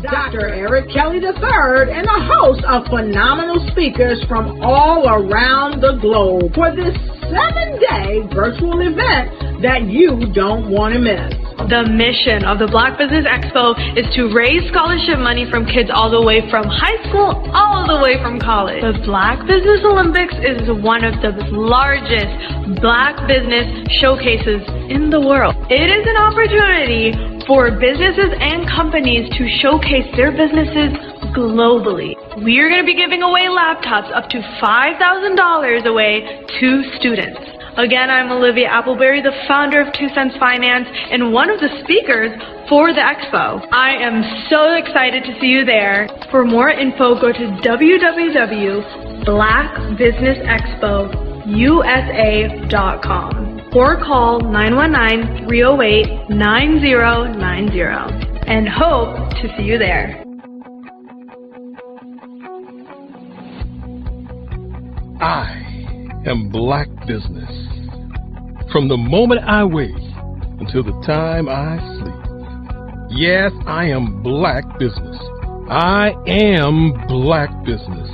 Dr. Eric Kelly III and a host of phenomenal speakers from all around the globe for this 7-day virtual event that you don't want to miss. The mission of the Black Business Expo is to raise scholarship money from kids all the way from high school all the way from college. The Black Business Olympics is one of the largest Black business showcases in the world. It is an opportunity for businesses and companies to showcase their businesses globally. We are going to be giving away laptops up to $5,000 away to students. Again, I'm Olivia Appleberry, the founder of 2 Cents Finance and one of the speakers for the expo. I am so excited to see you there. For more info, go to www.blackbusinessexpousa.com or call 919-308-9090 and hope to see you there. I am Black Business. From the moment I wake until the time I sleep. Yes, I am Black Business. I am Black Business.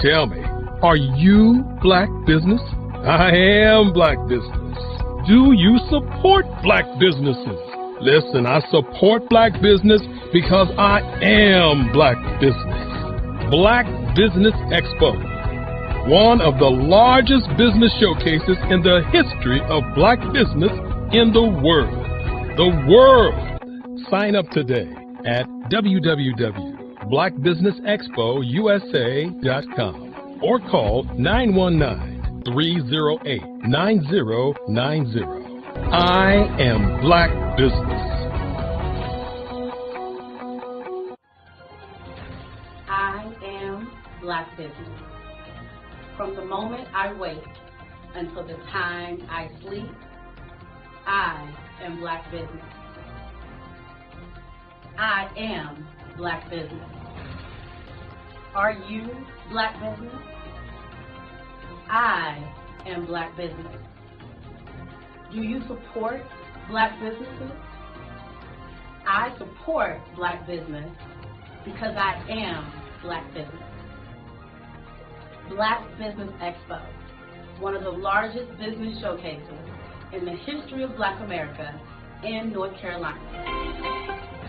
Tell me, are you Black Business? I am Black Business. Do you support Black businesses? Listen, I support Black business because I am Black Business. Black Business Expo, one of the largest business showcases in the history of Black business in the world. The world! Sign up today at www.blackbusinessexpousa.com or call 919-308-9090. I am Black Business. I am Black Business. From the moment I wake until the time I sleep, I am Black Business. I am Black Business. Are you Black Business? I am Black Business. Do you support Black businesses? I support Black business because I am Black Business. Black Business Expo, one of the largest business showcases in the history of Black America in North Carolina.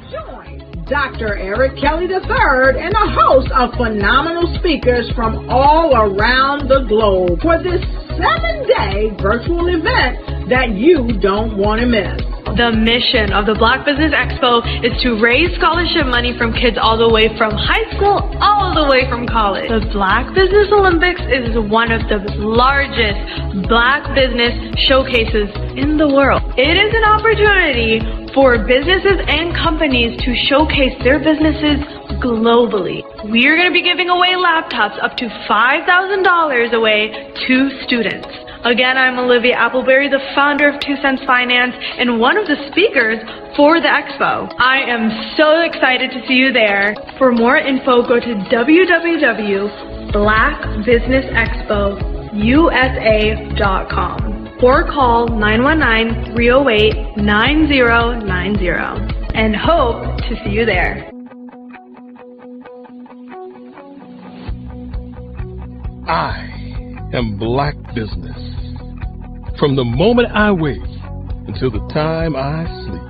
Join Dr. Eric Kelly III and a host of phenomenal speakers from all around the globe for this 7-day virtual event that you don't want to miss. The mission of the Black Business Expo is to raise scholarship money from kids all the way from high school all the way from college. The Black Business Olympics is one of the largest Black business showcases in the world. It is an opportunity for businesses and companies to showcase their businesses globally. We are going to be giving away laptops up to $5,000 away to students. Again, I'm Olivia Appleberry, the founder of 2 Cents Finance and one of the speakers for the expo. I am so excited to see you there. For more info, go to www.blackbusinessexpousa.com or call 919-308-9090 and hope to see you there. I am Black Business. From the moment I wake until the time I sleep.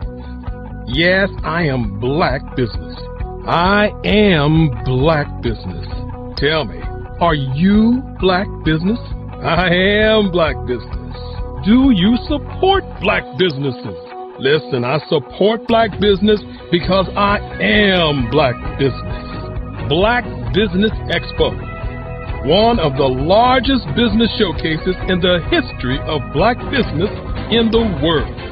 Yes, I am Black Business. I am Black Business. Tell me, are you Black Business? I am Black Business. Do you support Black businesses? Listen, I support Black business because I am Black Business. Black Business Expo, one of the largest business showcases in the history of Black business in the world.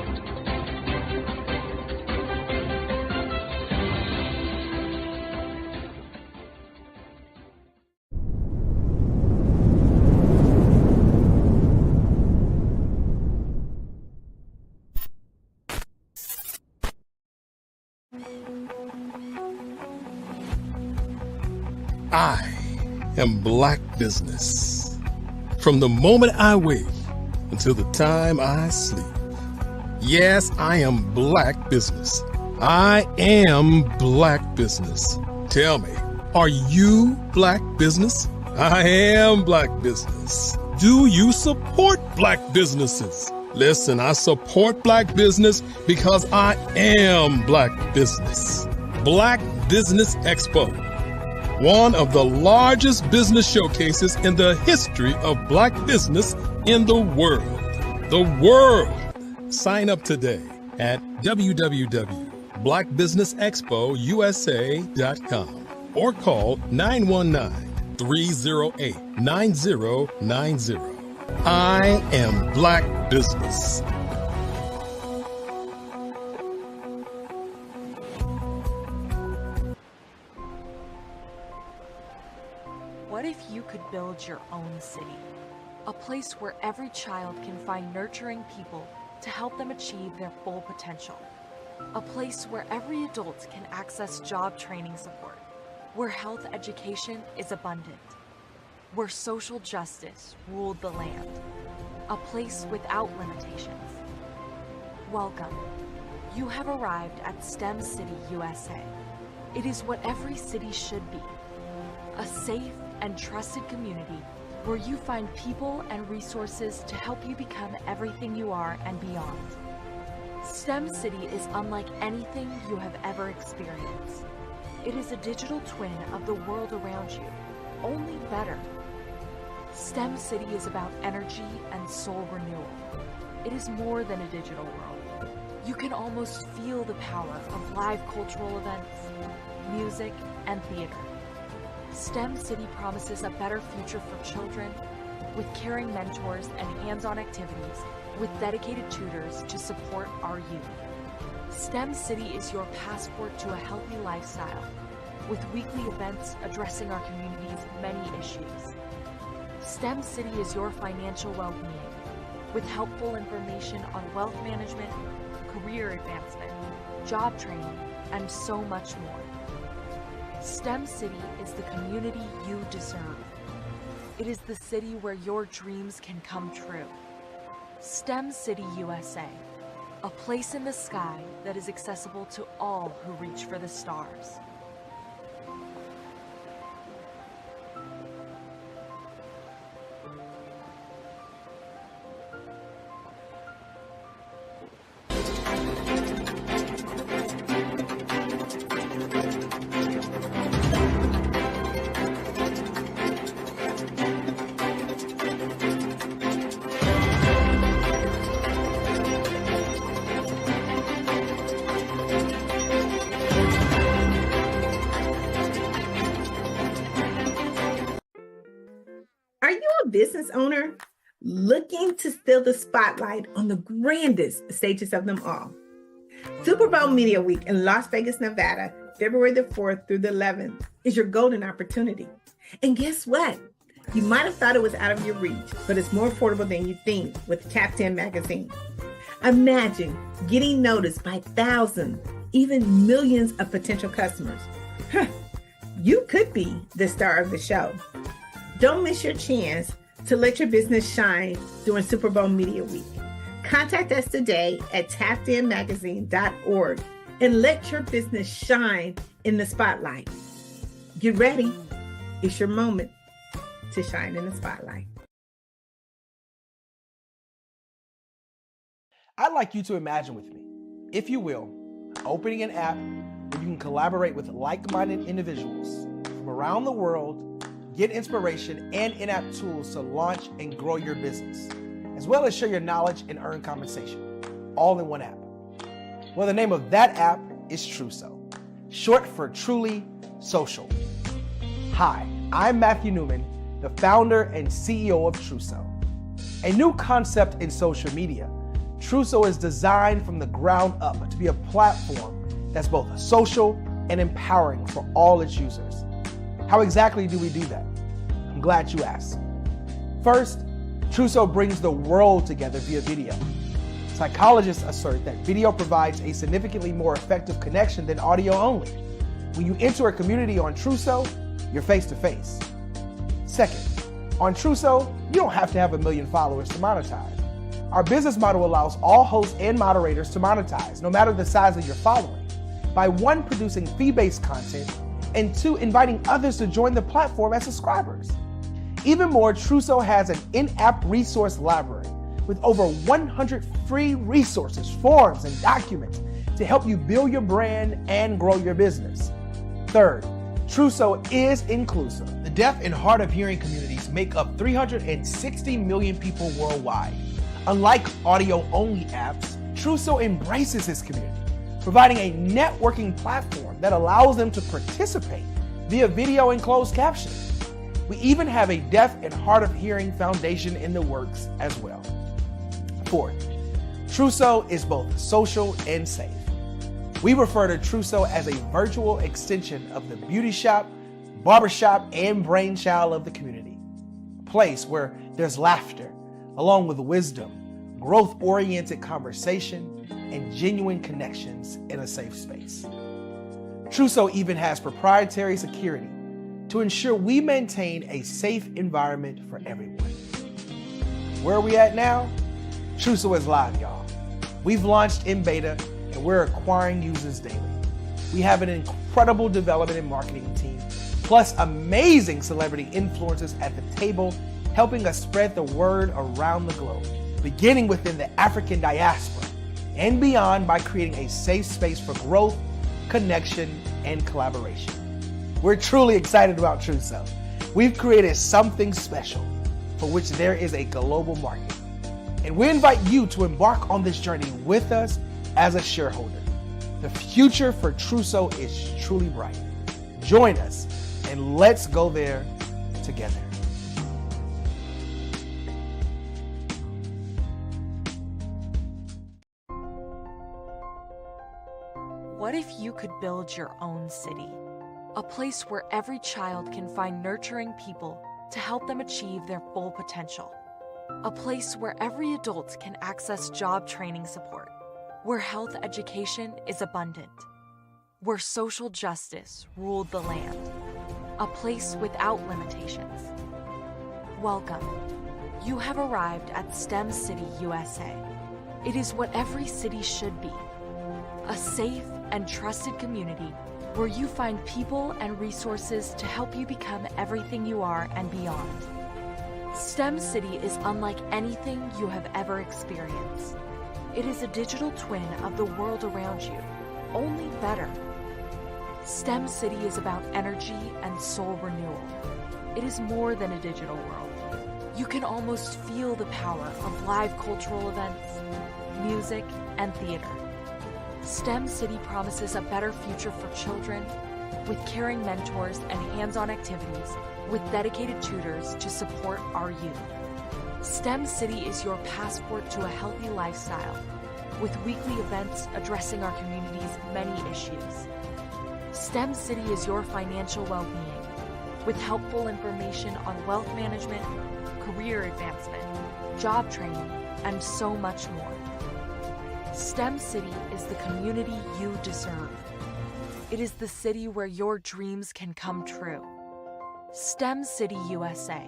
I am Black Business. From the moment I wake until the time I sleep. Yes, I am Black Business. I am Black Business. Tell me, are you Black Business? I am Black Business. Do you support Black businesses? Listen, I support Black business because I am Black Business. Black Business Expo, one of the largest business showcases in the history of Black business in the world. The world! Sign up today at www.blackbusinessexpousa.com or call 919-308-9090. I am Black Business. What if you could build your own city? A place where every child can find nurturing people to help them achieve their full potential. A place where every adult can access job training support, where health education is abundant, where social justice ruled the land. A place without limitations. Welcome. You have arrived at STEM City USA. It is what every city should be. A safe and trusted community where you find people and resources to help you become everything you are and beyond. STEM City is unlike anything you have ever experienced. It is a digital twin of the world around you, only better. STEM City is about energy and soul renewal. It is more than a digital world. You can almost feel the power of live cultural events, music, and theater. STEM City promises a better future for children with caring mentors and hands-on activities with dedicated tutors to support our youth. STEM City is your passport to a healthy lifestyle with weekly events addressing our community's many issues. STEM City is your financial well-being with helpful information on wealth management, career advancement, job training, and so much more. STEM City is the community you deserve. It is the city where your dreams can come true. STEM City USA, a place in the sky that is accessible to all who reach for the stars. Are you a business owner looking to steal the spotlight on the grandest stages of them all? Super Bowl Media Week in Las Vegas, Nevada, February the 4th through the 11th is your golden opportunity. And guess what? You might have thought it was out of your reach, but it's more affordable than you think with Top 10 magazine. Imagine getting noticed by thousands, even millions of potential customers. You could be the star of the show. Don't miss your chance to let your business shine during Super Bowl Media Week. Contact us today at tap10magazine.org and let your business shine in the spotlight. Get ready. It's your moment to shine in the spotlight. I'd like you to imagine with me, if you will, opening an app where you can collaborate with like-minded individuals from around the world, get inspiration and in-app tools to launch and grow your business, as well as share your knowledge and earn compensation, all in one app. Well, the name of that app is Truso, short for Truly Social. Hi, I'm Matthew Newman, the founder and CEO of Truso. A new concept in social media, Truso is designed from the ground up to be a platform that's both social and empowering for all its users. How exactly do we do that? I'm glad you asked. First, Truso brings the world together via video. Psychologists assert that video provides a significantly more effective connection than audio only. When you enter a community on Truso, you're face to face. Second, on Truso, you don't have to have 1 million followers to monetize. Our business model allows all hosts and moderators to monetize, no matter the size of your following. by one, producing fee-based content, and two, inviting others to join the platform as subscribers. Even more, Trusso has an in-app resource library with over 100 free resources, forms, and documents to help you build your brand and grow your business. Third, Trusso is inclusive. The deaf and hard of hearing communities make up 360 million people worldwide. Unlike audio-only apps, Trusso embraces its community, providing a networking platform that allows them to participate via video and closed captioning. We even have a deaf and hard of hearing foundation in the works as well. Fourth, Trusso is both social and safe. We refer to Trusso as a virtual extension of the beauty shop, barbershop, and brainchild of the community. A place where there's laughter, along with wisdom, growth-oriented conversation, and genuine connections in a safe space. Trusso even has proprietary security to ensure we maintain a safe environment for everyone. Where are we at now? Trusso is live, y'all. We've launched in beta and we're acquiring users daily. We have an incredible development and marketing team, plus amazing celebrity influencers at the table, helping us spread the word around the globe, beginning within the African diaspora and beyond by creating a safe space for growth, connection, and collaboration. We're truly excited about Trusso. We've created something special for which there is a global market. And we invite you to embark on this journey with us as a shareholder. The future for Trusso is truly bright. Join us and let's go there together. What if you could build your own city? A place where every child can find nurturing people to help them achieve their full potential. A place where every adult can access job training support. Where health education is abundant. Where social justice ruled the land. A place without limitations. Welcome. You have arrived at STEM City USA. It is what every city should be. A safe and trusted community where you find people and resources to help you become everything you are and beyond. STEM City is unlike anything you have ever experienced. It is a digital twin of the world around you, only better. STEM City is about energy and soul renewal. It is more than a digital world. You can almost feel the power of live cultural events, music, and theater. STEM City promises a better future for children with caring mentors and hands-on activities with dedicated tutors to support our youth. STEM City is your passport to a healthy lifestyle with weekly events addressing our community's many issues. STEM City is your financial well-being with helpful information on wealth management, career advancement, job training, and so much more. STEM City is the community you deserve. It is the city where your dreams can come true. STEM City USA,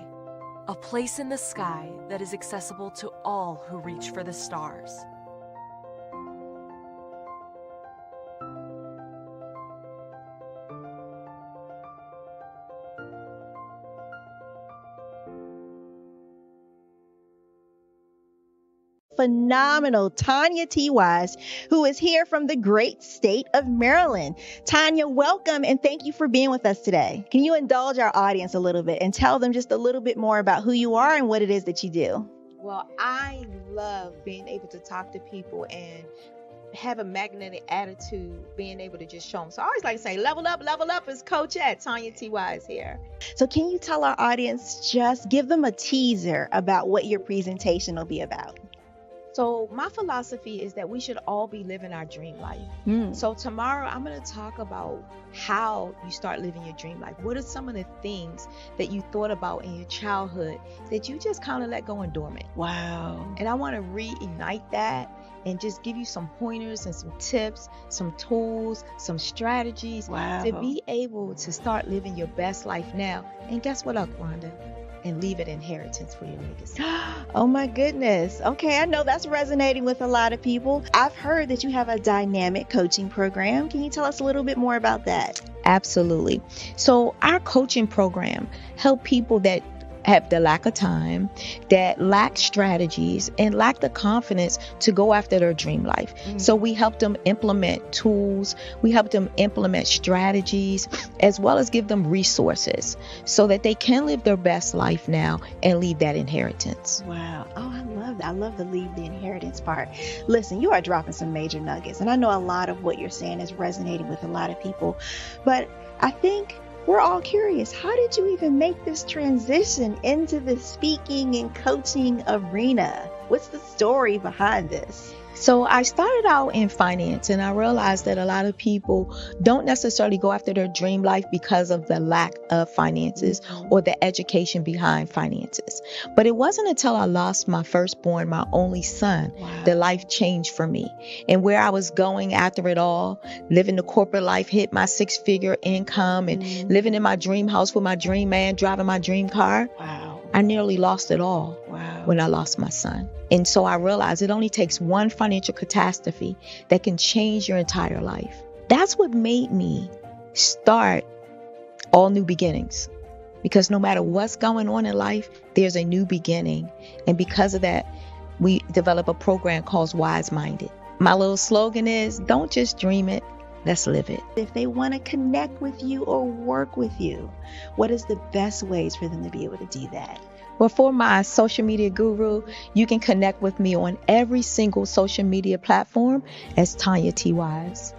a place in the sky that is accessible to all who reach for the stars. Phenomenal Tanya T. Wise, who is here from the great state of Maryland. Tanya, welcome and thank you for being with us today. Can you indulge our audience a little bit and tell them just a little bit more about who you are and what it is that you do? Well, I love being able to talk to people and have a magnetic attitude, being able to just show them. So I always like to say, level up is Coach at Tanya T. Wise here. So can you tell our audience, just give them a teaser about what your presentation will be about? So my philosophy is that we should all be living our dream life. So tomorrow I'm going to talk about how you start living your dream life. What are some of the things that you thought about in your childhood that you just kind of let go and dormant? Wow. And I want to reignite that and just give you some pointers and some tips, some tools, some strategies to be able to start living your best life now. And guess what, Rhonda? and leave an inheritance for your legacy. Oh my goodness. Okay, I know that's resonating with a lot of people. I've heard that you have a dynamic coaching program. Can you tell us a little bit more about that? Absolutely. So our coaching program help people that have the lack of time, that lack strategies, and lack the confidence to go after their dream life. So we help them implement tools, we help them implement strategies, as well as give them resources so that they can live their best life now and leave that inheritance. Wow. Oh, I love that. I love the leave the inheritance part. Listen, you are dropping some major nuggets, and I know a lot of what you're saying is resonating with a lot of people, but I think we're all curious. How did you even make this transition into the speaking and coaching arena? What's the story behind this? So I started out in finance, and I realized that a lot of people don't necessarily go after their dream life because of the lack of finances or the education behind finances. But it wasn't until I lost my firstborn, my only son, that life changed for me. And where I was going after it all, living the corporate life, hit my 6-figure income and living in my dream house with my dream man, driving my dream car. I nearly lost it all when I lost my son. And so I realized it only takes one financial catastrophe that can change your entire life. That's what made me start All New Beginnings. Because no matter what's going on in life, there's a new beginning. And because of that, we develop a program called Wise Minded. My little slogan is, don't just dream it, let's live it. If they want to connect with you or work with you, what is the best ways for them to be able to do that? Well, for my social media guru, you can connect with me on every single social media platform as Tanya T. Wise.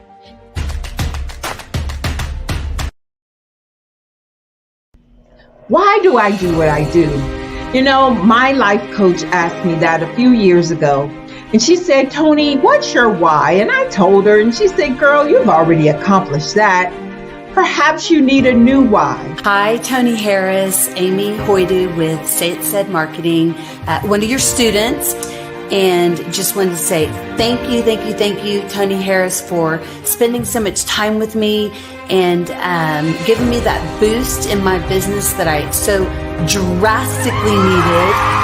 Why do I do what I do? You know, my life coach asked me that a few years ago. And she said, Tony, what's your why? And I told her, and she said, girl, you've already accomplished that. Perhaps you need a new why. Hi, Tony Harris, Amy Hoydu with Say It Said Marketing, one of your students. And just wanted to say thank you, Tony Harris, for spending so much time with me and giving me that boost in my business that I so drastically needed.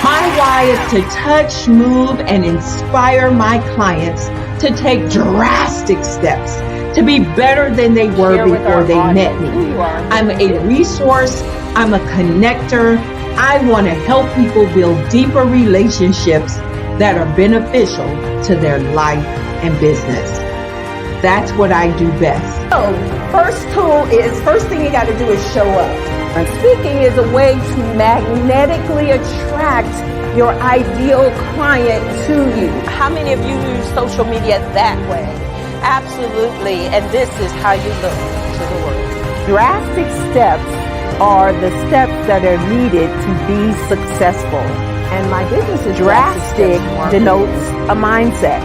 My why is to touch, move, and inspire my clients to take drastic steps to be better than they were before they met me. I'm a resource. I'm a connector. I want to help people build deeper relationships that are beneficial to their life and business. That's what I do best. So, first thing you got to do is show up. And speaking is a way to magnetically attract your ideal client to you. How many of you use social media that way? Absolutely. And this is how you look to the world. Drastic steps are the steps that are needed to be successful. And my business is drastic denotes a mindset.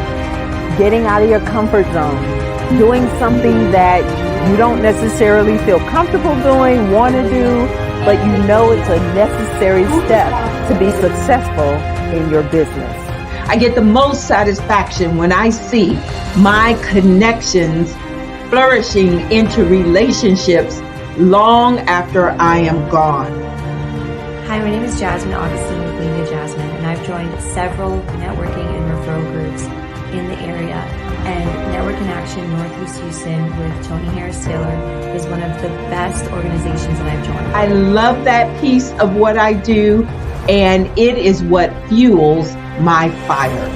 Getting out of your comfort zone. Doing something that you don't necessarily feel comfortable doing, want to do, but you know it's a necessary step to be successful in your business. I get the most satisfaction when I see my connections flourishing into relationships long after I am gone. Hi, my name is Jasmine Augustine with Media Jasmine, and I've joined several networking and referral groups in the area. And Network in Action Northeast Houston with Tony Harris Taylor is one of the best organizations that I've joined. I love that piece of what I do, and it is what fuels my fire.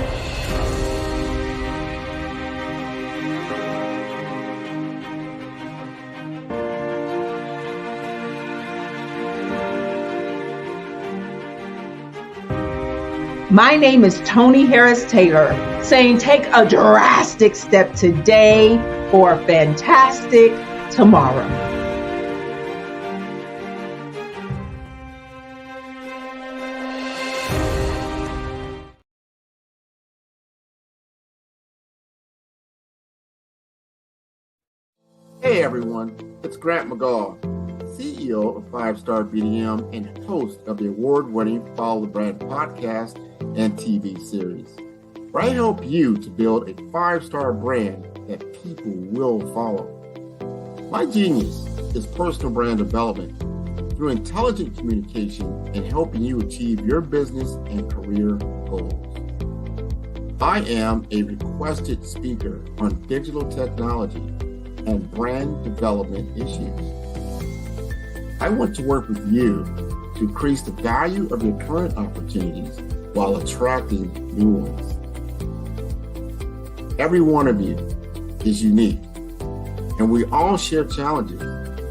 My name is Tony Harris Taylor, saying take a drastic step today for a fantastic tomorrow. Hey everyone, it's Grant McGaw, CEO of 5-Star BDM and host of the award-winning Follow the Brand podcast and TV series, where I help you to build a 5-star brand that people will follow. My genius is personal brand development through intelligent communication and helping you achieve your business and career goals. I am a requested speaker on digital technology and brand development issues. I want to work with you to increase the value of your current opportunities while attracting new ones. Every one of you is unique, and we all share challenges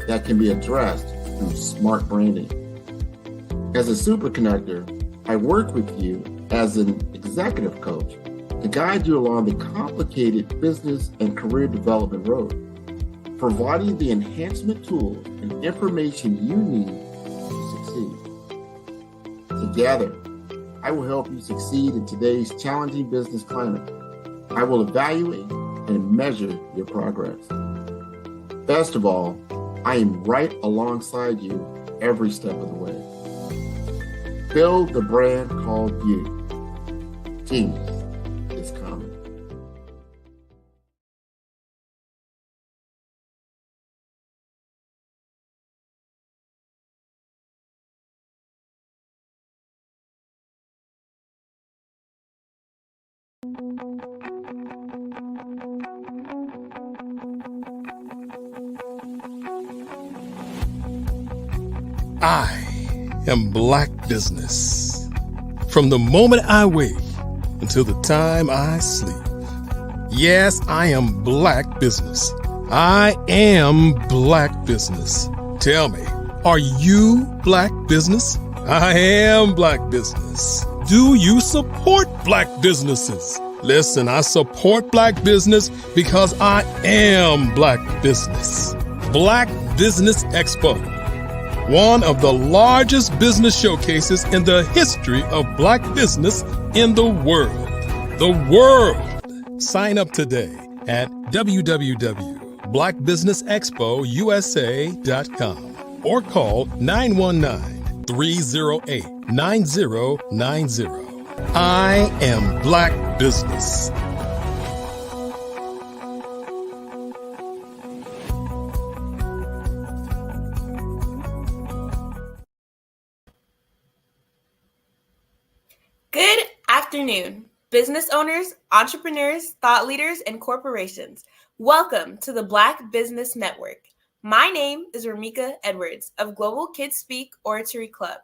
that can be addressed through smart branding. As a super connector, I work with you as an executive coach to guide you along the complicated business and career development road, providing the enhancement tools and information you need to succeed. Together, I will help you succeed in today's challenging business climate. I will evaluate and measure your progress. Best of all, I am right alongside you every step of the way. Build the brand called you. Genius is coming. I am Black Business. From the moment I wake until the time I sleep. Yes, I am Black Business. I am Black Business. Tell me, are you Black Business? I am Black Business. Do you support Black businesses? Listen, I support Black business because I am Black Business. Black Business Expo, one of the largest business showcases in the history of Black business in the world. The world! Sign up today at www.blackbusinessexpousa.com or call 919-308-9090. I am Black Business. Good afternoon, business owners, entrepreneurs, thought leaders, and corporations. Welcome to the Black Business Network. My name is Ramika Edwards of Global Kids Speak Oratory Club,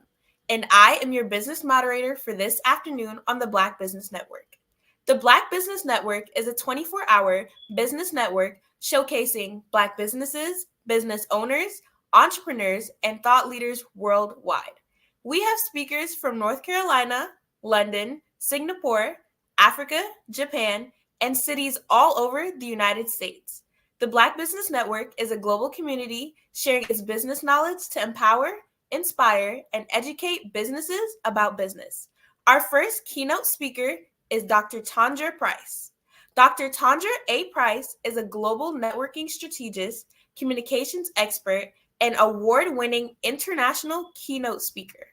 and I am your business moderator for this afternoon on the Black Business Network. The Black Business Network is a 24-hour business network showcasing Black businesses, business owners, entrepreneurs, and thought leaders worldwide. We have speakers from North Carolina, London, Singapore, Africa, Japan, and cities all over the United States. The Black Business Network is a global community sharing its business knowledge to empower, inspire, and educate businesses about business. Our first keynote speaker is Dr. Tondra Price. Dr. Tondra A. Price is a global networking strategist, communications expert, and award-winning international keynote speaker.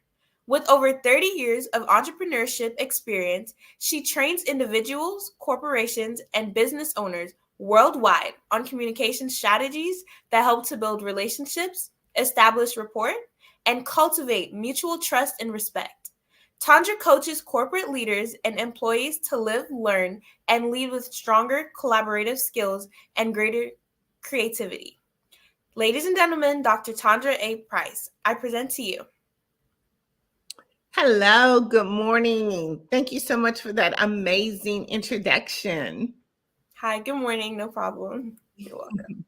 With over 30 years of entrepreneurship experience, she trains individuals, corporations, and business owners worldwide on communication strategies that help to build relationships, establish rapport, and cultivate mutual trust and respect. Tondra coaches corporate leaders and employees to live, learn, and lead with stronger collaborative skills and greater creativity. Ladies and gentlemen, Dr. Tondra A. Price, I present to you. Hello, good morning. Thank you so much for that amazing introduction. Hi, good morning. No problem. You're welcome.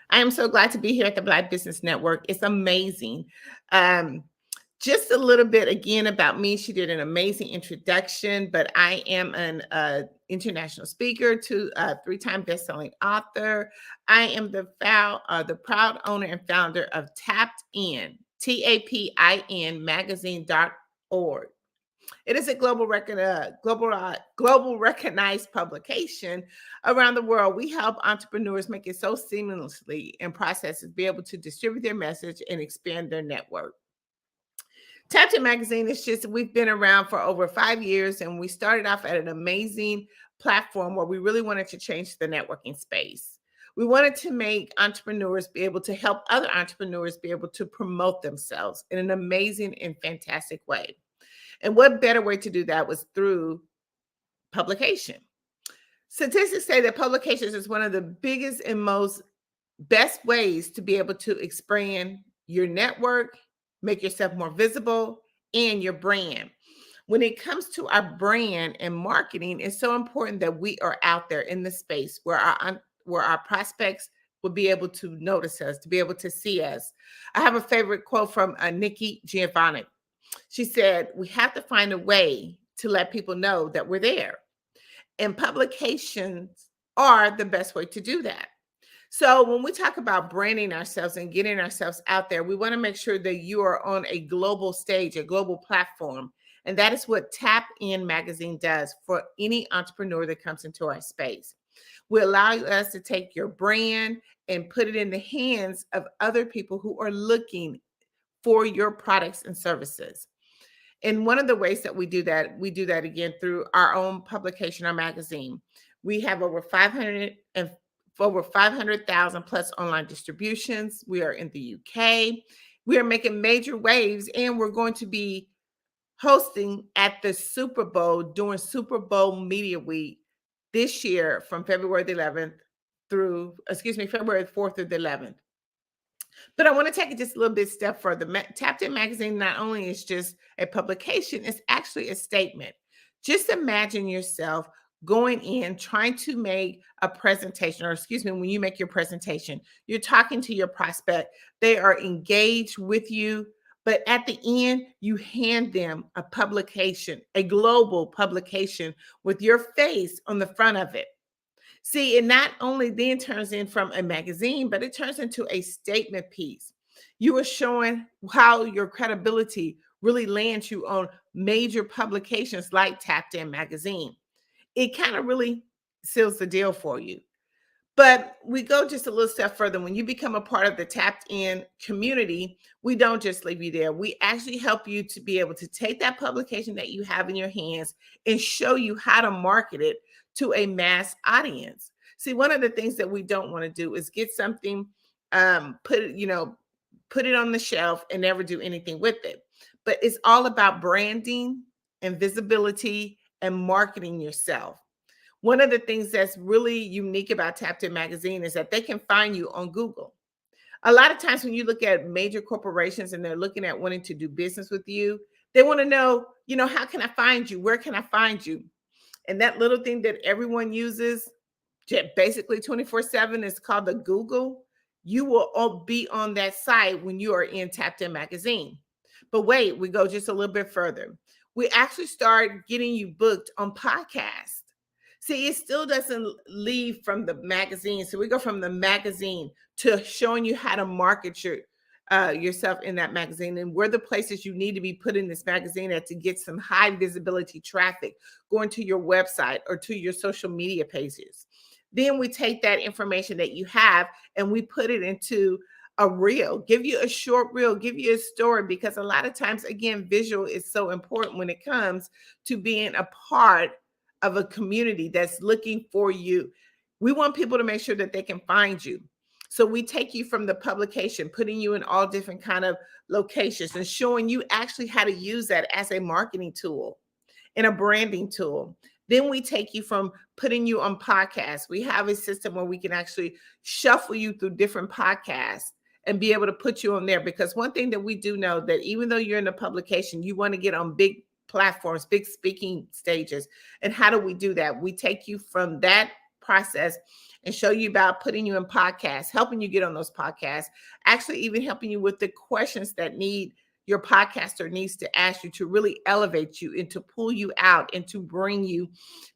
I am so glad to be here at the Black Business Network. It's amazing. Just a little bit again about me. She did an amazing introduction, but I am an international speaker, three-time best-selling author. I am the proud owner and founder of Tapped In, TAPIN magazine.org. It is a global recognized publication around the world. We help entrepreneurs make it so seamlessly in processes, be able to distribute their message and expand their network. Tap In Magazine is just, we've been around for over 5 years, and we started off at an amazing platform where we really wanted to change the networking space. We wanted to make entrepreneurs be able to help other entrepreneurs be able to promote themselves in an amazing and fantastic way. And what better way to do that was through publication. Statistics say that publications is one of the biggest and most best ways to be able to expand your network, make yourself more visible, and your brand. When it comes to our brand and marketing, it's so important that we are out there in the space where our prospects will be able to notice us, to be able to see us. I have a favorite quote from Nikki Giovanni. She said, "We have to find a way to let people know that we're there." And publications are the best way to do that. So when we talk about branding ourselves and getting ourselves out there, we want to make sure that you are on a global stage, a global platform. And that is what Tap In Magazine does for any entrepreneur that comes into our space. We allow us to take your brand and put it in the hands of other people who are looking for your products and services. And one of the ways that we do that again through our own publication, our magazine. We have over 500,000 plus online distributions. We are in the UK. We are making major waves, and we're going to be hosting at the Super Bowl during Super Bowl Media Week this year from February 4th through the 11th. But I want to take it just a little bit step further. Tapped In Magazine not only is just a publication, it's actually a statement. Just imagine yourself going in, trying to make a presentation, when you make your presentation, you're talking to your prospect. They are engaged with you, but at the end, you hand them a publication, a global publication with your face on the front of it. See, it not only then turns in from a magazine, but it turns into a statement piece. You are showing how your credibility really lands you on major publications like Tapped In Magazine. It kind of really seals the deal for you. But we go just a little step further. When you become a part of the Tapped In community, we don't just leave you there. We actually help you to be able to take that publication that you have in your hands and show you how to market it to a mass audience. See, one of the things that we don't want to do is get something, put it on the shelf and never do anything with it. But it's all about branding and visibility and marketing yourself. One of the things that's really unique about Tapped In Magazine is that they can find you on Google. A lot of times when you look at major corporations and they're looking at wanting to do business with you, they want to know, how can I find you? Where can I find you? And that little thing that everyone uses basically 24/7 is called the Google. You will all be on that site when you are in Tapped In Magazine. But wait, we go just a little bit further. We actually start getting you booked on podcasts. See, it still doesn't leave from the magazine. So we go from the magazine to showing you how to market yourself in that magazine, and where the places you need to be put in this magazine at to get some high visibility traffic going to your website or to your social media pages. Then we take that information that you have and we put it into a reel, give you a short reel, give you a story, because a lot of times, again, visual is so important when it comes to being a part of a community that's looking for you. We want people to make sure that they can find you. So we take you from the publication, putting you in all different kind of locations and showing you actually how to use that as a marketing tool and a branding tool. Then we take you from putting you on podcasts. We have a system where we can actually shuffle you through different podcasts and be able to put you on there. Because one thing that we do know, that even though you're in a publication, you want to get on big platforms, big speaking stages. And how do we do that? We take you from that process and show you about putting you in podcasts, helping you get on those podcasts, actually even helping you with the questions that your podcaster needs to ask you to really elevate you and to pull you out and to bring you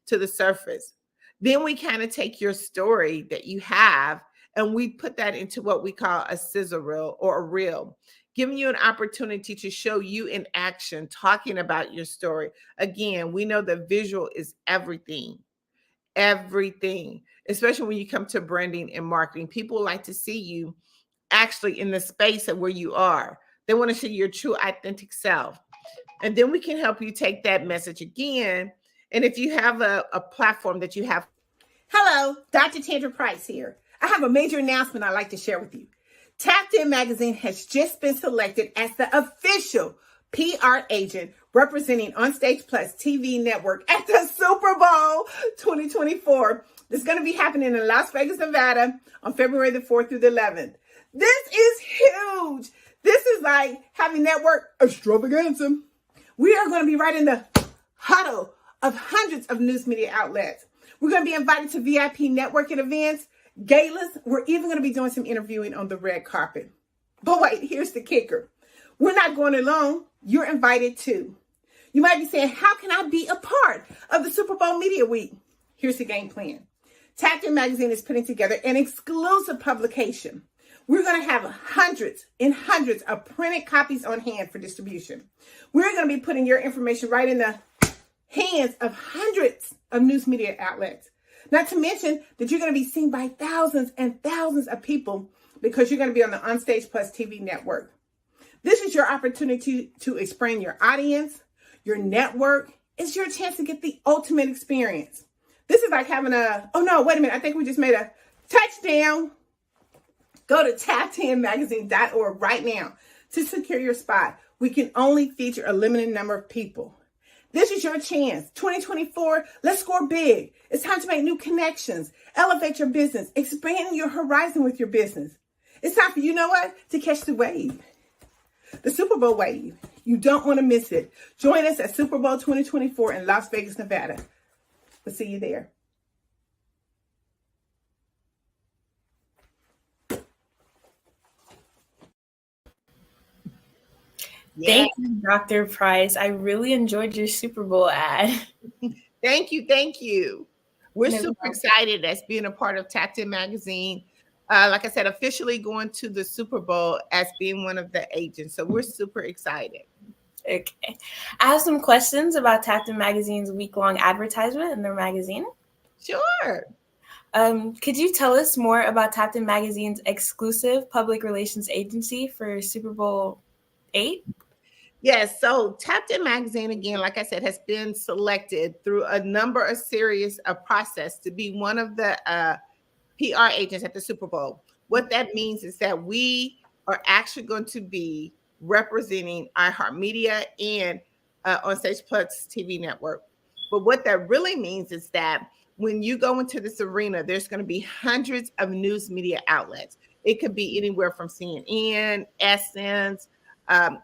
to the surface. Then we kind of take your story that you have and we put that into what we call a sizzle reel or a reel, giving you an opportunity to show you in action, talking about your story. Again, we know that visual is everything, especially when you come to branding and marketing. People like to see you actually in the space of where you are. They want to see your true authentic self. And then we can help you take that message again. And if you have a platform that you have. Hello, Dr. Tandra Price here. I have a major announcement I'd like to share with you. Tapped In Magazine has just been selected as the official PR agent representing Onstage Plus TV network at the Super Bowl 2024. It's going to be happening in Las Vegas, Nevada on February the 4th through the 11th. This is huge. This is like having network extravaganza. We are going to be right in the huddle of hundreds of news media outlets. We're going to be invited to VIP networking events, galas. We're even going to be doing some interviewing on the red carpet. But wait, here's the kicker. We're not going alone. You're invited too. You might be saying, how can I be a part of the Super Bowl Media Week? Here's the game plan. Tapped In Magazine is putting together an exclusive publication. We're going to have hundreds and hundreds of printed copies on hand for distribution. We're going to be putting your information right in the hands of hundreds of news media outlets. Not to mention that you're going to be seen by thousands and thousands of people because you're going to be on the Onstage Plus TV network. This is your opportunity to expand your audience, your network. It's your chance to get the ultimate experience. This is like having oh no, wait a minute. I think we just made a touchdown. Go to tappedinmagazine.org right now to secure your spot. We can only feature a limited number of people. This is your chance. 2024, let's score big. It's time to make new connections, elevate your business, expand your horizon with your business. It's time for, you know what, to catch the wave. The Super Bowl wave. You don't want to miss it. Join us at Super Bowl 2024 in Las Vegas, Nevada. We'll see you there. Thank you, Dr. Price. I really enjoyed your Super Bowl ad. Thank you. Thank you. We're super excited as being a part of Tapped In Magazine. Like I said, officially going to the Super Bowl as being one of the agents. So we're super excited. Okay. I have some questions about Tapped In Magazine's week-long advertisement in their magazine. Sure. Could you tell us more about Tapped In Magazine's exclusive public relations agency for Super Bowl 8? Yes, so Tapped In Magazine, again, like I said, has been selected through a number of series of process to be one of the PR agents at the Super Bowl. What that means is that we are actually going to be representing iHeartMedia and Onstage Plus TV network. But what that really means is that when you go into this arena, there's going to be hundreds of news media outlets. It could be anywhere from CNN, Essence,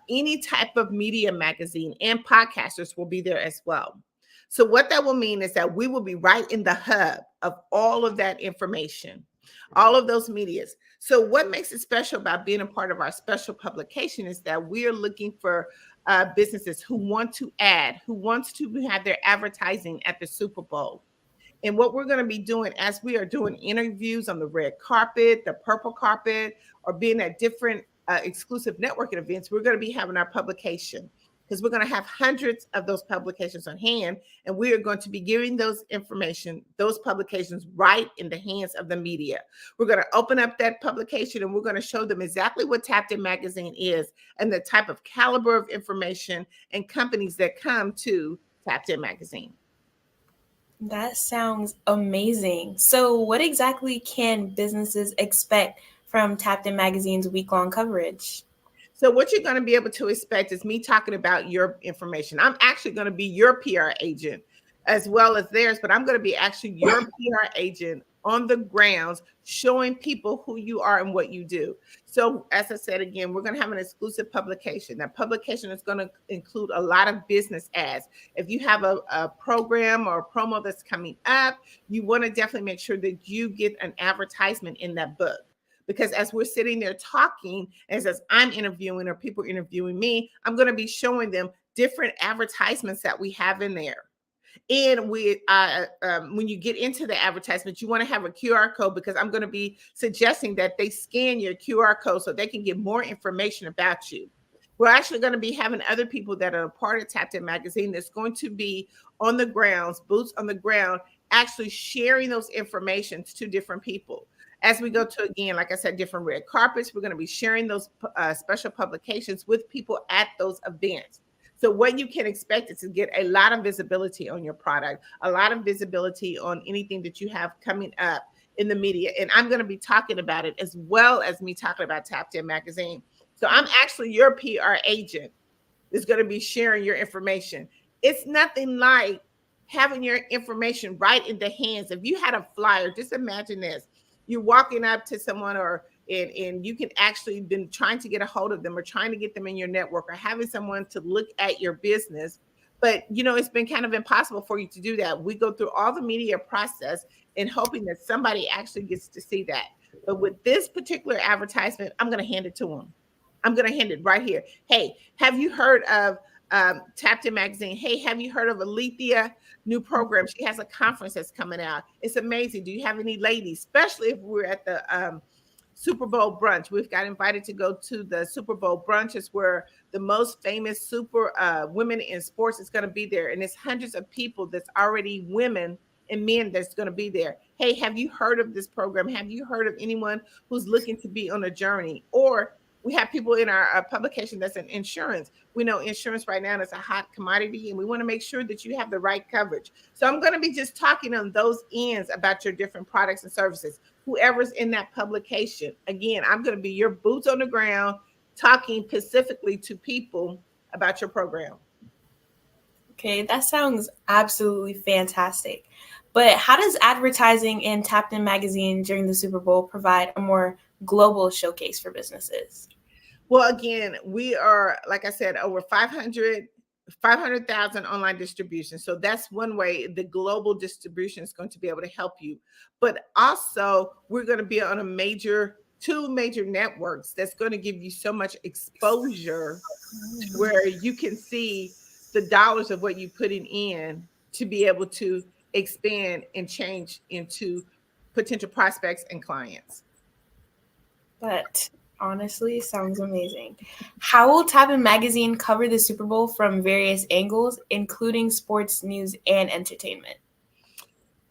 any type of media magazine, and podcasters will be there as well. So what that will mean is that we will be right in the hub of all of that information, all of those medias. So what makes it special about being a part of our special publication is that we are looking for businesses who want to add, who wants to have their advertising at the Super Bowl. And what we're going to be doing as we are doing interviews on the red carpet, the purple carpet, or being at different exclusive networking events, we're going to be having our publication because we're going to have hundreds of those publications on hand. And we are going to be giving those information, those publications right in the hands of the media. We're going to open up that publication and we're going to show them exactly what Tapped In Magazine is and the type of caliber of information and companies that come to Tapped In Magazine. That sounds amazing. So what exactly can businesses expect from Tapped In Magazine's week-long coverage? So what you're going to be able to expect is me talking about your information. I'm actually going to be your PR agent as well as theirs, but I'm going to be actually your PR agent on the grounds, showing people who you are and what you do. So as I said, again, we're going to have an exclusive publication. That publication is going to include a lot of business ads. If you have a program or a promo that's coming up, you want to definitely make sure that you get an advertisement in that book. Because as we're sitting there talking, as I'm interviewing or people interviewing me, I'm going to be showing them different advertisements that we have in there. And when you get into the advertisement, you want to have a QR code because I'm going to be suggesting that they scan your QR code so they can get more information about you. We're actually going to be having other people that are a part of Tapped In Magazine that's going to be on the grounds, boots on the ground, actually sharing those information to different people. as we go to, again, like I said, different red carpets. We're going to be sharing those special publications with people at those events. So what you can expect is to get a lot of visibility on your product, a lot of visibility on anything that you have coming up in the media. And I'm going to be talking about it as well as me talking about Tapped In Magazine. So I'm actually your PR agent that's going to be sharing your information. It's nothing like having your information right in the hands. If you had a flyer, just imagine this. You're walking up to someone and you can actually been trying to get a hold of them or trying to get them in your network or having someone to look at your business. But, it's been kind of impossible for you to do that. We go through all the media process and hoping that somebody actually gets to see that. But with this particular advertisement, I'm going to hand it to them. I'm going to hand it right here. Hey, have you heard of Tapped In Magazine? Hey, have you heard of Alethea new program? She has a conference that's coming out. It's amazing. Do you have any ladies, especially if we're at the Super Bowl brunch? We've got invited to go to the Super Bowl brunch. It's where the most famous super women in sports is going to be there. And it's hundreds of people that's already women and men that's going to be there. Hey, have you heard of this program? Have you heard of anyone who's looking to be on a journey? Or we have people in our publication that's in insurance. We know insurance right now is a hot commodity, and we want to make sure that you have the right coverage. So I'm going to be just talking on those ends about your different products and services. Whoever's in that publication, again, I'm going to be your boots on the ground, talking specifically to people about your program. Okay, that sounds absolutely fantastic. But how does advertising in Tapped In Magazine during the Super Bowl provide a more global showcase for businesses? Well, again, we are, like I said, over 500,000 online distribution. So that's one way the global distribution is going to be able to help you. But also, we're going to be on two major networks that's going to give you so much exposure where you can see the dollars of what you're putting in to be able to expand and change into potential prospects and clients. That honestly sounds amazing. How will Tapped In Magazine cover the Super Bowl from various angles, including sports, news, and entertainment?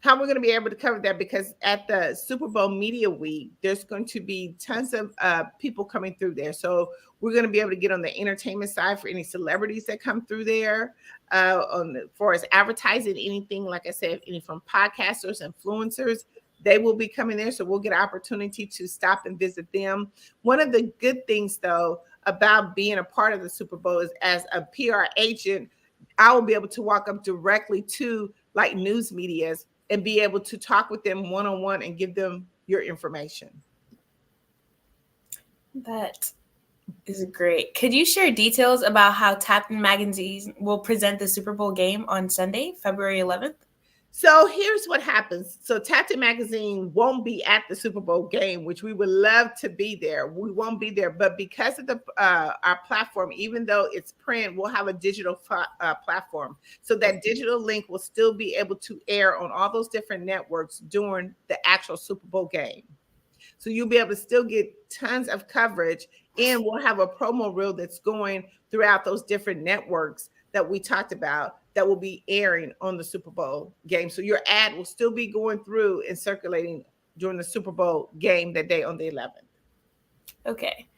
How we're going to be able to cover that, because at the Super Bowl Media Week, there's going to be tons of people coming through there. So we're going to be able to get on the entertainment side for any celebrities that come through there. For as advertising, anything, like I said, any from podcasters, influencers, they will be coming there. So we'll get an opportunity to stop and visit them. One of the good things, though, about being a part of the Super Bowl is, as a PR agent, I will be able to walk up directly to like news medias and be able to talk with them one-on-one and give them your information. That is great. Could you share details about how Tapped In Magazine will present the Super Bowl game on Sunday, February 11th? So here's what happens. So Tapped In Magazine won't be at the Super Bowl game, which we would love to be there. We won't be there, but because of our platform, even though it's print, we'll have a digital platform. So that digital link will still be able to air on all those different networks during the actual Super Bowl game. So you'll be able to still get tons of coverage, and we'll have a promo reel that's going throughout those different networks that we talked about that will be airing on the Super Bowl game. So your ad will still be going through and circulating during the Super Bowl game that day on the 11th. Okay.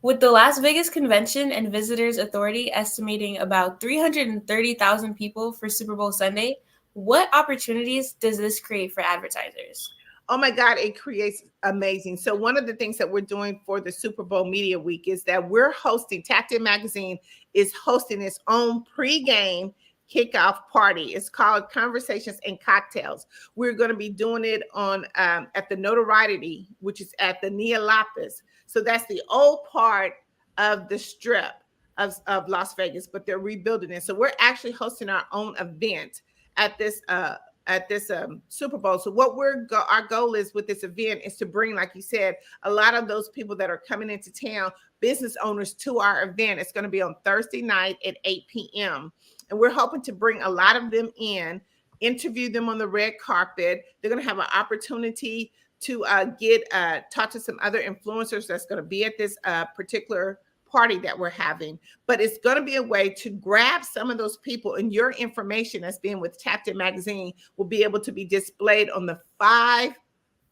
With the Las Vegas Convention and Visitors Authority estimating about 330,000 people for Super Bowl Sunday, what opportunities does this create for advertisers? Oh my God, it creates amazing. So one of the things that we're doing for the Super Bowl Media Week is that we're hosting, Tapped In Magazine is hosting its own pregame kickoff party. It's called Conversations and Cocktails. We're going to be doing it on at the Notoriety, which is at the Nia Lapis. So that's the old part of the strip of Las Vegas, but they're rebuilding it. So we're actually hosting our own event at this Super Bowl. So what our goal is with this event is to bring, like you said, a lot of those people that are coming into town, business owners, to our event. It's going to be on Thursday night at 8 p.m. And we're hoping to bring a lot of them in, interview them on the red carpet. They're going to have an opportunity to talk to some other influencers that's going to be at this particular party that we're having. But it's going to be a way to grab some of those people, and your information that's being with Tapped In Magazine will be able to be displayed on the 5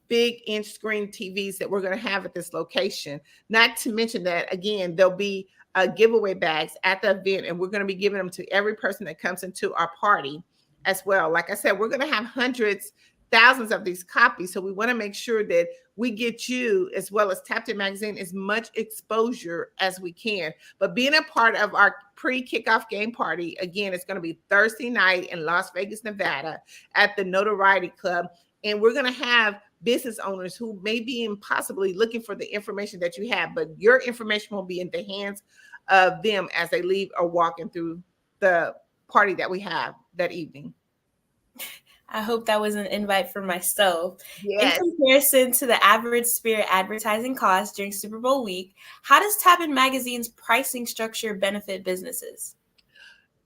big inch screen TVs that we're going to have at this location. Not to mention that, again, there'll be giveaway bags at the event, and we're going to be giving them to every person that comes into our party as well. Like I said, we're going to have hundreds, thousands of these copies. So we want to make sure that we get you, as well as Tapped In Magazine, as much exposure as we can. But being a part of our pre-kickoff game party, again, it's going to be Thursday night in Las Vegas, Nevada at the Notoriety Club. And we're going to have business owners who may be possibly looking for the information that you have, but your information will be in the hands of them as they leave or walking through the party that we have that evening. I hope that was an invite for myself. Yes. In comparison to the average Spirit advertising cost during Super Bowl week, how does Tapped In Magazine's pricing structure benefit businesses?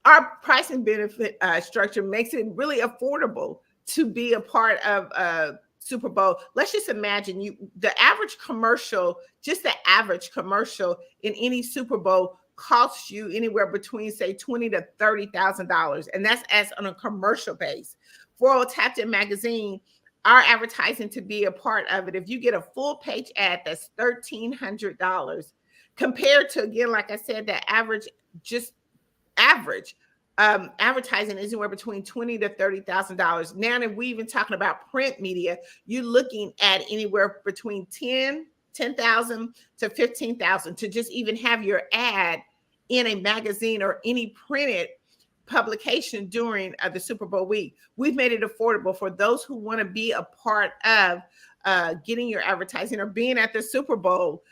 Our pricing benefit structure makes it really affordable to be a part of Super Bowl. Let's just imagine the average commercial, just the average commercial in any Super Bowl costs you anywhere between, say, $20,000 to $30,000. And that's as on a commercial base. For Tapped In Magazine, our advertising to be a part of it, if you get a full page ad, that's $1,300 compared to, again, like I said, the average advertising is anywhere between $20,000 to $30,000. Now that we even talking about print media, you're looking at anywhere between $10,000 to $15,000 to just even have your ad in a magazine or any printed publication during the Super Bowl week. We've made it affordable for those who want to be a part of getting your advertising or being at the Super Bowl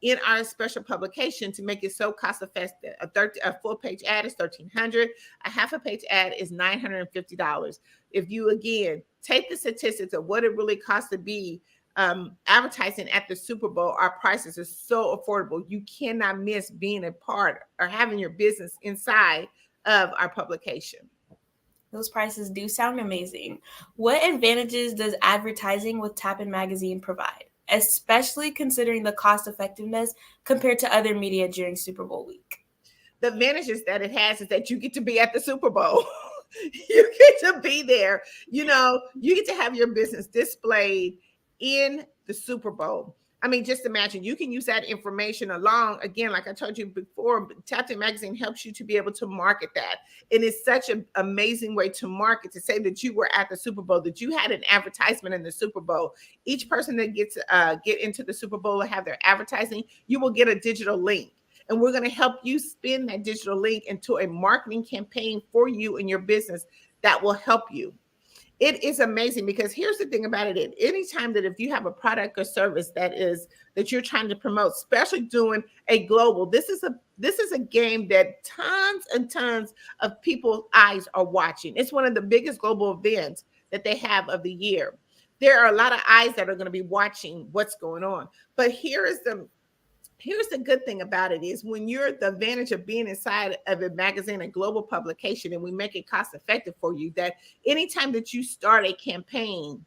in our special publication to make it so cost effective. A full page ad is $1,300. A half a page ad is $950. If you, again, take the statistics of what it really costs to be advertising at the Super Bowl, our prices are so affordable. You cannot miss being a part or having your business inside of our publication. Those prices do sound amazing. What advantages does advertising with Tapped In Magazine provide, especially considering the cost effectiveness compared to other media during Super Bowl week? The advantages that it has is that you get to be at the Super Bowl. You get to be there. You get to have your business displayed in the Super Bowl. I mean, just imagine you can use that information along, again, like I told you before, Tapped In Magazine helps you to be able to market that. And it's such an amazing way to market, to say that you were at the Super Bowl, that you had an advertisement in the Super Bowl. Each person that gets get into the Super Bowl and have their advertising, you will get a digital link. And we're going to help you spin that digital link into a marketing campaign for you and your business that will help you. It is amazing because here's the thing about it. Anytime that if you have a product or service that you're trying to promote, especially doing a global, this is a game that tons and tons of people's eyes are watching. It's one of the biggest global events that they have of the year. There are a lot of eyes that are going to be watching what's going on. But here's the good thing about it is when you're the advantage of being inside of a magazine, a global publication, and we make it cost effective for you, that anytime that you start a campaign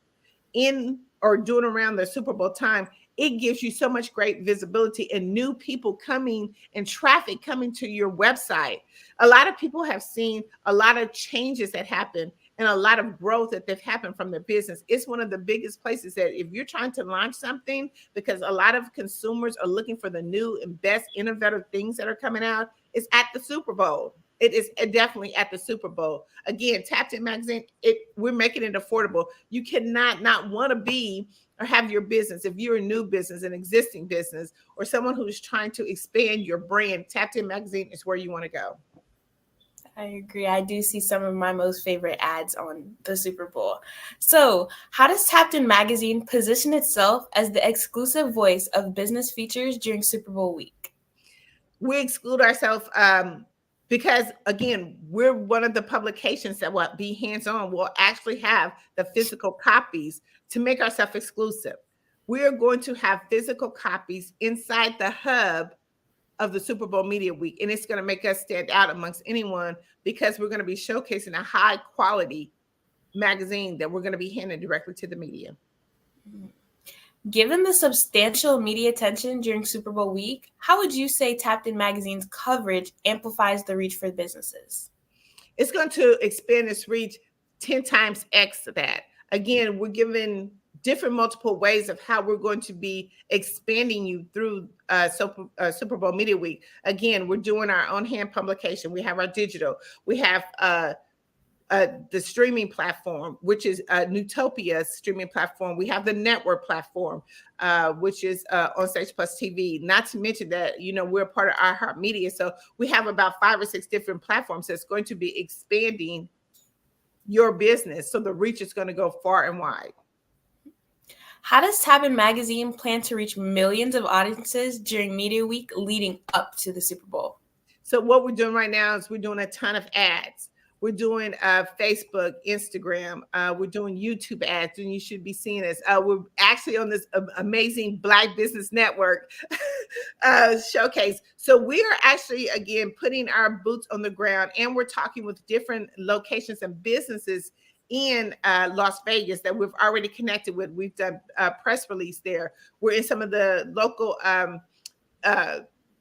in or doing around the Super Bowl time, it gives you so much great visibility and new people coming and traffic coming to your website. A lot of people have seen a lot of changes that happen and a lot of growth that they've happened from their business. It's one of the biggest places that if you're trying to launch something, because a lot of consumers are looking for the new and best innovative things that are coming out, it's at the Super Bowl. It is definitely at the Super Bowl. Again, Tapped In Magazine, we're making it affordable. You cannot not want to be or have your business, if you're a new business, an existing business, or someone who's trying to expand your brand, Tapped In Magazine is where you want to go. I agree. I do see some of my most favorite ads on the Super Bowl. So how does Tapped In Magazine position itself as the exclusive voice of business features during Super Bowl week? We exclude ourselves because, again, we're one of the publications that will be hands-on. We'll actually have the physical copies to make ourselves exclusive. We're going to have physical copies inside the hub of the Super Bowl Media Week. And it's going to make us stand out amongst anyone because we're going to be showcasing a high quality magazine that we're going to be handing directly to the media. Given the substantial media attention during Super Bowl week, how would you say Tapped In Magazine's coverage amplifies the reach for businesses? It's going to expand its reach 10 times X that. Again, we're giving different multiple ways of how we're going to be expanding you through Super Bowl Media Week. Again, we're doing our own hand publication. We have our digital. We have the streaming platform, which is Newtopia's streaming platform. We have the network platform, which is On Stage Plus TV. Not to mention that, you know, we're part of iHeartMedia. So we have about 5 or 6 different platforms that's going to be expanding your business. So the reach is going to go far and wide. How does Tap-In Magazine plan to reach millions of audiences during Media Week leading up to the Super Bowl? So what we're doing right now is we're doing a ton of ads. We're doing Facebook, Instagram. We're doing YouTube ads, and you should be seeing us. We're actually on this amazing Black Business Network showcase. So we are actually, again, putting our boots on the ground, and we're talking with different locations and businesses in Las Vegas that we've already connected with. We've done a press release there. We're in some of the local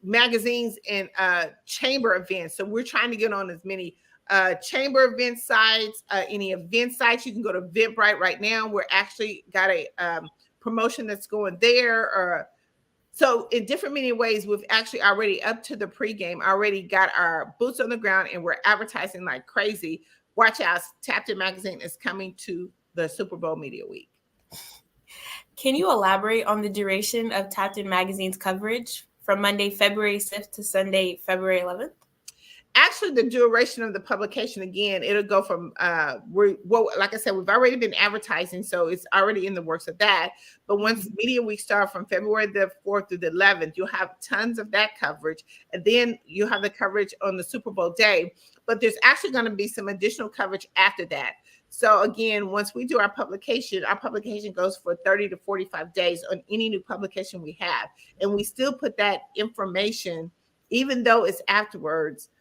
magazines and chamber events. So we're trying to get on as many chamber event sites, any event sites. You can go to Eventbrite right now. We're actually got a promotion that's going there. So in different many ways, we've actually already up to the pregame, already got our boots on the ground, and we're advertising like crazy. Watch out, Tap-In Magazine is coming to the Super Bowl Media Week. Can you elaborate on the duration of Tap-In Magazine's coverage from Monday, February 6th to Sunday, February 11th? Actually, the duration of the publication, again, it'll go from, like I said, we've already been advertising, so it's already in the works of that. But once Media Week starts from February the 4th through the 11th, you'll have tons of that coverage. And then you'll have the coverage on the Super Bowl day. But there's actually going to be some additional coverage after that. So again, once we do our publication goes for 30 to 45 days on any new publication we have. And we still put that information, even though it's afterwards,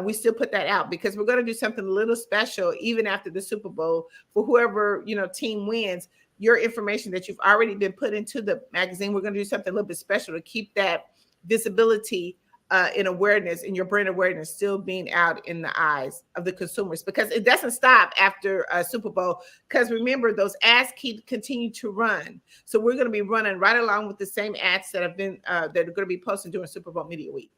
we still put that out because we're going to do something a little special even after the Super Bowl for whoever, you know, team wins. Your information that you've already been put into the magazine, we're going to do something a little bit special to keep that visibility and awareness and your brand awareness still being out in the eyes of the consumers, because it doesn't stop after Super Bowl. Because remember, those ads continue to run. So we're going to be running right along with the same ads that have been that are going to be posted during Super Bowl Media Week.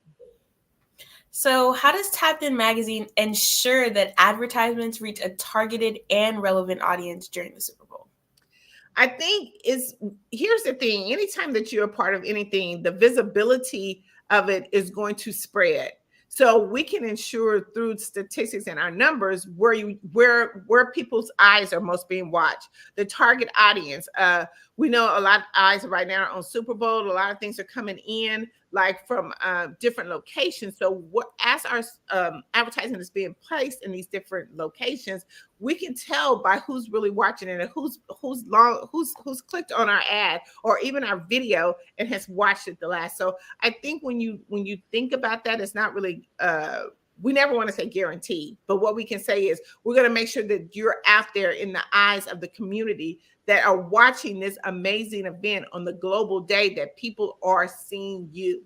So how does Tap-In Magazine ensure that advertisements reach a targeted and relevant audience during the Super Bowl? I think here's the thing. Anytime that you're a part of anything, the visibility of it is going to spread. So we can ensure through statistics and our numbers where people's eyes are most being watched. The target audience. We know a lot of eyes right now are on Super Bowl. A lot of things are coming in like from different locations. So as our advertising is being placed in these different locations, we can tell by who's really watching it and who's clicked on our ad or even our video and has watched it the last. So I think when you think about that, it's not really we never want to say guaranteed, but what we can say is we're going to make sure that you're out there in the eyes of the community that are watching this amazing event on the global day, that people are seeing you.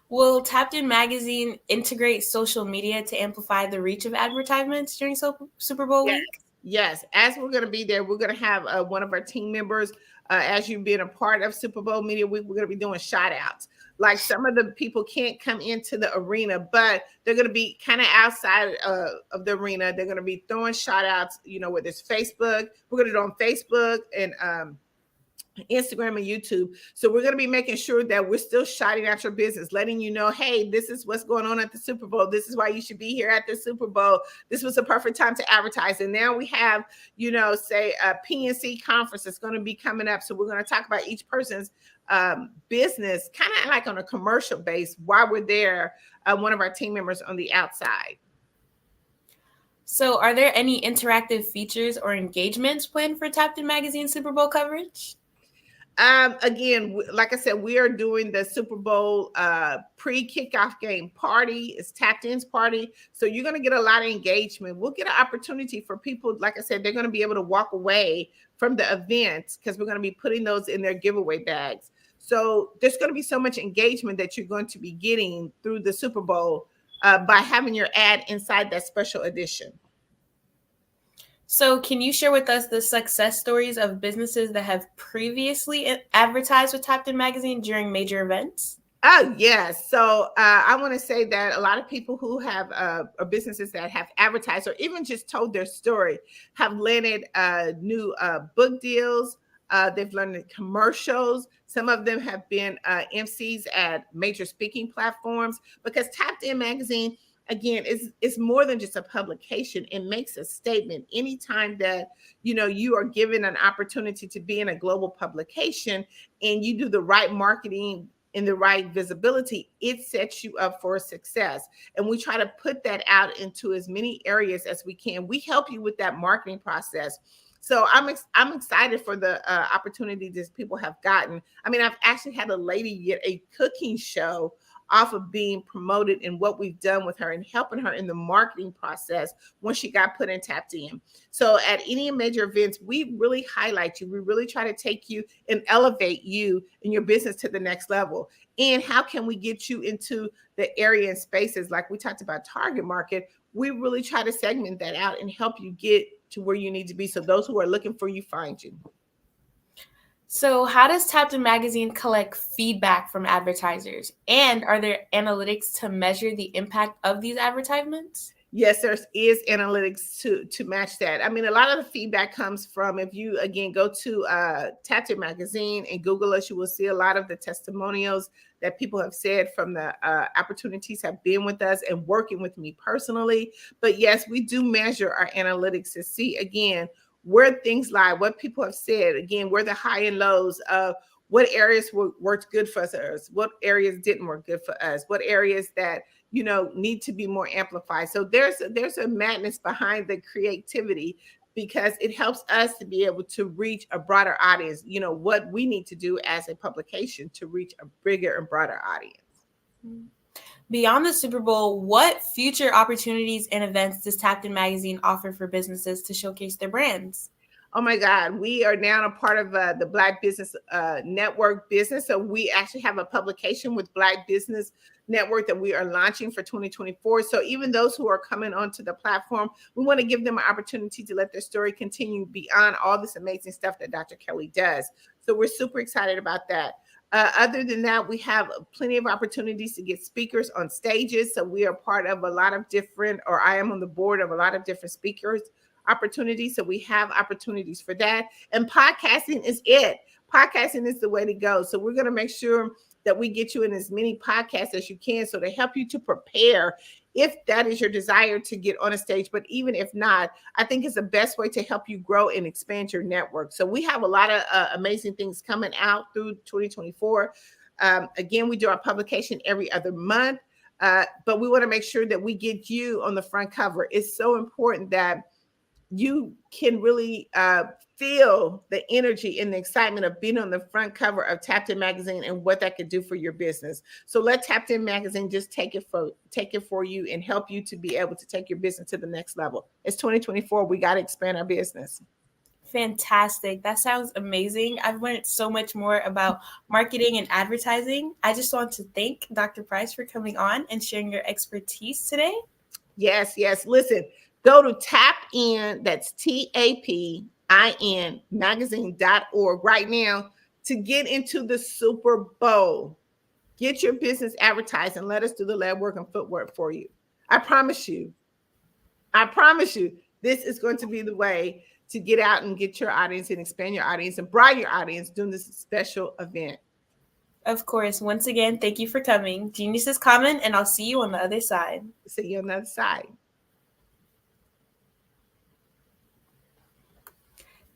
Will Tap-In Magazine integrate social media to amplify the reach of advertisements during Super Bowl week? Yes. As we're going to be there, we're going to have one of our team members, as you being a part of Super Bowl Media Week, we're going to be doing shout outs. Like some of the people can't come into the arena, but they're going to be kind of outside of the arena. They're going to be throwing shout outs, you know, whether it's Facebook. We're going to do it on Facebook and Instagram and YouTube. So we're going to be making sure that we're still shouting out your business, letting you know, hey, this is what's going on at the Super Bowl. This is why you should be here at the Super Bowl. This was a perfect time to advertise. And now we have, you know, say a PNC conference that's going to be coming up. So we're going to talk about each person's business, kind of like on a commercial base while we're there, one of our team members on the outside. So are there any interactive features or engagements planned for Tap-In Magazine Super Bowl coverage? Again, like I said, we are doing the Super Bowl pre-kickoff game party. It's Tap-In's party. So you're going to get a lot of engagement. We'll get an opportunity for people. Like I said, they're going to be able to walk away from the event because we're going to be putting those in their giveaway bags. So there's going to be so much engagement that you're going to be getting through the Super Bowl by having your ad inside that special edition. So can you share with us the success stories of businesses that have previously advertised with Tapped In Magazine during major events? Oh, yes. So I want to say that a lot of people who have or businesses that have advertised or even just told their story have landed new book deals. They've landed commercials. Some of them have been MCs at major speaking platforms, because Tapped In Magazine, again, is more than just a publication. It makes a statement. Anytime that you are given an opportunity to be in a global publication and you do the right marketing in the right visibility, it sets you up for success. And we try to put that out into as many areas as we can. We help you with that marketing process. So I'm excited for the opportunity that people have gotten. I mean, I've actually had a lady get a cooking show off of being promoted and what we've done with her and helping her in the marketing process when she got put in Tapped In. So at any major events, we really highlight you. We really try to take you and elevate you and your business to the next level. And how can we get you into the area and spaces like we talked about target market? We really try to segment that out and help you get to where you need to be, so those who are looking for you find you. So how does Tapped In Magazine collect feedback from advertisers? And are there analytics to measure the impact of these advertisements? Yes, there is analytics to match that. I mean, a lot of the feedback comes from, if you, again, go to Tapped In Magazine and Google us, you will see a lot of the testimonials that people have said from the opportunities have been with us and working with me personally. But yes, we do measure our analytics to see, again, where things lie, what people have said, again, where the high and lows of what areas worked good for us, what areas didn't work good for us, what areas that need to be more amplified. So there's a madness behind the creativity, because it helps us to be able to reach a broader audience, what we need to do as a publication to reach a bigger and broader audience. Beyond the Super Bowl, what future opportunities and events does Tapped In Magazine offer for businesses to showcase their brands? Oh my God, we are now a part of the Black Business Network business. So we actually have a publication with Black Business Network that we are launching for 2024. So even those who are coming onto the platform, we want to give them an opportunity to let their story continue beyond all this amazing stuff that Dr. Kelly does. So we're super excited about that. Other than that, we have plenty of opportunities to get speakers on stages. So we are part of a lot of different, or I am on the board of a lot of different speakers opportunities. So we have opportunities for that. And podcasting is it. Podcasting is the way to go. So we're going to make sure that we get you in as many podcasts as you can, so to help you to prepare if that is your desire to get on a stage. But even if not, I think it's the best way to help you grow and expand your network. So we have a lot of amazing things coming out through 2024. Again, we do our publication every other month, but we want to make sure that we get you on the front cover. It's so important that you can really feel the energy and the excitement of being on the front cover of Tapped In Magazine and what that could do for your business. So let Tapped In Magazine just take it for you and help you to be able to take your business to the next level. It's 2024. We got to expand our business. Fantastic. That sounds amazing. I've learned so much more about marketing and advertising. I just want to thank Dr. Price for coming on and sharing your expertise today. Yes. Listen, go to TAPIN, that's TAPIN, magazine.org right now to get into the Super Bowl. Get your business advertised and let us do the legwork and footwork for you. I promise you, this is going to be the way to get out and get your audience and expand your audience and broaden your audience during this special event. Of course. Once again, thank you for coming. Genius is common, and I'll see you on the other side. See you on the other side.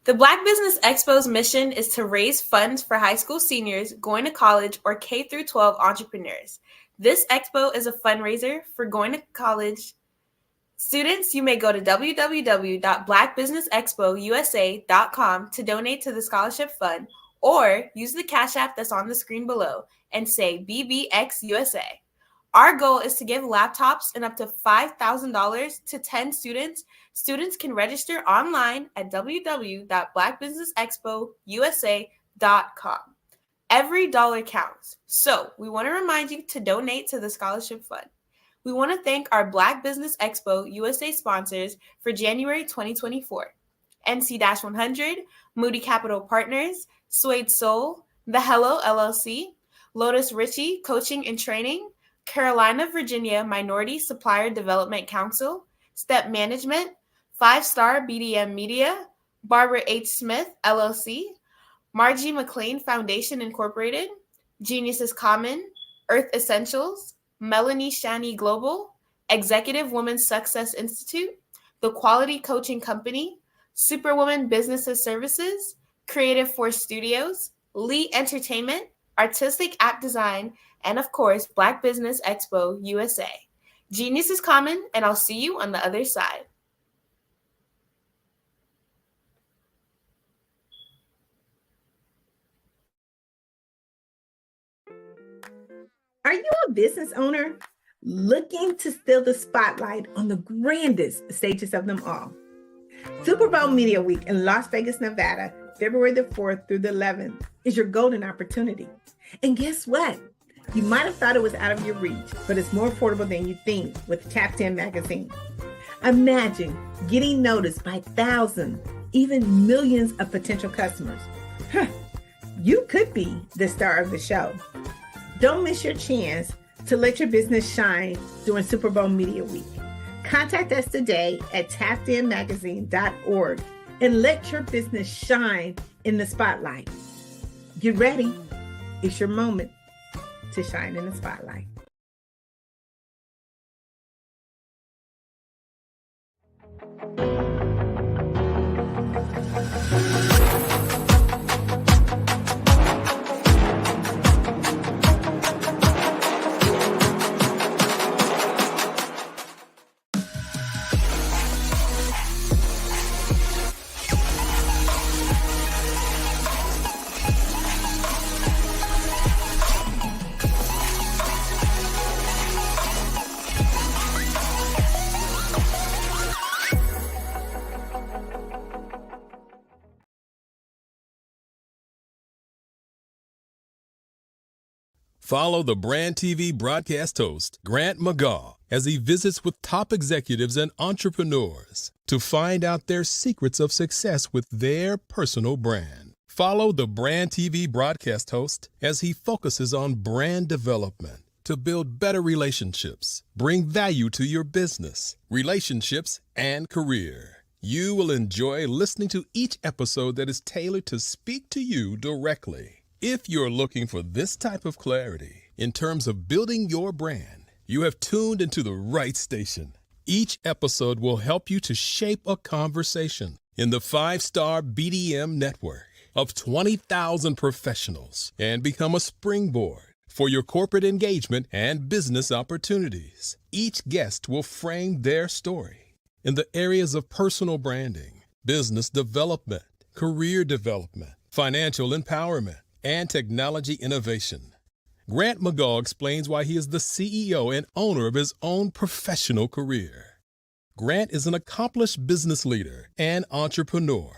The Black Business Expo's mission is to raise funds for high school seniors going to college or K-12 entrepreneurs. This expo is a fundraiser for going to college students. You may go to www.blackbusinessexpousa.com to donate to the scholarship fund, or use the Cash App that's on the screen below and say BBXUSA. Our goal is to give laptops and up to $5,000 to 10 students. Students can register online at www.blackbusinessexpousa.com. Every dollar counts. So we want to remind you to donate to the scholarship fund. We want to thank our Black Business Expo USA sponsors for January 2024. NC-100, Moody Capital Partners, Suede Soul, The Hello LLC, Lotus Ritchie Coaching and Training, Carolina, Virginia Minority Supplier Development Council, Step Management, 5-Star BDM Media, Barbara H. Smith LLC, Margie McLean Foundation Incorporated, Genius is Common, Earth Essentials, Melanie Shani Global, Executive Women's Success Institute, The Quality Coaching Company, Superwoman Businesses Services, Creative Force Studios, Lee Entertainment, Artistic App Design, and of course, Black Business Expo USA. Genius is common, and I'll see you on the other side. Are you a business owner looking to steal the spotlight on the grandest stages of them all? Super Bowl Media Week in Las Vegas, Nevada, February the 4th through the 11th is your golden opportunity. And guess what? You might have thought it was out of your reach, but it's more affordable than you think with Tapped In magazine. Imagine getting noticed by thousands, even millions of potential customers. You could be the star of the show. Don't miss your chance to let your business shine during Super Bowl Media Week. Contact us today at tappedinmagazine.org and let your business shine in the spotlight. Get ready. It's your moment to shine in the spotlight. Follow the Brand TV broadcast host, Grant McGaw, as he visits with top executives and entrepreneurs to find out their secrets of success with their personal brand. Follow the Brand TV broadcast host as he focuses on brand development to build better relationships, bring value to your business, relationships, and career. You will enjoy listening to each episode that is tailored to speak to you directly. If you're looking for this type of clarity in terms of building your brand, you have tuned into the right station. Each episode will help you to shape a conversation in the 5-Star BDM network of 20,000 professionals and become a springboard for your corporate engagement and business opportunities. Each guest will frame their story in the areas of personal branding, business development, career development, financial empowerment, and technology innovation. Grant McGaw explains why he is the CEO and owner of his own professional career. Grant is an accomplished business leader and entrepreneur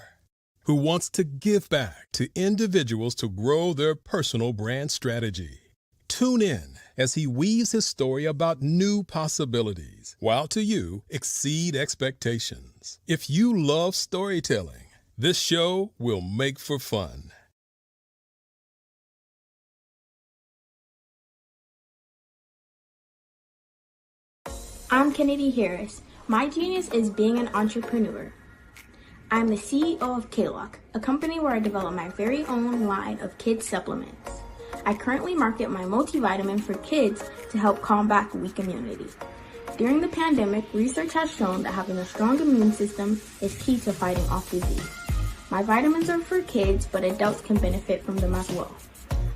who wants to give back to individuals to grow their personal brand strategy. Tune in as he weaves his story about new possibilities, while to you exceed expectations. If you love storytelling, this show will make for fun. I'm Kennedy Harris. My genius is being an entrepreneur. I'm the CEO of K-Lock, a company where I develop my very own line of kids supplements. I currently market my multivitamin for kids to help combat weak immunity. During the pandemic, research has shown that having a strong immune system is key to fighting off disease. My vitamins are for kids, but adults can benefit from them as well.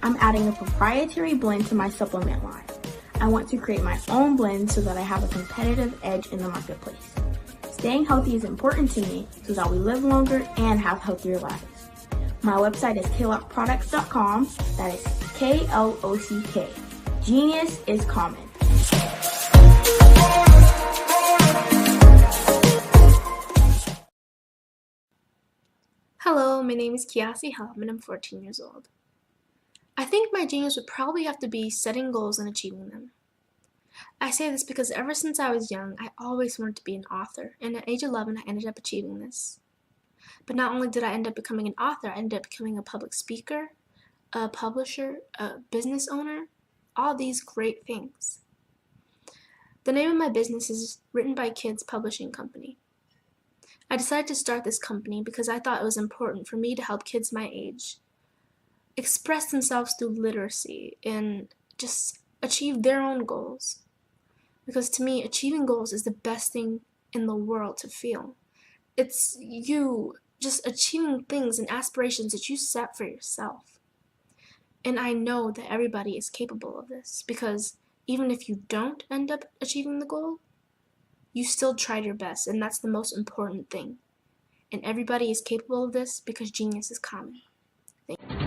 I'm adding a proprietary blend to my supplement line. I want to create my own blend so that I have a competitive edge in the marketplace. Staying healthy is important to me so that we live longer and have healthier lives. My website is klockproducts.com. That is K-L-O-C-K. Genius is common. Hello, my name is Kiasi Helm and I'm 14 years old. I think my genius would probably have to be setting goals and achieving them. I say this because ever since I was young, I always wanted to be an author, and at age 11, I ended up achieving this. But not only did I end up becoming an author, I ended up becoming a public speaker, a publisher, a business owner, all these great things. The name of my business is Written by Kids Publishing Company. I decided to start this company because I thought it was important for me to help kids my age express themselves through literacy and just achieve their own goals. Because to me, achieving goals is the best thing in the world to feel. It's you just achieving things and aspirations that you set for yourself. And I know that everybody is capable of this because even if you don't end up achieving the goal, you still tried your best, and that's the most important thing. And everybody is capable of this because genius is common. Thank you.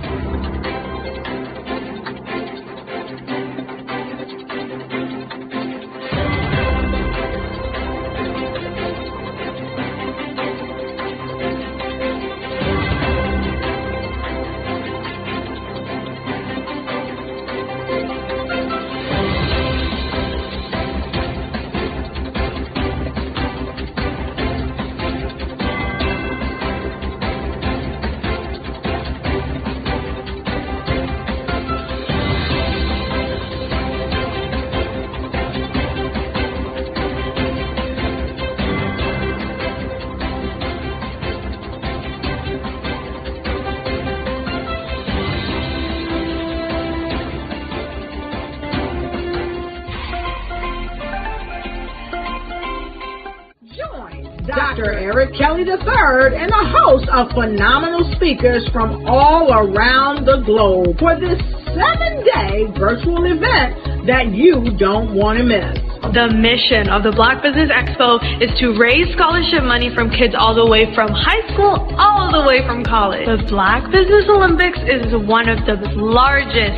Dr. Eric Kelly III and a host of phenomenal speakers from all around the globe for this 7-day virtual event that you don't want to miss. The mission of the Black Business Expo is to raise scholarship money from kids all the way from high school, all the way from college. The Black Business Olympics is one of the largest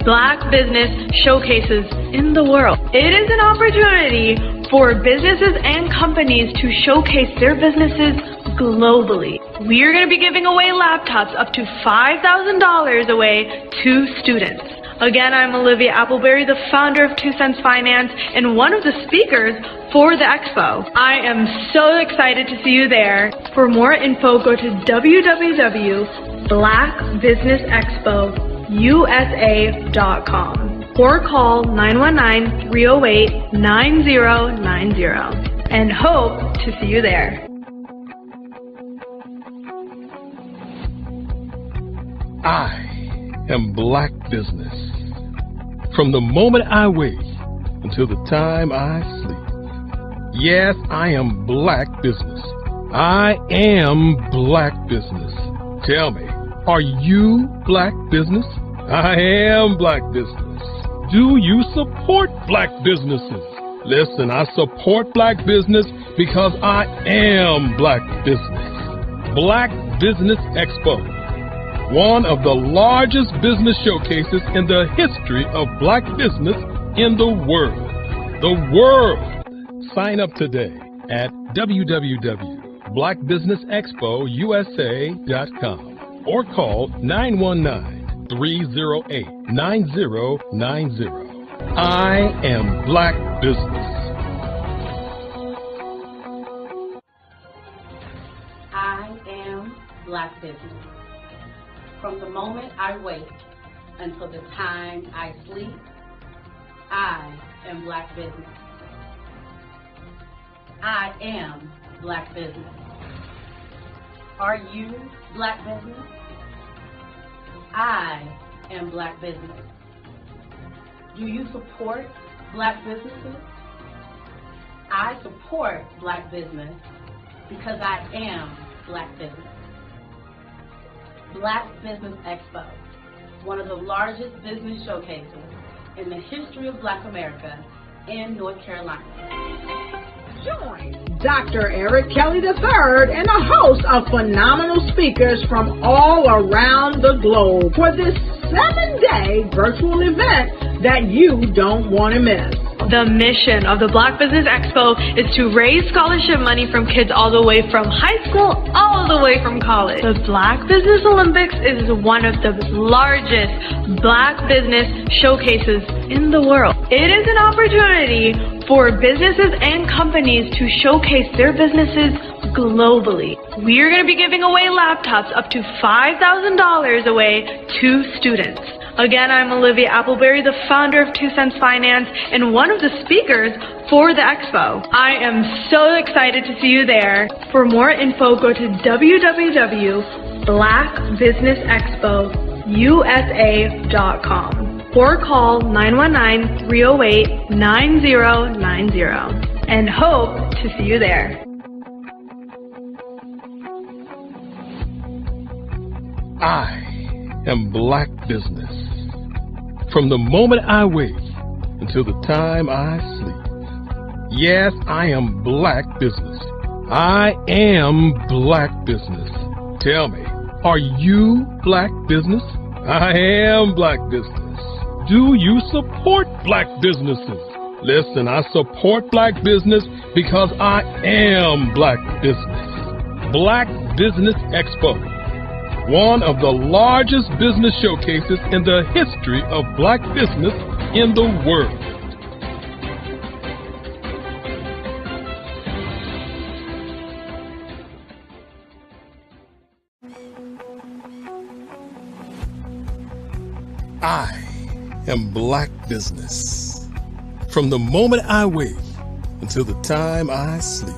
Black business showcases in the world. It is an opportunity for businesses and companies to showcase their businesses globally. We are going to be giving away laptops up to $5,000 away to students. Again, I'm Olivia Appleberry, the founder of 2 Cents Finance and one of the speakers for the expo. I am so excited to see you there. For more info, go to www.blackbusinessexpousa.com or call 919-308-9090 and hope to see you there. I am Black Business. From the moment I wake until the time I sleep. Yes, I am Black Business. I am Black Business. Tell me, are you Black Business? I am Black Business. Do you support Black businesses? Listen, I support Black business because I am Black Business. Black Business Expo, one of the largest business showcases in the history of Black business in the world. The world! Sign up today at www.blackbusinessexpousa.com or call 919-308-9090. I am Black Business. I am Black Business. From the moment I wake until the time I sleep, I am Black Business. I am Black Business. Are you Black Business? I am Black Business. Do you support Black businesses? I support Black business because I am Black Business. Black Business Expo, one of the largest business showcases in the history of Black America in North Carolina. Join Dr. Eric Kelly III and a host of phenomenal speakers from all around the globe for this 7-day virtual event that you don't want to miss. The mission of the Black Business Expo is to raise scholarship money from kids all the way from high school, all the way from college. The Black Business Olympics is one of the largest Black business showcases in the world. It is an opportunity for businesses and companies to showcase their businesses globally. We are going to be giving away laptops up to $5,000 away to students. Again, I'm Olivia Appleberry, the founder of 2 Cents Finance and one of the speakers for the expo. I am so excited to see you there. For more info, go to www.blackbusinessexpousa.com or call 919-308-9090 and hope to see you there. I am Black Business. From the moment I wake until the time I sleep. Yes, I am Black Business. I am Black Business. Tell me, are you Black Business? I am Black Business. Do you support Black businesses? Listen, I support Black business because I am Black Business. Black Business Expo, one of the largest business showcases in the history of Black business in the world. I am Black Business. From the moment I wake until the time I sleep.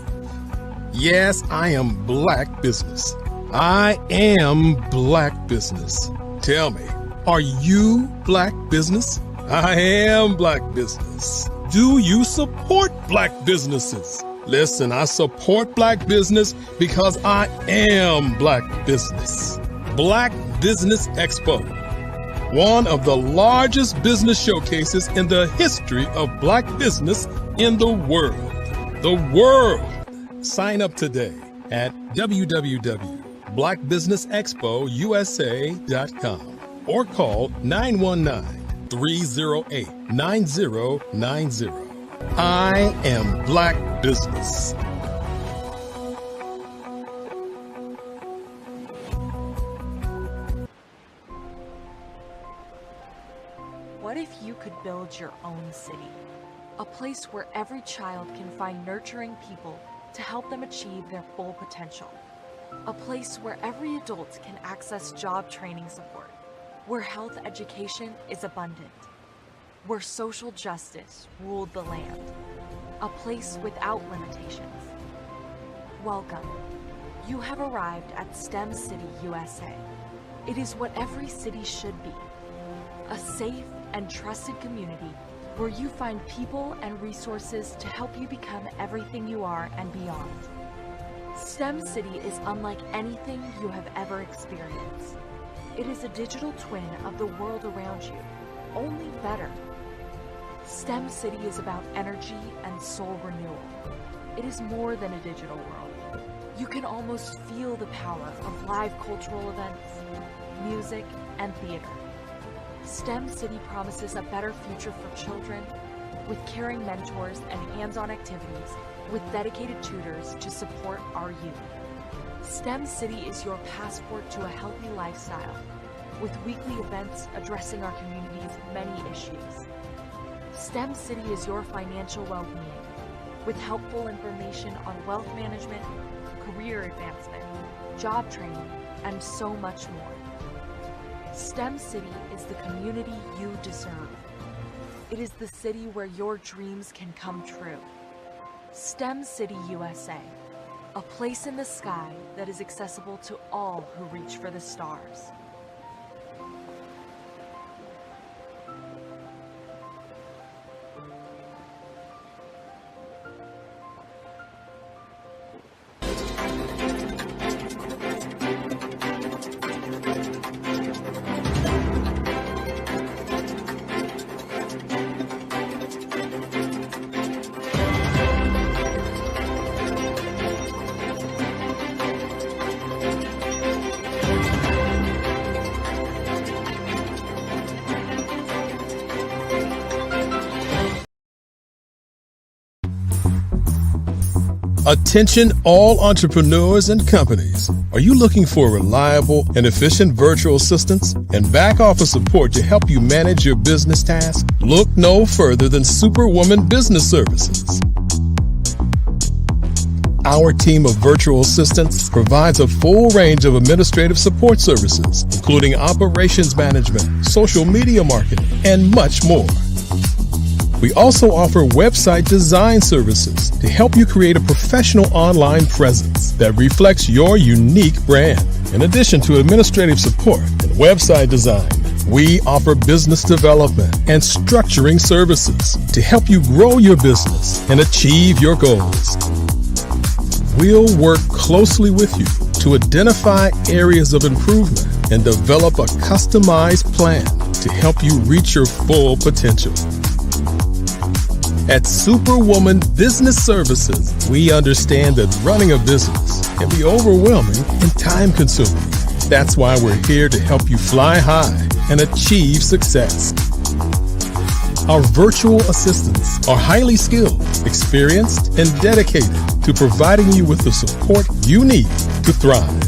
Yes, I am Black Business. I am Black Business. Tell me, are you Black Business? I am Black Business. Do you support Black businesses? Listen, I support Black business because I am Black Business. Black Business Expo, one of the largest business showcases in the history of Black business in the world. The world. Sign up today at www.blackbusinessexpousa.com or call 919-308-9090. I am Black Business. What if you could build your own city? A place where every child can find nurturing people to help them achieve their full potential. A place where every adult can access job training support, where health education is abundant, where social justice ruled the land. A place without limitations. Welcome. You have arrived at STEM City USA. It is what every city should be. A safe and trusted community where you find people and resources to help you become everything you are and beyond. STEM City is unlike anything you have ever experienced. It is a digital twin of the world around you, only better. STEM City is about energy and soul renewal. It is more than a digital world. You can almost feel the power of live cultural events, music, and theater. STEM City promises a better future for children with caring mentors and hands-on activities with dedicated tutors to support our youth. STEM City is your passport to a healthy lifestyle with weekly events addressing our community's many issues. STEM City is your financial well-being with helpful information on wealth management, career advancement, job training, and so much more. STEM City is the community you deserve. It is the city where your dreams can come true. STEM City USA, a place in the sky that is accessible to all who reach for the stars. Attention all entrepreneurs and companies. Are you looking for reliable and efficient virtual assistants and back office support to help you manage your business tasks? Look no further than Superwoman Business Services. Our team of virtual assistants provides a full range of administrative support services, including operations management, social media marketing, and much more. We also offer website design services to help you create a professional online presence that reflects your unique brand. In addition to administrative support and website design, we offer business development and structuring services to help you grow your business and achieve your goals. We'll work closely with you to identify areas of improvement and develop a customized plan to help you reach your full potential. At Superwoman Business Services, we understand that running a business can be overwhelming and time-consuming. That's why we're here to help you fly high and achieve success. Our virtual assistants are highly skilled, experienced, and dedicated to providing you with the support you need to thrive.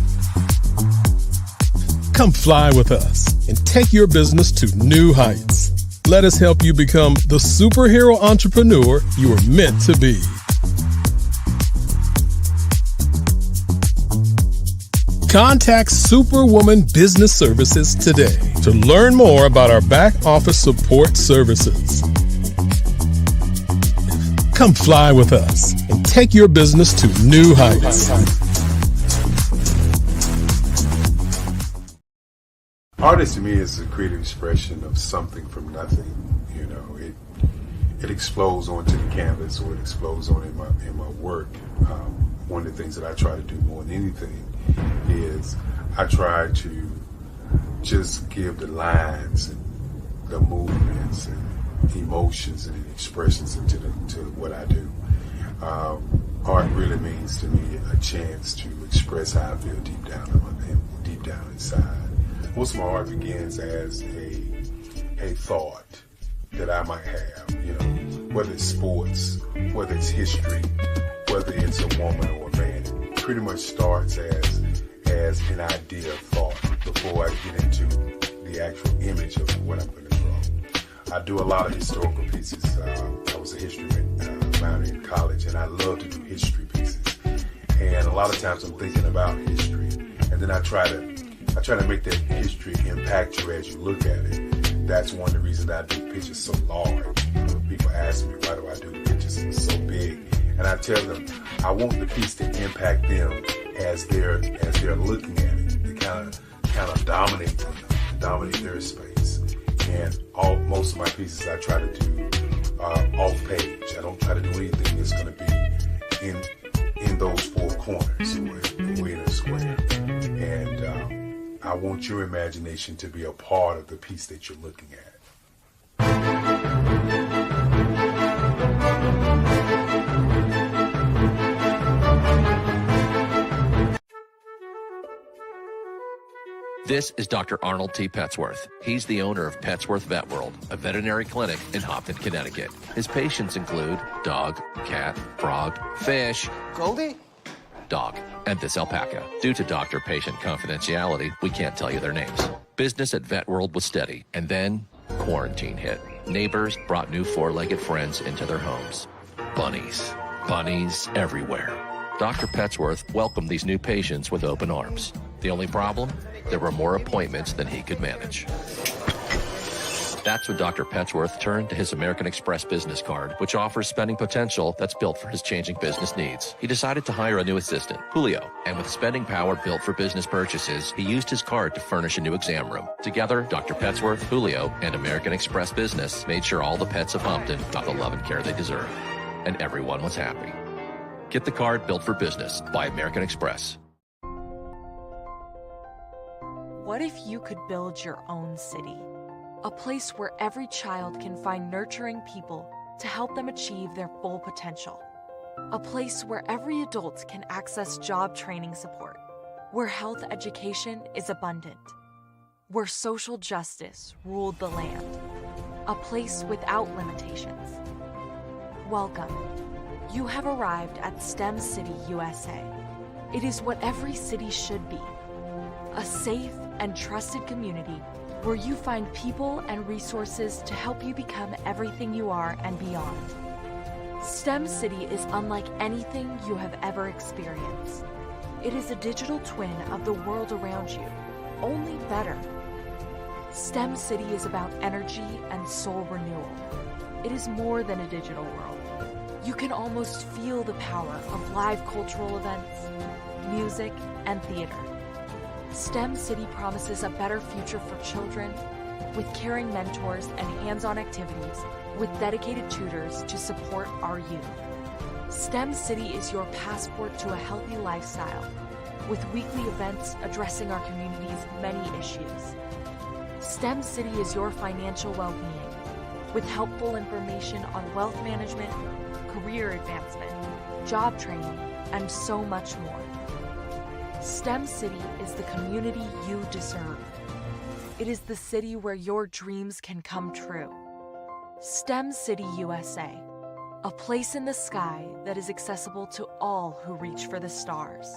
Come fly with us and take your business to new heights. Let us help you become the superhero entrepreneur you are meant to be. Contact Superwoman Business Services today to learn more about our back office support services. Come fly with us and take your business to new heights. Artist to me is a creative expression of something from nothing. You know, it explodes onto the canvas, or it explodes on in my work. One of the things that I try to do more than anything is I try to just give the lines and the movements and emotions and expressions into what I do. Art really means to me a chance to express how I feel deep down inside. Most of my art begins as a thought that I might have, you know, whether it's sports, whether it's history, whether it's a woman or a man. It pretty much starts as an idea of thought before I get into the actual image of what I'm going to draw. I do a lot of historical pieces. I was a history minor in college, and I love to do history pieces. And a lot of times I'm thinking about history, and then I try to make that history impact you as you look at it. That's one of the reasons I do pictures so large. People ask me, why do I do pictures so big? And I tell them, I want the piece to impact them as they're looking at it. To kind of dominate them, dominate their space. And most of my pieces I try to do off page. I don't try to do anything that's going to be in those four corners or in a square. And I want your imagination to be a part of the piece that you're looking at. This is Dr. Arnold T. Petsworth. He's the owner of Petsworth Vet World, a veterinary clinic in Hopton, Connecticut. His patients include dog, cat, frog, fish, Goldie, dog, and this alpaca. Due to doctor-patient confidentiality, we can't tell you their names. Business at Vet World was steady, and then quarantine hit. Neighbors brought new four-legged friends into their homes. Bunnies. Bunnies everywhere. Dr. Petsworth welcomed these new patients with open arms. The only problem? There were more appointments than he could manage. That's when Dr. Petsworth turned to his American Express business card, which offers spending potential that's built for his changing business needs. He decided to hire a new assistant, Julio, and with spending power built for business purchases, he used his card to furnish a new exam room. Together, Dr. Petsworth, Julio, and American Express Business made sure all the pets of Hopton got the love and care they deserve. And everyone was happy. Get the card built for business by American Express. What if you could build your own city? A place where every child can find nurturing people to help them achieve their full potential. A place where every adult can access job training support. Where health education is abundant. Where social justice ruled the land. A place without limitations. Welcome. You have arrived at STEM City USA. It is what every city should be. A safe and trusted community where you find people and resources to help you become everything you are and beyond. STEM City is unlike anything you have ever experienced. It is a digital twin of the world around you, only better. STEM City is about energy and soul renewal. It is more than a digital world. You can almost feel the power of live cultural events, music, and theater. STEM City promises a better future for children with caring mentors and hands-on activities with dedicated tutors to support our youth. STEM City is your passport to a healthy lifestyle with weekly events addressing our community's many issues. STEM City is your financial well-being with helpful information on wealth management, career advancement, job training, and so much more. STEM City is the community you deserve. It is the city where your dreams can come true. STEM City USA, a place in the sky that is accessible to all who reach for the stars.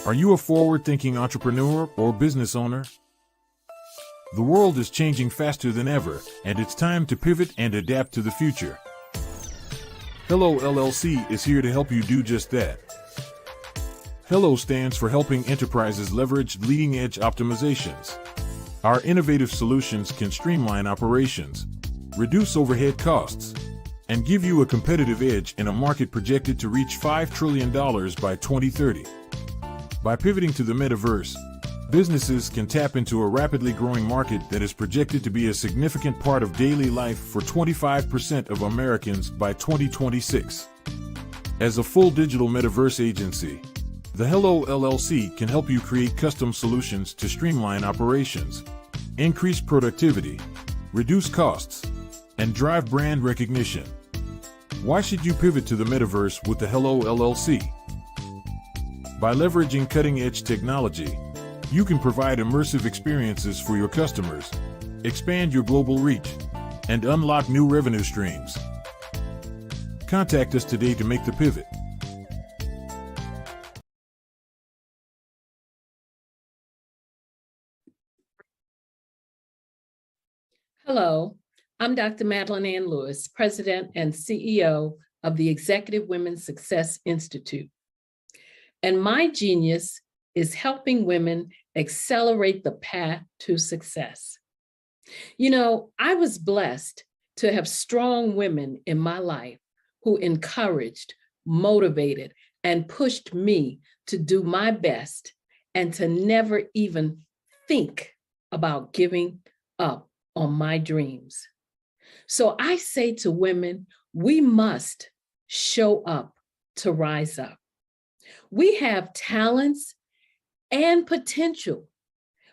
Are you a forward-thinking entrepreneur or business owner? The world is changing faster than ever, and it's time to pivot and adapt to the future. Hello LLC is here to help you do just that. Hello stands for helping enterprises leverage leading-edge optimizations. Our innovative solutions can streamline operations, reduce overhead costs, and give you a competitive edge in a market projected to reach $5 trillion by 2030. By pivoting to the metaverse, businesses can tap into a rapidly growing market that is projected to be a significant part of daily life for 25% of Americans by 2026. As a full digital metaverse agency, the Hello LLC can help you create custom solutions to streamline operations, increase productivity, reduce costs, and drive brand recognition. Why should you pivot to the metaverse with the Hello LLC? By leveraging cutting-edge technology, you can provide immersive experiences for your customers, expand your global reach, and unlock new revenue streams. Contact us today to make the pivot. Hello, I'm Dr. Madeline Ann Lewis, President and CEO of the Executive Women's Success Institute. And my genius is helping women accelerate the path to success. You know, I was blessed to have strong women in my life who encouraged, motivated, and pushed me to do my best and to never even think about giving up on my dreams. So I say to women, we must show up to rise up. We have talents and potential,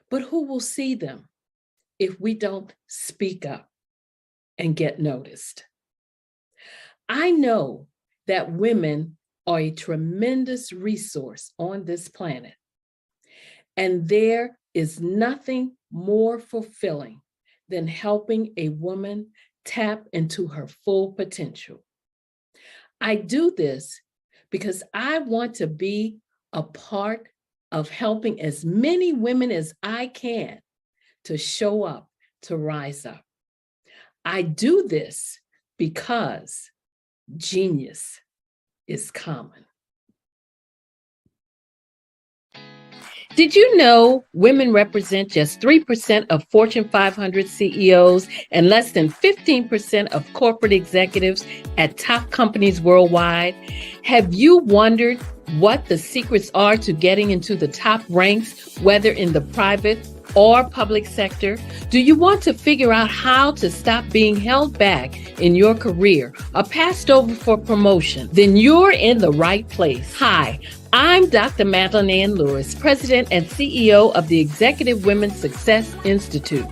but who will see them if we don't speak up and get noticed? I know that women are a tremendous resource on this planet, and there is nothing more fulfilling than helping a woman tap into her full potential. I do this because I want to be a part of helping as many women as I can to show up, to rise up. I do this because genius is common. Did you know women represent just 3% of Fortune 500 CEOs and less than 15% of corporate executives at top companies worldwide? Have you wondered what the secrets are to getting into the top ranks, whether in the private or public sector? Do you want to figure out how to stop being held back in your career or passed over for promotion? Then you're in the right place. Hi, I'm Dr. Madeline Ann Lewis, President and CEO of the Executive Women's Success Institute.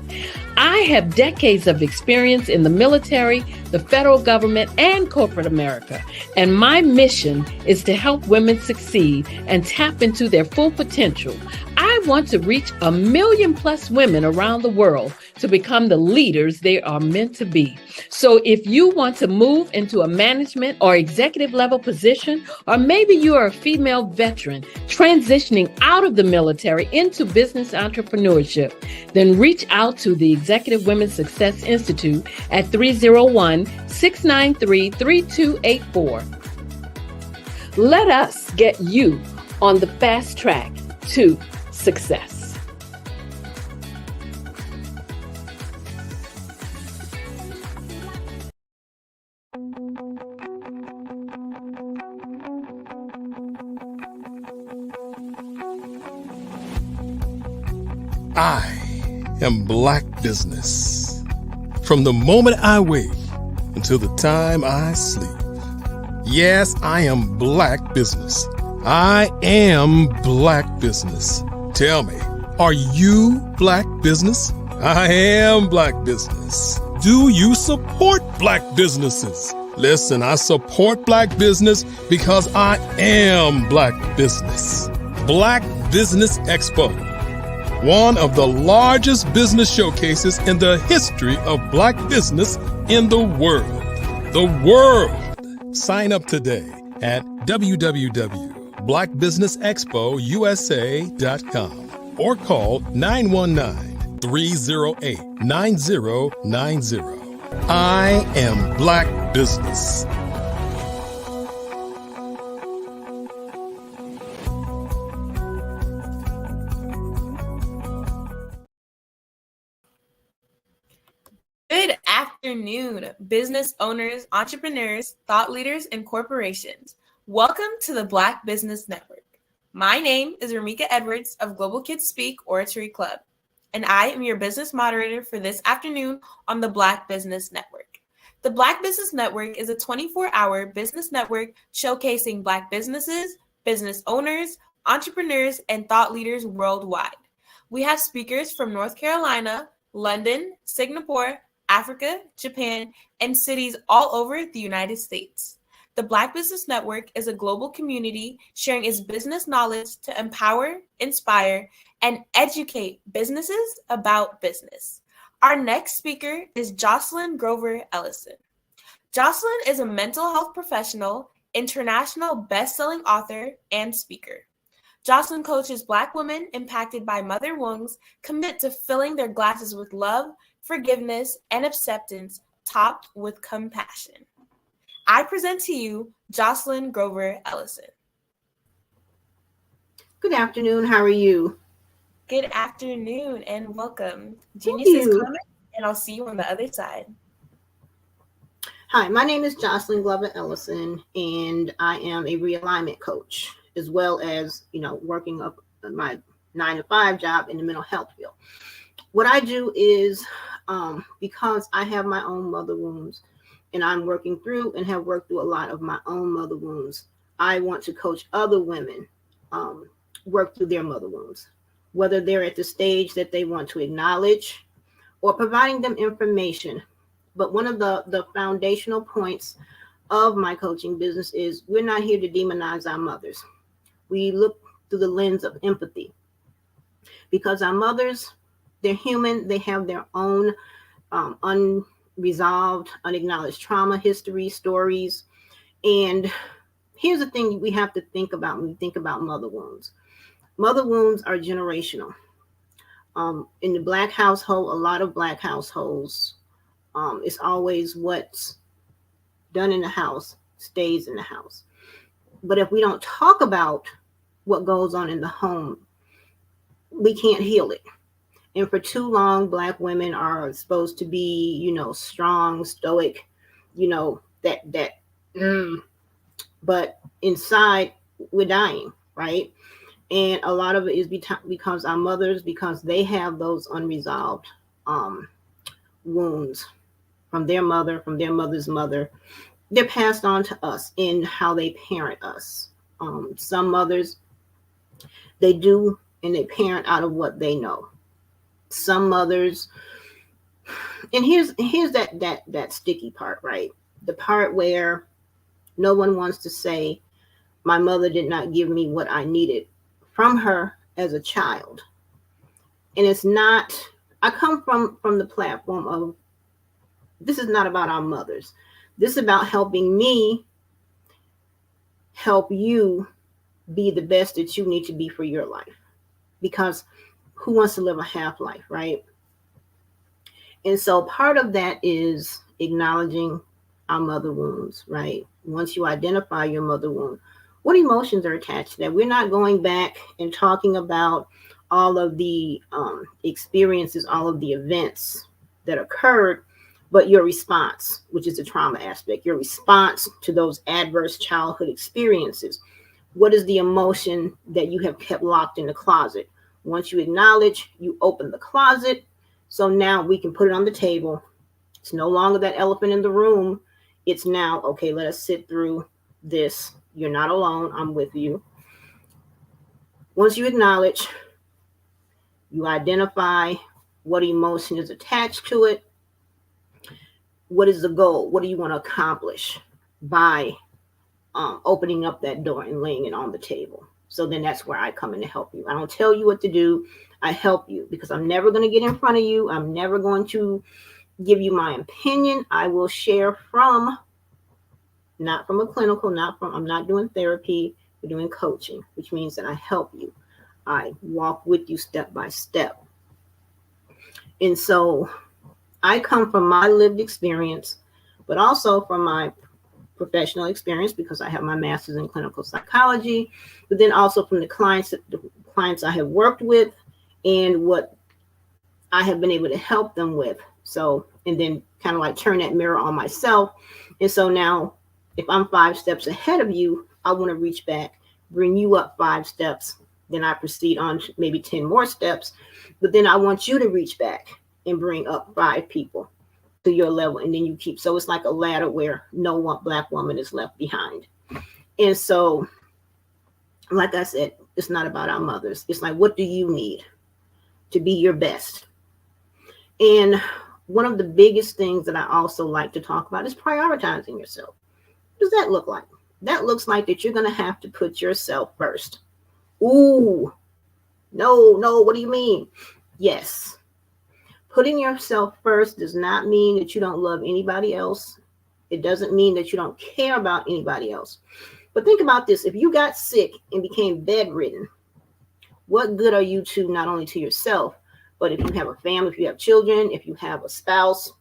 I have decades of experience in the military, the federal government, and corporate America, and my mission is to help women succeed and tap into their full potential. I want to reach 1 million plus women around the world to become the leaders they are meant to be. So if you want to move into a management or executive level position, or maybe you are a female veteran transitioning out of the military into business entrepreneurship, then reach out to the Executive Women's Success Institute at 301-693-3284. Let us get you on the fast track to success. I am Black Business. From the moment I wake until the time I sleep. Yes, I am Black Business. I am Black Business. Tell me, are you Black Business? I am Black Business. Do you support Black businesses? Listen, I support Black business because I am Black Business. Black Business Expo, one of the largest business showcases in the history of Black business in the world. The world! Sign up today at www.blackbusinessexpousa.com or call 919-308-9090. I am Black Business. Good afternoon, business owners, entrepreneurs, thought leaders, and corporations. Welcome to the Black Business Network. My name is Ramika Edwards of Global Kids Speak Oratory Club, and I am your business moderator for this afternoon on the Black Business Network. The Black Business Network is a 24-hour business network showcasing Black businesses, business owners, entrepreneurs, and thought leaders worldwide. We have speakers from North Carolina, London, Singapore, Africa, Japan, and cities all over the United States. The Black Business Network is a global community sharing its business knowledge to empower, inspire, and educate businesses about business. Our next speaker is Jocelyn Grover Ellison. Jocelyn is a mental health professional, international best-selling author, and speaker. Jocelyn coaches Black women impacted by mother wounds commit to filling their glasses with love, forgiveness, and acceptance, topped with compassion. I present to you Jocelyn Grover Ellison. Good afternoon. How are you? Good afternoon and welcome. Genius is coming, and I'll see you on the other side. Hi, my name is Jocelyn Glover Ellison, and I am a realignment coach, as well as, working up my 9-to-5 job in the mental health field. What I do is, because I have my own mother wounds, and I'm working through and have worked through a lot of my own mother wounds, I want to coach other women work through their mother wounds, whether they're at the stage that they want to acknowledge or providing them information. But one of the foundational points of my coaching business is we're not here to demonize our mothers. We look through the lens of empathy, because our mothers, they're human. They have their own unresolved, unacknowledged trauma history, stories. And here's the thing we have to think about when we think about mother wounds. Mother wounds are generational. In the Black household, a lot of Black households, it's always what's done in the house stays in the house. But if we don't talk about what goes on in the home, we can't heal it. And for too long, Black women are supposed to be, strong, stoic, but inside we're dying, right? And a lot of it is because our mothers, because they have those unresolved wounds from their mother, from their mother's mother. They're passed on to us in how they parent us. Some mothers, they do, and they parent out of what they know. Some mothers, and here's that sticky part, right? The part where no one wants to say, my mother did not give me what I needed from her as a child. And it's not, I come from the platform of, this is not about our mothers. This is about helping me help you be the best that you need to be for your life. Because who wants to live a half life, right? And so part of that is acknowledging our mother wounds, right? Once you identify your mother wound, what emotions are attached to that? We're not going back and talking about all of the experiences, all of the events that occurred, but your response, which is the trauma aspect, your response to those adverse childhood experiences. What is the emotion that you have kept locked in the closet? Once you acknowledge, you open the closet. So now we can put it on the table. It's no longer that elephant in the room. It's now, okay, let us sit through this. You're not alone. I'm with you. Once you acknowledge, you identify what emotion is attached to it. What is the goal? What do you want to accomplish by opening up that door and laying it on the table? So then that's where I come in to help you. I don't tell you what to do. I help you because I'm never going to get in front of you. I'm never going to give you my opinion. I will share from, not from a clinical, I'm not doing therapy. We're doing coaching, which means that I help you. I walk with you step by step. And so I come from my lived experience, but also from my professional experience because I have my master's in clinical psychology, but then also from the clients I have worked with and what I have been able to help them with. So, and then kind of like turn that mirror on myself. And so now if I'm 5 steps ahead of you, I want to reach back, bring you up 5 steps. Then I proceed on maybe 10 more steps, but then I want you to reach back and bring up 5 people to your level, and then you keep, so it's like a ladder where no one Black woman is left behind. And so, like I said, it's not about our mothers. It's like, what do you need to be your best? And one of the biggest things that I also like to talk about is prioritizing yourself. What does that look like? That looks like that you're going to have to put yourself first. Ooh, no, what do you mean? Yes. Putting yourself first does not mean that you don't love anybody else. It doesn't mean that you don't care about anybody else. But think about this. If you got sick and became bedridden, what good are you to not only to yourself, but if you have a family, if you have children, if you have a spouse,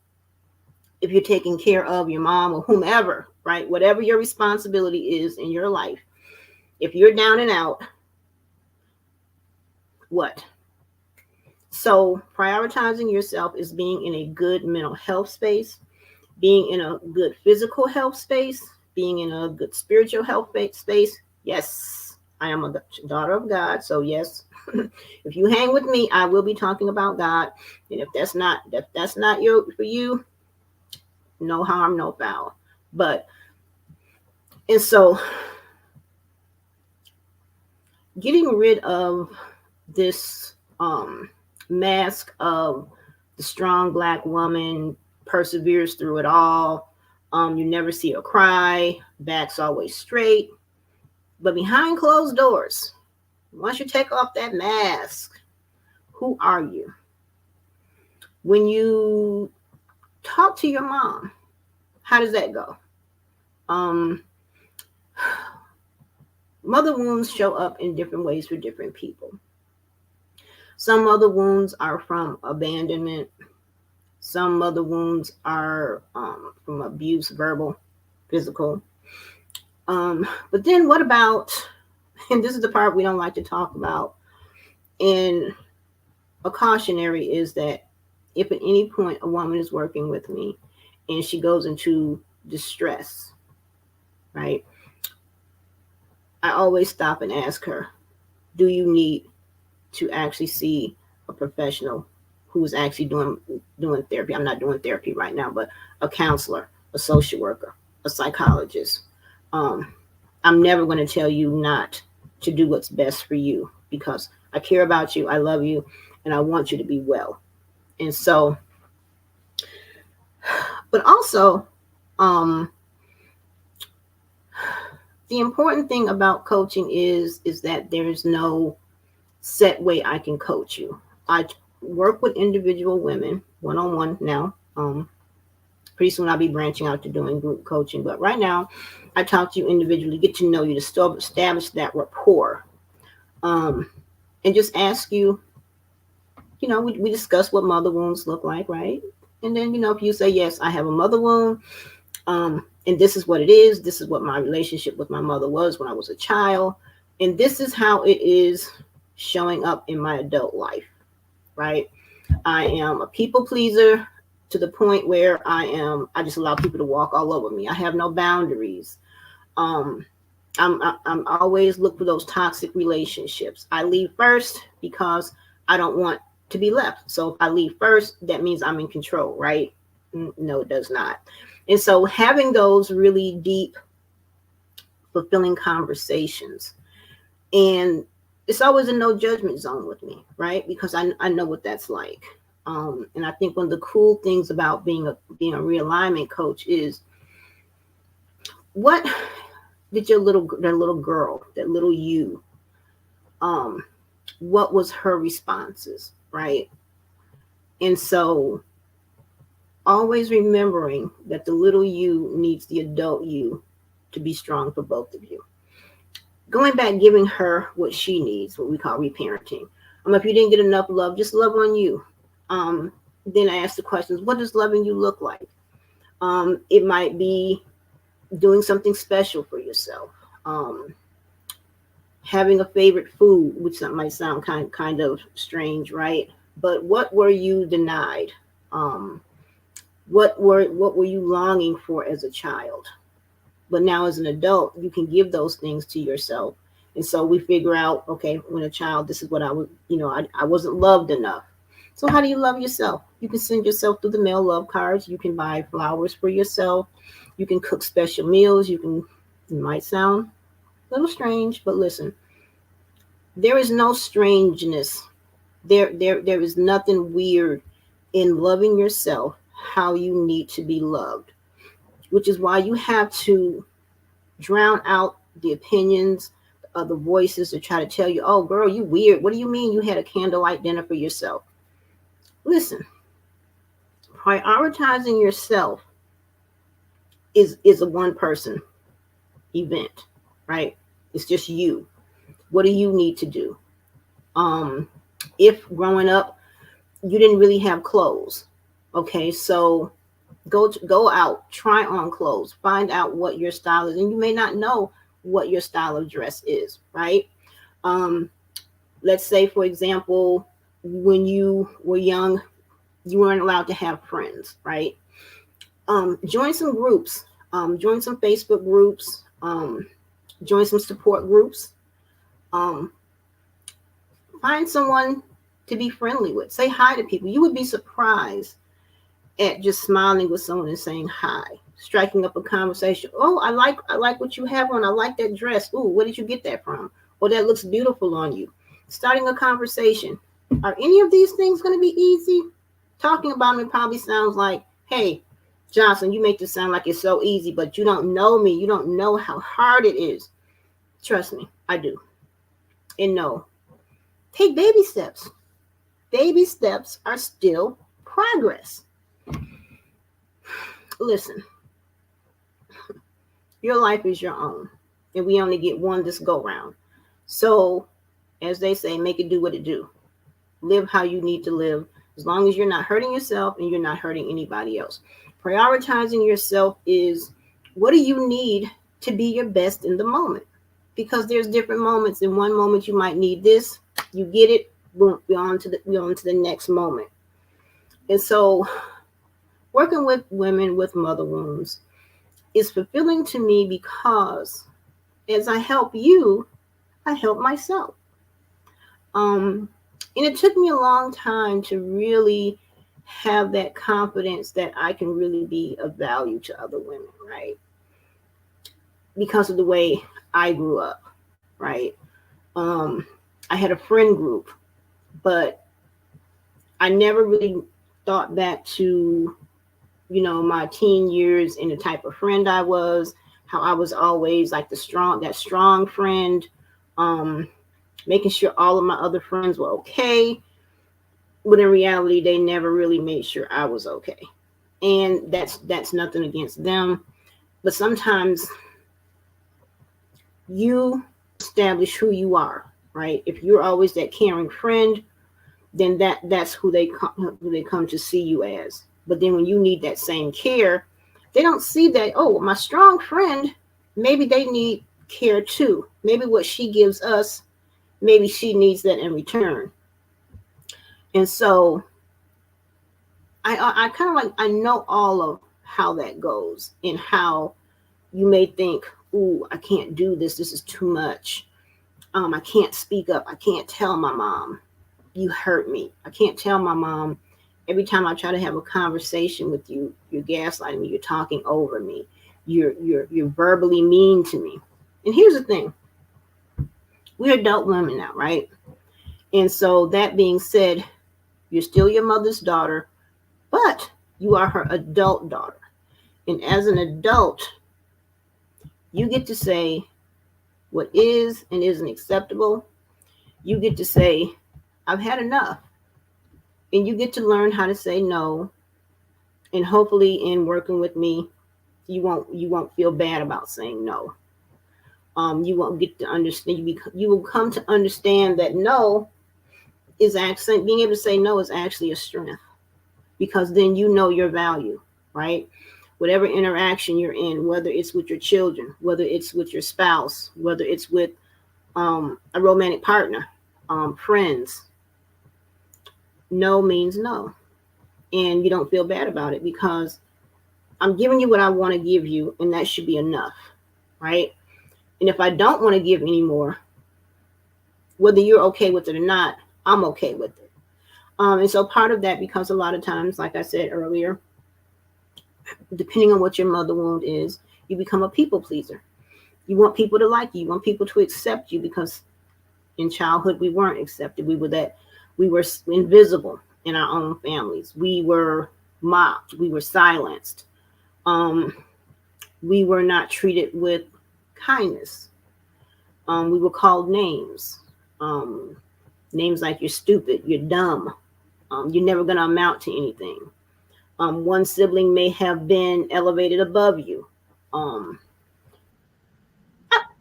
if you're taking care of your mom or whomever, right? Whatever your responsibility is in your life, if you're down and out, what? So prioritizing yourself is being in a good mental health space, being in a good physical health space, being in a good spiritual health space. Yes, I am a daughter of God. So yes, if you hang with me, I will be talking about God. And if that's not for you, no harm, no foul. But, and so getting rid of this mask of the strong Black woman perseveres through it all. You never see her cry, back's always straight. But behind closed doors, once you take off that mask, who are you? When you talk to your mom, how does that go? Mother wounds show up in different ways for different people. Some mother wounds are from abandonment. Some mother wounds are from abuse, verbal, physical. But then what about, and this is the part we don't like to talk about, and a cautionary is that if at any point a woman is working with me and she goes into distress, right? I always stop and ask her, do you need to actually see a professional who is actually doing therapy? I'm not doing therapy right now, but a counselor, a social worker, a psychologist. I'm never going to tell you not to do what's best for you because I care about you, I love you, and I want you to be well. And so, but also, the important thing about coaching is that there's no set way I can coach you. I work with individual women one-on-one now. Pretty soon I'll be branching out to doing group coaching, but right now I talk to you individually, get to know you, to still establish that rapport, and just ask you, we discuss what mother wounds look like, right? And then, if you say, yes, I have a mother wound, and this is what it is, this is what my relationship with my mother was when I was a child, and this is how it is showing up in my adult life, right? I am a people pleaser to the point where I just allow people to walk all over me. I have no boundaries. I'm always look for those toxic relationships. I leave first because I don't want to be left. So if I leave first, that means I'm in control, right? No, it does not. And so having those really deep, fulfilling conversations, and it's always a no judgment zone with me, right? Because I know what that's like. And I think one of the cool things about being a realignment coach is, what did that little girl, that little you, what was her responses, right? And so always remembering that the little you needs the adult you to be strong for both of you. Going back, giving her what she needs, what we call reparenting. If you didn't get enough love, just love on you. Then I ask the questions, what does loving you look like? It might be doing something special for yourself. Having a favorite food, which might sound kind of strange, right? But what were you denied? What were you longing for as a child? But now as an adult, you can give those things to yourself. And so we figure out, okay, when a child, this is what I was, I wasn't loved enough. So how do you love yourself? You can send yourself through the mail love cards. You can buy flowers for yourself. You can cook special meals. It might sound a little strange, but listen, there is no strangeness. There is nothing weird in loving yourself how you need to be loved, which is why you have to drown out the opinions of the voices that try to tell you, oh, girl, you weird. What do you mean you had a candlelight dinner for yourself? Listen, prioritizing yourself is a one-person event, right? It's just you. What do you need to do? If growing up, you didn't really have clothes, okay, so go out, try on clothes, find out what your style is. And you may not know what your style of dress is, right? Let's say, for example, when you were young, you weren't allowed to have friends, right? Join some groups, join some Facebook groups, join some support groups. Find someone to be friendly with. Say hi to people. You would be surprised at just smiling with someone and saying hi, striking up a conversation. Oh, I like what you have on. I like that dress. Ooh, where did you get that from? Or that looks beautiful on you. Starting a conversation. Are any of these things going to be easy? Talking about them probably sounds like, hey, Johnson, you make this sound like it's so easy, but you don't know me. You don't know how hard it is. Trust me, I do. And no, take baby steps. Baby steps are still progress. Listen, your life is your own, and we only get one this go round. So, as they say, make it do what it do. Live how you need to live, as long as you're not hurting yourself and you're not hurting anybody else. Prioritizing yourself is, what do you need to be your best in the moment? Because there's different moments. In one moment, you might need this. You get it. Boom, we're on to the next moment. And so working with women with mother wounds is fulfilling to me, because as I help you, I help myself. And it took me a long time to really have that confidence that I can really be of value to other women, right? Because of the way I grew up, right? I had a friend group, but I never really thought back to, my teen years and the type of friend I was, how I was always like that strong friend, making sure all of my other friends were okay. but in reality, they never really made sure I was okay. And that's nothing against them. But sometimes you establish who you are, right? If you're always that caring friend, then that's who they come to see you as. But then when you need that same care, they don't see that, oh, my strong friend, maybe they need care too. Maybe what she gives us, maybe she needs that in return. And so I kind of like, I know all of how that goes and how you may think, ooh, I can't do this. This is too much. I can't speak up. I can't tell my mom, you hurt me. I can't tell my mom, every time I try to have a conversation with you, you're gaslighting me. You're talking over me. You're verbally mean to me. And here's the thing. We're adult women now, right? And so that being said, you're still your mother's daughter, but you are her adult daughter. And as an adult, you get to say what is and isn't acceptable. You get to say, I've had enough. And you get to learn how to say no. And hopefully in working with me, you won't feel bad about saying no. You won't get to understand. You will come to understand that no is actually, being able to say no is actually a strength, because then you know your value, right? Whatever interaction you're in, whether it's with your children, whether it's with your spouse, whether it's with a romantic partner, friends, no means no. And you don't feel bad about it, because I'm giving you what I want to give you, and that should be enough, right? And if I don't want to give any more, whether you're okay with it or not, I'm okay with it. And so part of that, because a lot of times, like I said earlier, depending on what your mother wound is, you become a people pleaser. You want people to like you. You want people to accept you, because in childhood, we weren't accepted. We were invisible in our own families. We were mocked. We were silenced. We were not treated with kindness. We were called names. Names like you're stupid, you're dumb, you're never going to amount to anything. One sibling may have been elevated above you.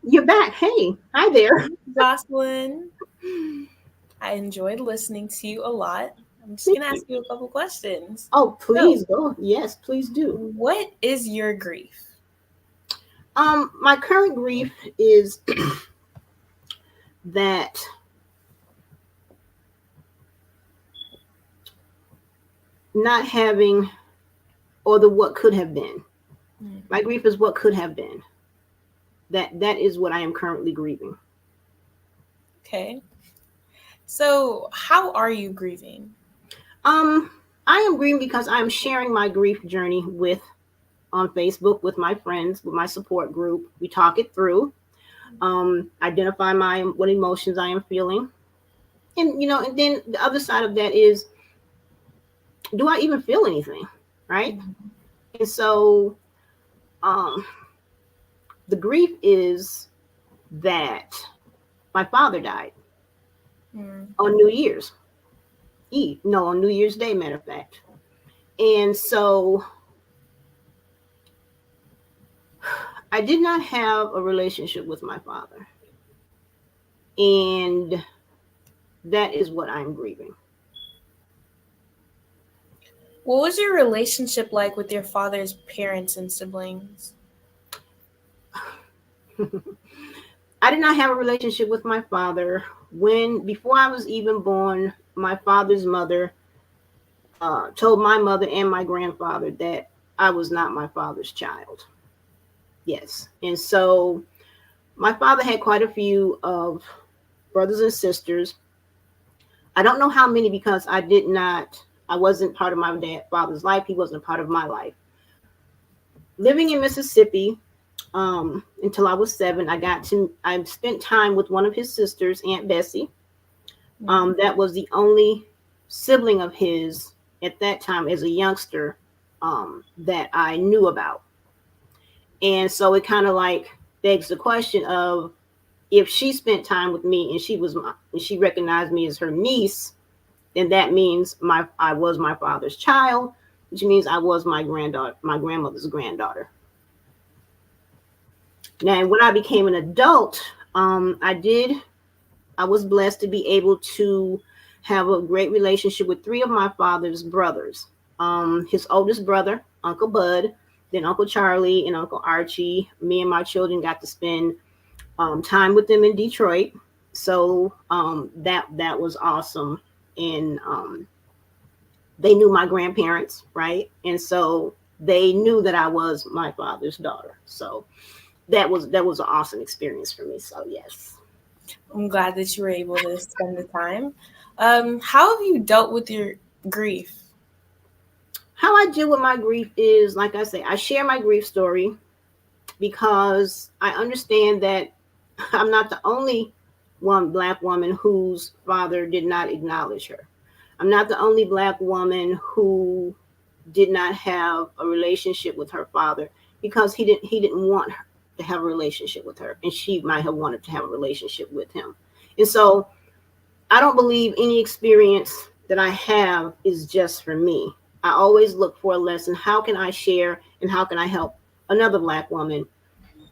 You're back. Hey, hi there. Jocelyn. I enjoyed listening to you a lot. I'm just going to ask you a couple questions. Oh, please go. Yes, please do. What is your grief? My current grief is that not having, or the what could have been. My grief is what could have been. That is what I am currently grieving. Okay. So how are you grieving? I am grieving because I'm sharing my grief journey on Facebook with my friends, with my support group. We talk it through, identify what emotions I am feeling. And, and then the other side of that is, do I even feel anything? Right. And so, the grief is that my father died on New Year's Eve. No, on New Year's Day, matter of fact. And so I did not have a relationship with my father. And that is what I'm grieving. What was your relationship like with your father's parents and siblings? I did not have a relationship with my father. Before I was even born, my father's mother told my mother and my grandfather that I was not my father's child. Yes. And so my father had quite a few of brothers and sisters. I don't know how many, because I wasn't part of my father's life. He wasn't a part of my life. Living in Mississippi, until I was 7, I spent time with one of his sisters, Aunt Bessie. That was the only sibling of his at that time as a youngster that I knew about. And so it kind of like begs the question of, if she spent time with me and she recognized me as her niece, then that means I was my father's child, which means I was my grandmother's granddaughter. Now, when I became an adult, I was blessed to be able to have a great relationship with three of my father's brothers. His oldest brother, Uncle Bud, then Uncle Charlie and Uncle Archie. Me and my children got to spend time with them in Detroit. So that was awesome. And they knew my grandparents, right? And so they knew that I was my father's daughter. So that was an awesome experience for me. So yes. I'm glad that you were able to spend the time. How have you dealt with your grief? How I deal with my grief is, like I say, I share my grief story because I understand that I'm not the only one Black woman whose father did not acknowledge her. I'm not the only Black woman who did not have a relationship with her father because he didn't want her to have a relationship with her, and she might have wanted to have a relationship with him. And so I don't believe any experience that I have is just for me. I always look for a lesson. How can I share and how can I help another Black woman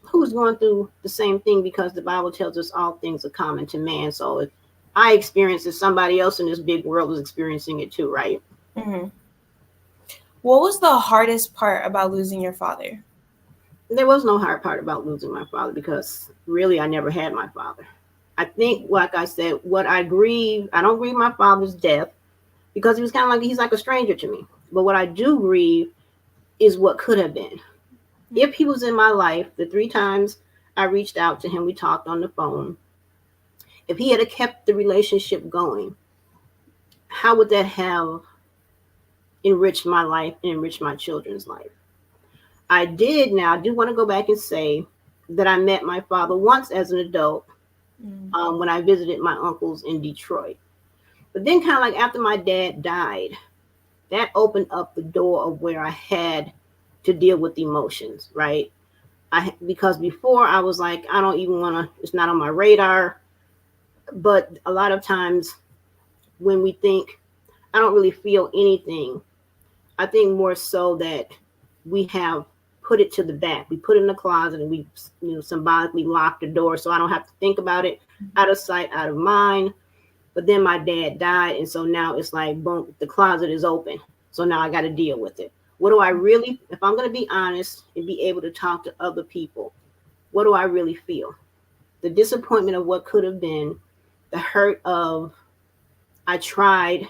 who's going through the same thing? Because the Bible tells us all things are common to man. So if I experience it, somebody else in this big world is experiencing it too, right? Mm-hmm. What was the hardest part about losing your father? There was no hard part about losing my father because really I never had my father. I think, like I said, what I don't grieve my father's death because he was kind of like, he's like a stranger to me. But what I do grieve is what could have been. If he was in my life, the 3 times I reached out to him, we talked on the phone. If he had kept the relationship going, how would that have enriched my life and enriched my children's life? I do want to go back and say that I met my father once as an adult when I visited my uncles in Detroit. But then kind of like after my dad died, that opened up the door of where I had to deal with emotions, right? Because before I was like, I don't even want to, it's not on my radar. But a lot of times when we think, I don't really feel anything, I think more so that we have put it to the back. We put it in the closet and we symbolically lock the door so I don't have to think about it. Out of sight, out of mind. But then my dad died. And so now it's like, boom, the closet is open. So now I got to deal with it. What do I really, if I'm going to be honest and be able to talk to other people, what do I really feel? The disappointment of what could have been, the hurt of I tried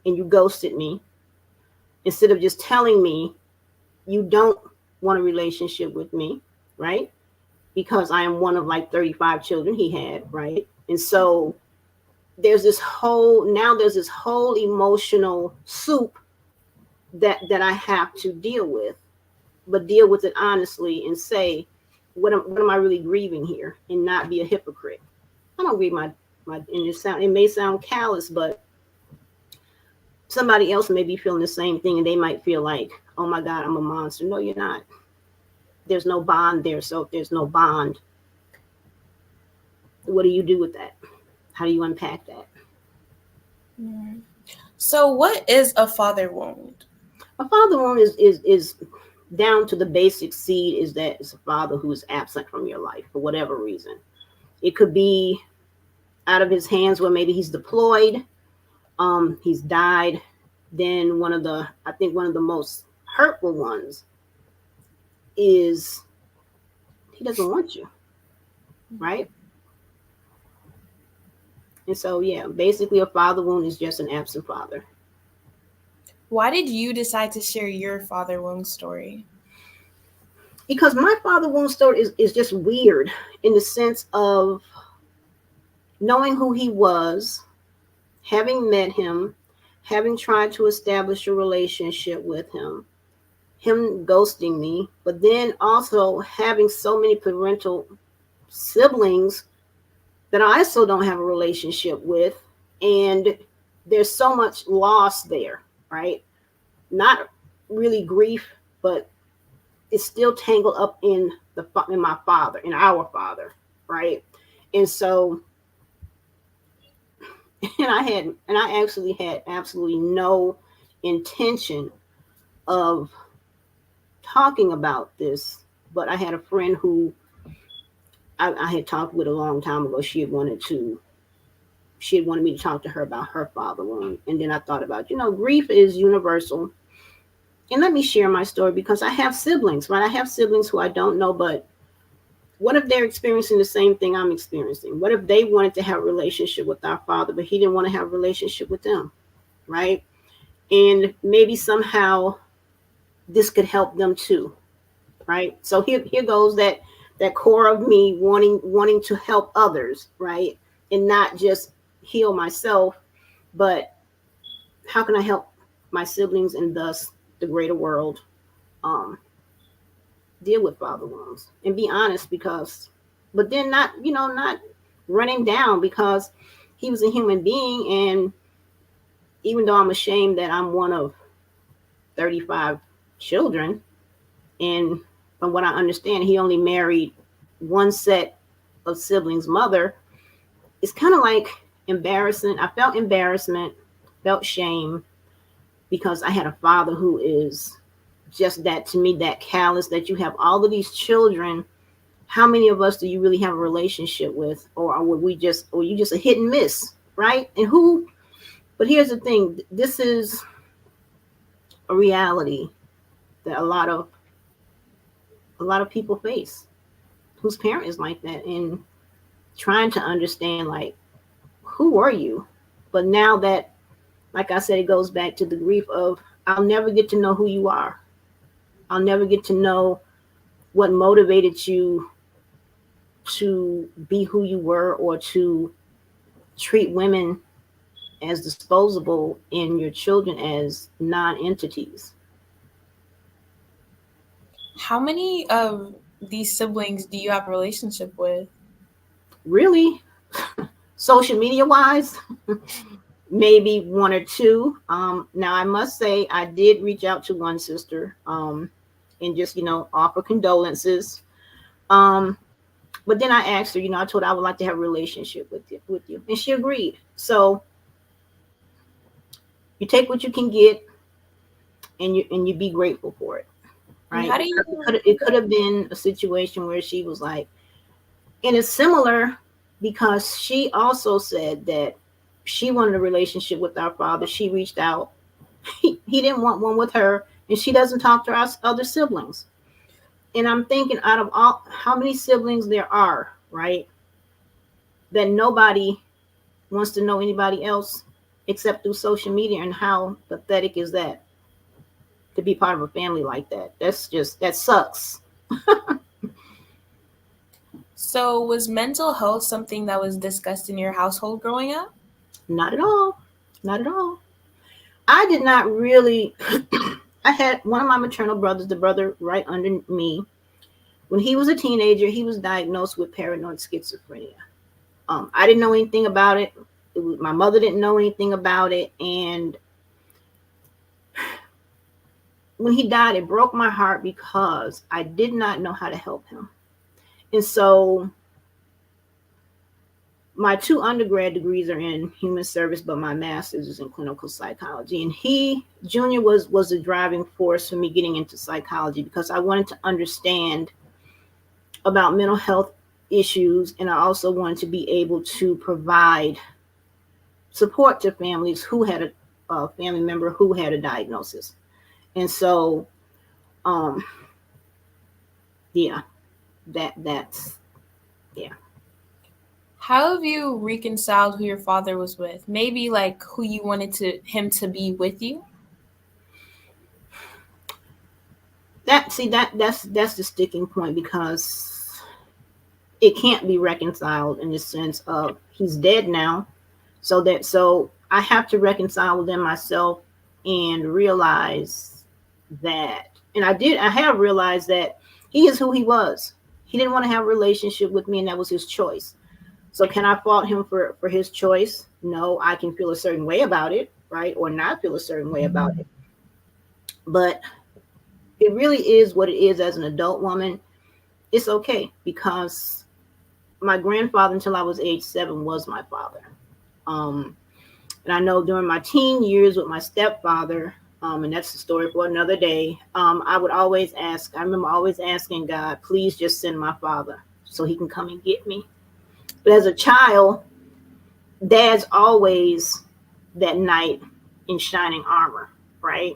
and you ghosted me, instead of just telling me you don't want a relationship with me, right? Because I am one of like 35 children he had, right? And so there's this whole emotional soup that I have to deal with, but deal with it honestly and say, what am I really grieving here, and not be a hypocrite. I don't grieve my and it may sound callous, but somebody else may be feeling the same thing and they might feel like, oh my God, I'm a monster. No, you're not. There's no bond there. So if there's no bond, what do you do with that? How do you unpack that? Mm-hmm. So what is a father wound? A father wound is down to the basic seed, is that it's a father who is absent from your life for whatever reason. It could be out of his hands where maybe he's deployed, he's died. Then one of the most hurtful ones is he doesn't want you, right? And so, yeah, basically a father wound is just an absent father. Why did you decide to share your father wound story? Because my father wound story is just weird in the sense of knowing who he was, having met him, having tried to establish a relationship with him ghosting me, but then also having so many parental siblings that I also don't have a relationship with. And there's so much loss there, right? Not really grief, but it's still tangled up in my father, in our father, right? And so And I actually had absolutely no intention of talking about this, but I had a friend who I had talked with a long time ago. She had wanted me to talk to her about her father wound. And then I thought about, grief is universal. And let me share my story, because I have siblings, right? I have siblings who I don't know, but what if they're experiencing the same thing I'm experiencing? What if they wanted to have a relationship with our father, but he didn't want to have a relationship with them, right? And maybe somehow this could help them too, right? So here goes that core of me wanting to help others, right? And not just heal myself, but how can I help my siblings and thus the greater world deal with father wounds and be honest, but then not running down, because he was a human being. And even though I'm ashamed that I'm one of 35 children, and from what I understand, he only married one set of siblings' mother, it's kind of like embarrassing. I felt embarrassment, felt shame, because I had a father who is just that, to me, that callous, that you have all of these children. How many of us do you really have a relationship with? Or you just a hit and miss, right? But here's the thing, this is a reality that a lot of people face, whose parent is like that, and trying to understand, like, who are you? But now that, like I said, it goes back to the grief of, I'll never get to know who you are. I'll never get to know what motivated you to be who you were, or to treat women as disposable and your children as non-entities. How many of these siblings do you have a relationship with? Really? Social media wise, maybe one or two. Now I must say I did reach out to one sister and just offer condolences. But then I asked her, I told her I would like to have a relationship with you, and she agreed. So you take what you can get, and you be grateful for it, right? It could have been a situation where she was like, and it's similar, because she also said that she wanted a relationship with our father. She reached out. He didn't want one with her, and she doesn't talk to our other siblings. And I'm thinking, out of all, how many siblings there are, right, that nobody wants to know anybody else except through social media, and how pathetic is that, to be part of a family like that? That sucks. So was mental health something that was discussed in your household growing up? Not at all. Not at all. I did not really. I had one of my maternal brothers, the brother right under me. When he was a teenager, he was diagnosed with paranoid schizophrenia. I didn't know anything about it. My mother didn't know anything about it. And when he died, it broke my heart, because I did not know how to help him. And so my 2 undergrad degrees are in human service, but my master's is in clinical psychology. And Junior was the driving force for me getting into psychology, because I wanted to understand about mental health issues. And I also wanted to be able to provide support to families who had a family member who had a diagnosis. And so, that's. How have you reconciled who your father was with? Maybe like who you wanted him to be with you? That's the sticking point, because it can't be reconciled, in the sense of, he's dead now. So I have to reconcile within myself and realize that, and I have realized that he is who he was. He didn't want to have a relationship with me, and that was his choice. So can I fault him for his choice? No. I can feel a certain way about it, right? Or not feel a certain way about it. But it really is what it is. As an adult woman, it's okay, because my grandfather, until I was age 7, was my father. And I know during my teen years with my stepfather, and that's the story for another day, I would always ask, I remember always asking God, please just send my father so he can come and get me. But as a child, Dad's always that knight in shining armor, right?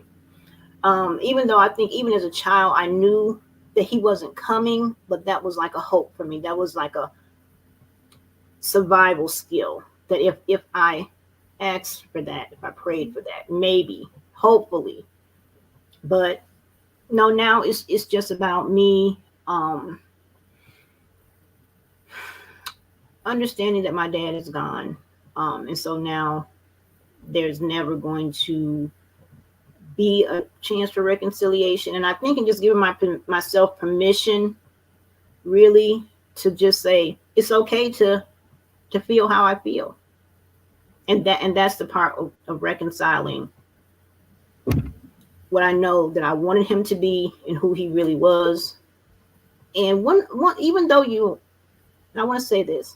Even though I think even as a child, I knew that he wasn't coming, but that was like a hope for me. That was like a survival skill that if I asked for that, if I prayed for that, maybe, hopefully. But no, now it's just about me understanding that my dad is gone. And so now there's never going to be a chance for reconciliation. And I think in just giving myself permission really to just say it's okay to feel how I feel. And that's the part of reconciling what I know that I wanted him to be and who he really was. And one even though I want to say this,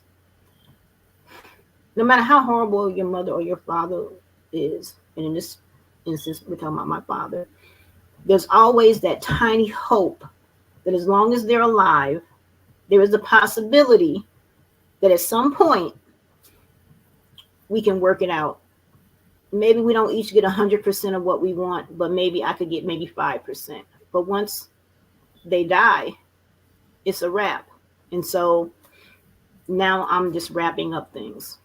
no matter how horrible your mother or your father is, and in this instance, we're talking about my father, there's always that tiny hope that as long as they're alive, there is a possibility that at some point we can work it out. Maybe we don't each get 100% of what we want, but maybe I could get maybe 5%. But once they die, it's a wrap. And so now I'm just wrapping up things.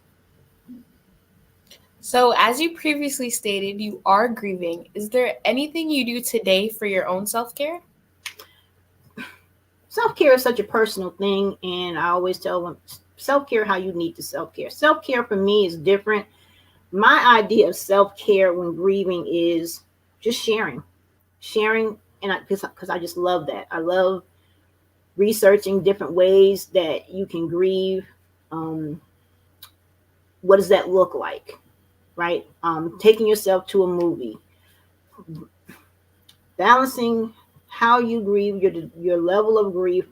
So as you previously stated, you are grieving. Is there anything you do today for your own self-care? Self-care is such a personal thing. And I always tell them self-care, how you need to self-care. Self-care for me is different. My idea of self-care when grieving is just sharing. And because I just love that. I love researching different ways that you can grieve. What does that look like? Right? Taking yourself to a movie, balancing how you grieve, your level of grief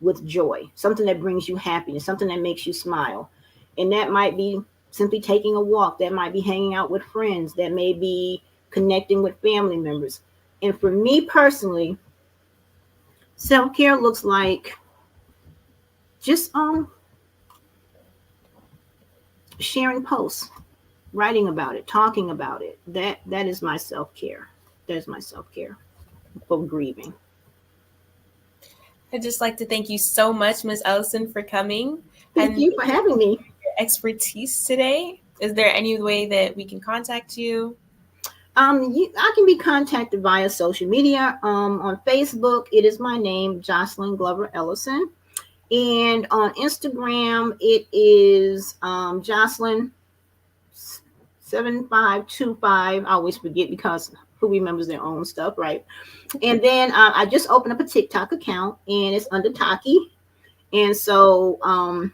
with joy, something that brings you happiness, something that makes you smile. And that might be simply taking a walk. That might be hanging out with friends. That may be connecting with family members. And for me personally, self-care looks like just sharing posts, writing about it, talking about it. That is my self-care. That is my self-care for grieving. I'd just like to thank you so much, Ms. Ellison, for coming. Thank you for having me. Your expertise today. Is there any way that we can contact you? I can be contacted via social media. On Facebook, it is my name, Jocelyn Glover Ellison. And on Instagram, it is Jocelyn 7525. I always forget because who remembers their own stuff, right? And then I just opened up a TikTok account and it's under Taki. And so, and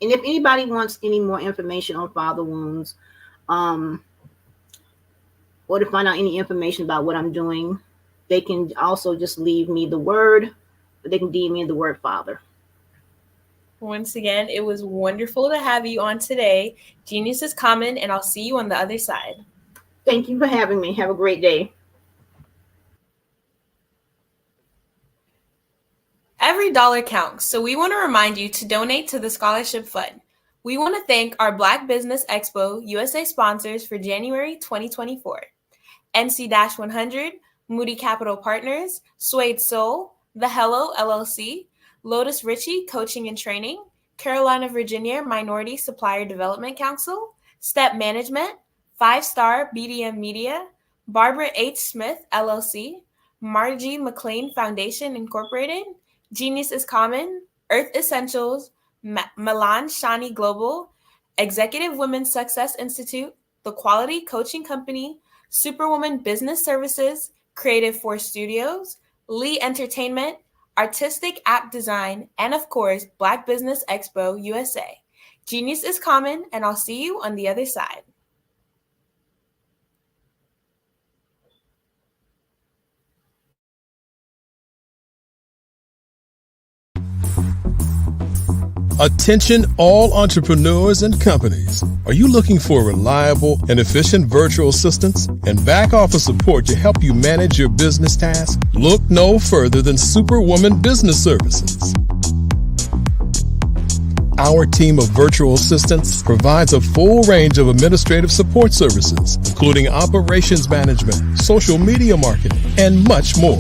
if anybody wants any more information on father wounds, or to find out any information about what I'm doing, they can also just leave me the word, they can DM me the word father. Once again, it was wonderful to have you on today. Genius is common, and I'll see you on the other side. Thank you for having me. Have a great day. Every dollar counts, so we want to remind you to donate to the Scholarship Fund. We want to thank our Black Business Expo USA sponsors for January 2024. NC-100, Moody Capital Partners, Suede Soul, The Hello LLC, Lotus Ritchie Coaching and Training, Carolina, Virginia Minority Supplier Development Council, Step Management, 5-Star BDM Media, Barbara H. Smith LLC, Margie McLean Foundation Incorporated, Genius is Common, Earth Essentials, Milan Shani Global, Executive Women's Success Institute, The Quality Coaching Company, Superwoman Business Services, Creative Force Studios, Lee Entertainment, Artistic App Design, and of course, Black Business Expo USA. Genius is common, and I'll see you on the other side. Attention all entrepreneurs and companies. Are you looking for reliable and efficient virtual assistants and back office support to help you manage your business tasks? Look no further than Superwoman Business Services. Our team of virtual assistants provides a full range of administrative support services, including operations management, social media marketing, and much more.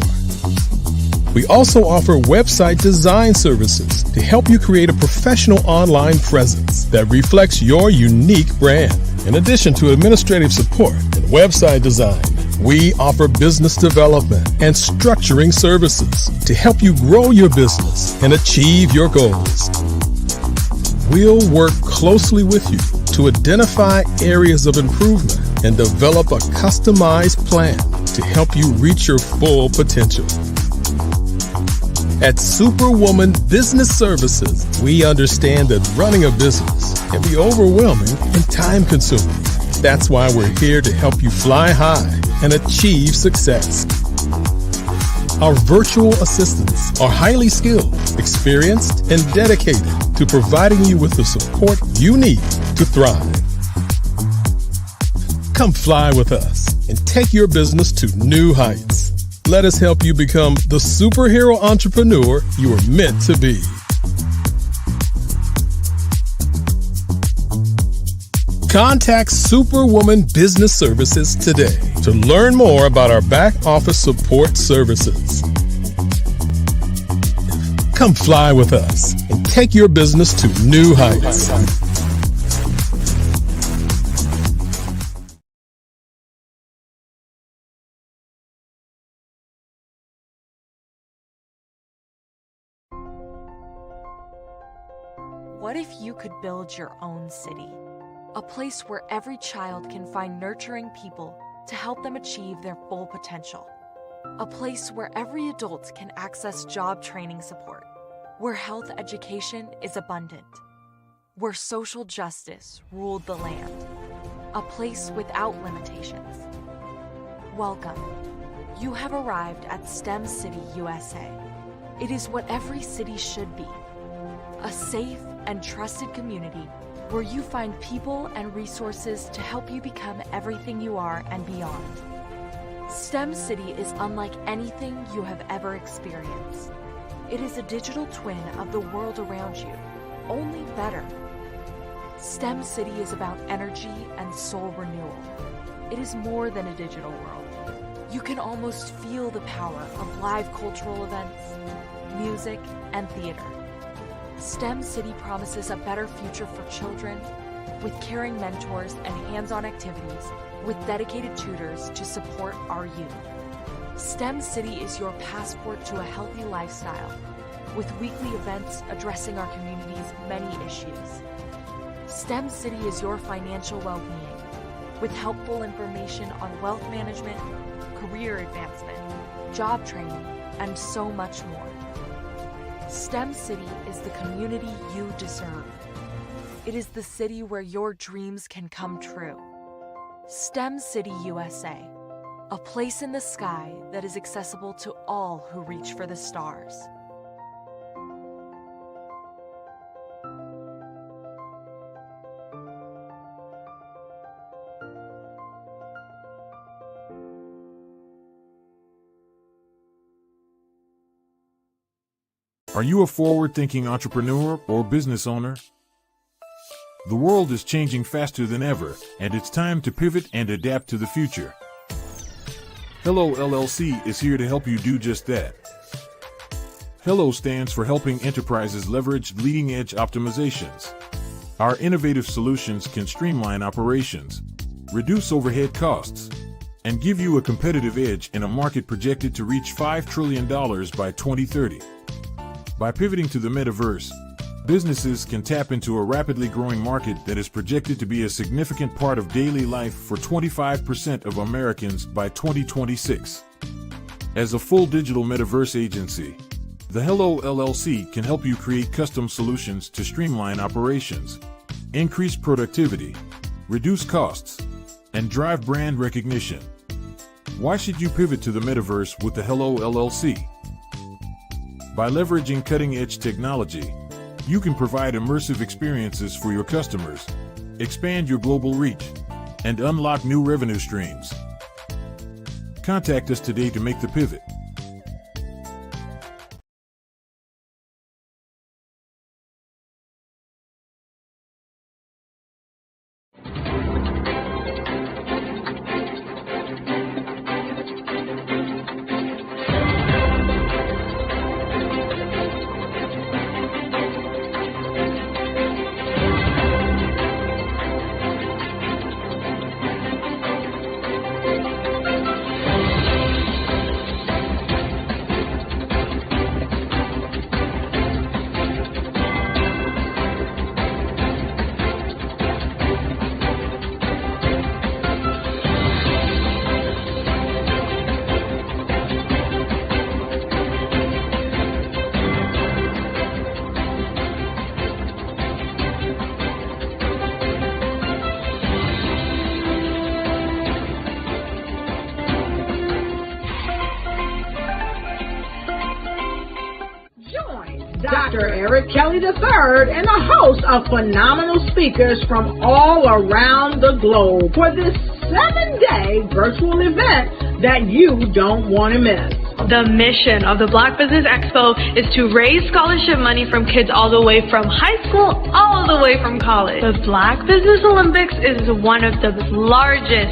We also offer website design services to help you create a professional online presence that reflects your unique brand. In addition to administrative support and website design, we offer business development and structuring services to help you grow your business and achieve your goals. We'll work closely with you to identify areas of improvement and develop a customized plan to help you reach your full potential. At Superwoman Business Services, we understand that running a business can be overwhelming and time-consuming. That's why we're here to help you fly high and achieve success. Our virtual assistants are highly skilled, experienced, and dedicated to providing you with the support you need to thrive. Come fly with us and take your business to new heights. Let us help you become the superhero entrepreneur you are meant to be. Contact Superwoman Business Services today to learn more about our back office support services. Come fly with us and take your business to new heights. What if you could build your own city? A place where every child can find nurturing people to help them achieve their full potential. A place where every adult can access job training support. Where health education is abundant. Where social justice ruled the land. A place without limitations. Welcome. You have arrived at STEM City USA. It is what every city should be. A safe and trusted community where you find people and resources to help you become everything you are and beyond. STEM City is unlike anything you have ever experienced. It is a digital twin of the world around you, only better. STEM City is about energy and soul renewal. It is more than a digital world. You can almost feel the power of live cultural events, music, and theater. STEM City promises a better future for children with caring mentors and hands-on activities with dedicated tutors to support our youth. STEM City is your passport to a healthy lifestyle with weekly events addressing our community's many issues. STEM City is your financial well-being with helpful information on wealth management, career advancement, job training, and so much more. STEM City is the community you deserve. It is the city where your dreams can come true. STEM City USA, a place in the sky that is accessible to all who reach for the stars. Are you a forward-thinking entrepreneur or business owner? The world is changing faster than ever, and it's time to pivot and adapt to the future. Hello LLC is here to help you do just that. Hello stands for helping enterprises leverage leading-edge optimizations. Our innovative solutions can streamline operations, reduce overhead costs, and give you a competitive edge in a market projected to reach $5 trillion by 2030. By pivoting to the metaverse, businesses can tap into a rapidly growing market that is projected to be a significant part of daily life for 25% of Americans by 2026. As a full digital metaverse agency, the Hello LLC can help you create custom solutions to streamline operations, increase productivity, reduce costs, and drive brand recognition. Why should you pivot to the metaverse with the Hello LLC? By leveraging cutting-edge technology, You can provide immersive experiences for your customers, expand your global reach, and unlock new revenue streams. Contact us today to make the pivot. Dr. Eric Kelly III and a host of phenomenal speakers from all around the globe for this 7-day virtual event that you don't want to miss. The mission of the Black Business Expo is to raise scholarship money from kids all the way from high school, all the way from college. The Black Business Olympics is one of the largest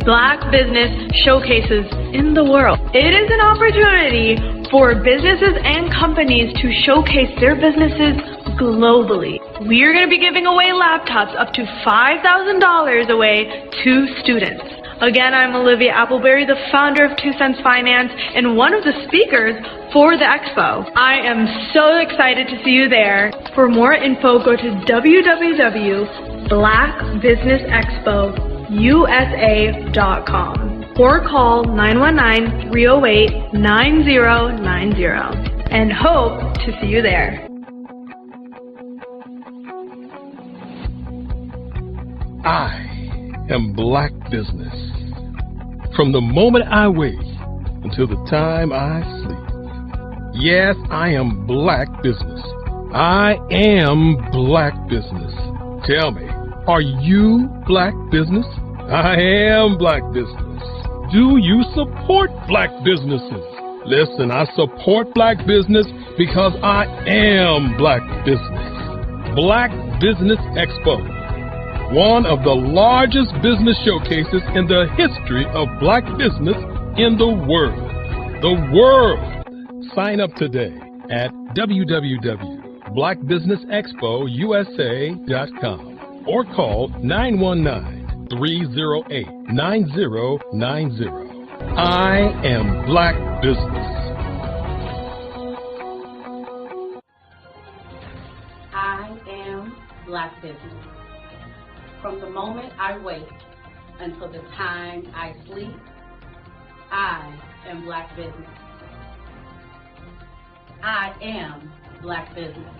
Black business showcases in the world. It is an opportunity for businesses and companies to showcase their businesses globally. We are going to be giving away laptops up to $5,000 away to students. Again, I'm Olivia Appleberry, the founder of 2 Cents Finance and one of the speakers for the expo. I am so excited to see you there. For more info, go to www.blackbusinessexpousa.com or call 919-308-9090 and hope to see you there. I am Black Business. From the moment I wake until the time I sleep. Yes, I am Black Business. I am Black Business. Tell me, are you Black Business? I am Black Business. Do you support Black businesses? Listen, I support Black business because I am Black Business. Black Business Expo, one of the largest business showcases in the history of Black business in the world. The world! Sign up today at www.blackbusinessexpousa.com or call 919-308-9090. I am Black Business. I am Black Business. From the moment I wake until the time I sleep, I am Black Business. I am Black Business.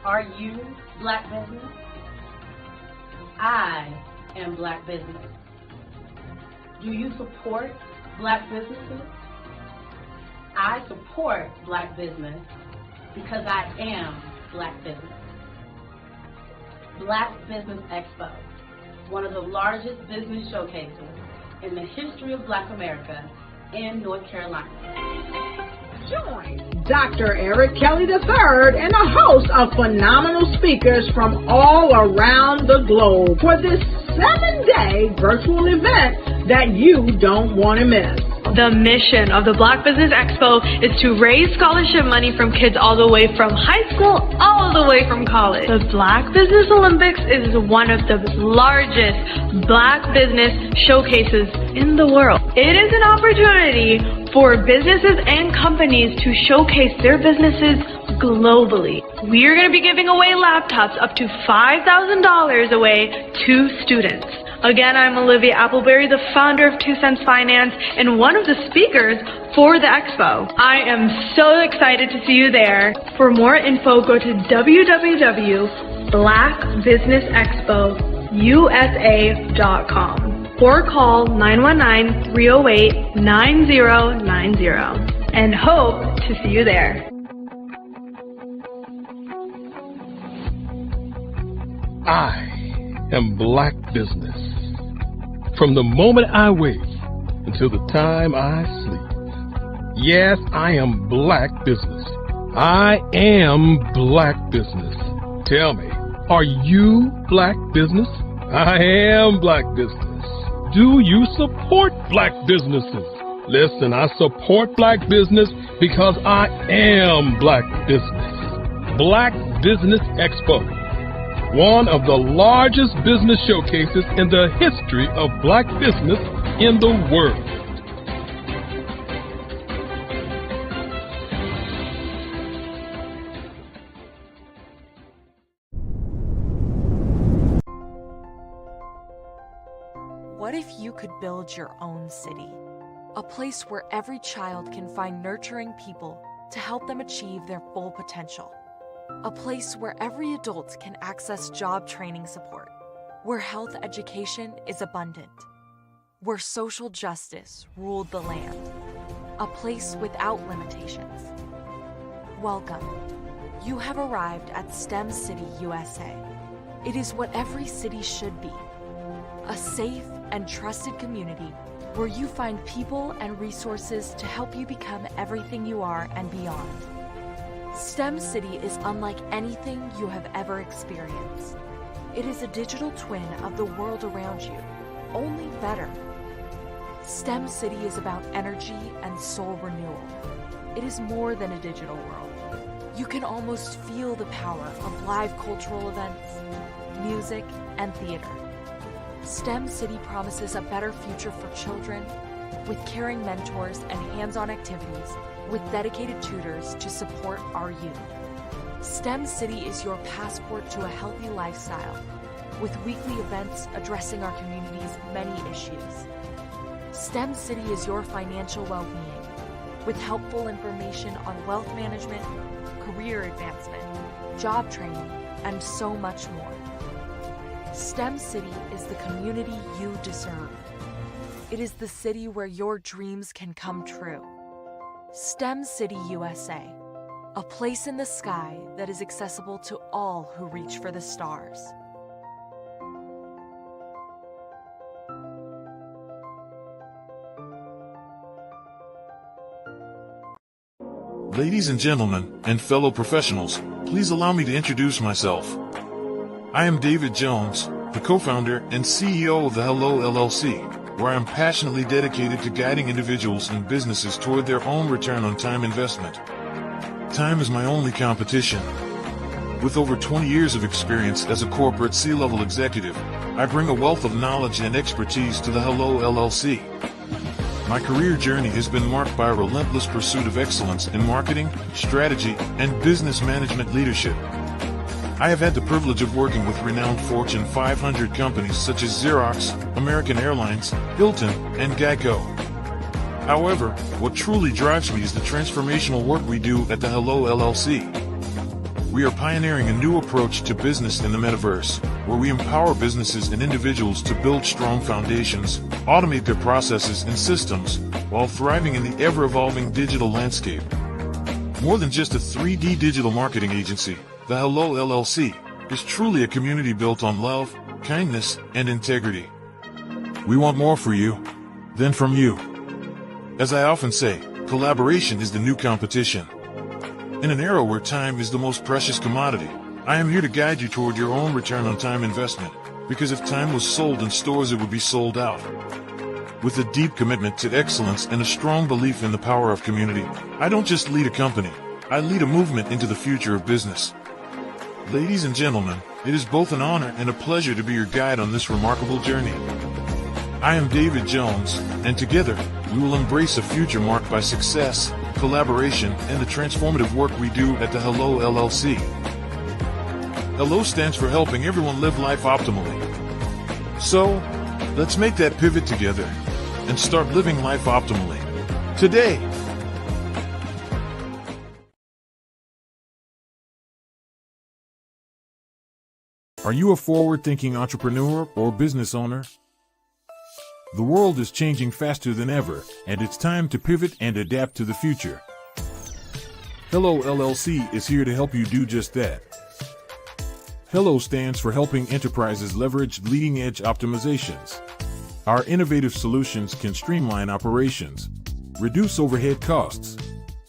Are you Black Business? I am Black Business. Do you support Black businesses? I support Black business because I am Black Business. Black Business Expo, one of the largest business showcases in the history of Black America in North Carolina. Join Dr. Eric Kelly III and a host of phenomenal speakers from all around the globe for this 7-day virtual event that you don't want to miss. The mission of the Black Business Expo is to raise scholarship money from kids all the way from high school, all the way from college. The Black Business Olympics is one of the largest Black business showcases in the world. It is an opportunity for businesses and companies to showcase their businesses globally. We are going to be giving away laptops up to $5,000 away to students. Again, I'm Olivia Appleberry, the founder of 2 Cents Finance and one of the speakers for the expo. I am so excited to see you there. For more info, go to www.blackbusinessexpousa.com or call 919-308-9090 and hope to see you there. I am Black Business. From the moment I wake until the time I sleep. Yes, I am Black Business. I am Black Business. Tell me, are you Black Business? I am Black Business. Do you support Black businesses? Listen, I support Black business because I am Black Business. Black Business Expo, one of the largest business showcases in the history of Black business in the world. What if you could build your own city? A place where every child can find nurturing people to help them achieve their full potential. A place where every adult can access job training support, where health education is abundant, where social justice ruled the land. A place without limitations. Welcome. You have arrived at STEM City USA. It is what every city should be. A safe and trusted community where you find people and resources to help you become everything you are and beyond. STEM City is unlike anything you have ever experienced. It is a digital twin of the world around you, only better. STEM City is about energy and soul renewal. It is more than a digital world. You can almost feel the power of live cultural events, music, and theater. STEM City promises a better future for children with caring mentors and hands-on activities with dedicated tutors to support our youth. STEM City is your passport to a healthy lifestyle with weekly events addressing our community's many issues. STEM City is your financial well-being with helpful information on wealth management, career advancement, job training, and so much more. STEM City is the community you deserve. It is the city where your dreams can come true. STEM City USA, a place in the sky that is accessible to all who reach for the stars. Ladies and gentlemen, and fellow professionals, please allow me to introduce myself. I am David Jones, the co-founder and CEO of the Hello LLC, where I am passionately dedicated to guiding individuals and businesses toward their own return on time investment. Time is my only competition. With over 20 years of experience as a corporate C-level executive, I bring a wealth of knowledge and expertise to the Hello LLC. My career journey has been marked by a relentless pursuit of excellence in marketing, strategy, and business management leadership. I have had the privilege of working with renowned Fortune 500 companies such as Xerox, American Airlines, Hilton, and Geico. However, what truly drives me is the transformational work we do at the Hello LLC. We are pioneering a new approach to business in the metaverse, where we empower businesses and individuals to build strong foundations, automate their processes and systems, while thriving in the ever-evolving digital landscape. More than just a 3D digital marketing agency, the Hello LLC is truly a community built on love, kindness, and integrity. We want more for you than from you. As I often say, collaboration is the new competition. In an era where time is the most precious commodity, I am here to guide you toward your own return on time investment, because if time was sold in stores, it would be sold out. With a deep commitment to excellence and a strong belief in the power of community, I don't just lead a company, I lead a movement into the future of business. Ladies and gentlemen, it is both an honor and a pleasure to be your guide on this remarkable journey. I am David Jones, and together, we will embrace a future marked by success, collaboration, and the transformative work we do at the Hello LLC. Hello stands for helping everyone live life optimally. So, let's make that pivot together and start living life optimally today. Are you a forward-thinking entrepreneur or business owner? The world is changing faster than ever, and it's time to pivot and adapt to the future. Hello LLC is here to help you do just that. HELLO stands for helping enterprises leverage leading-edge optimizations. Our innovative solutions can streamline operations, reduce overhead costs,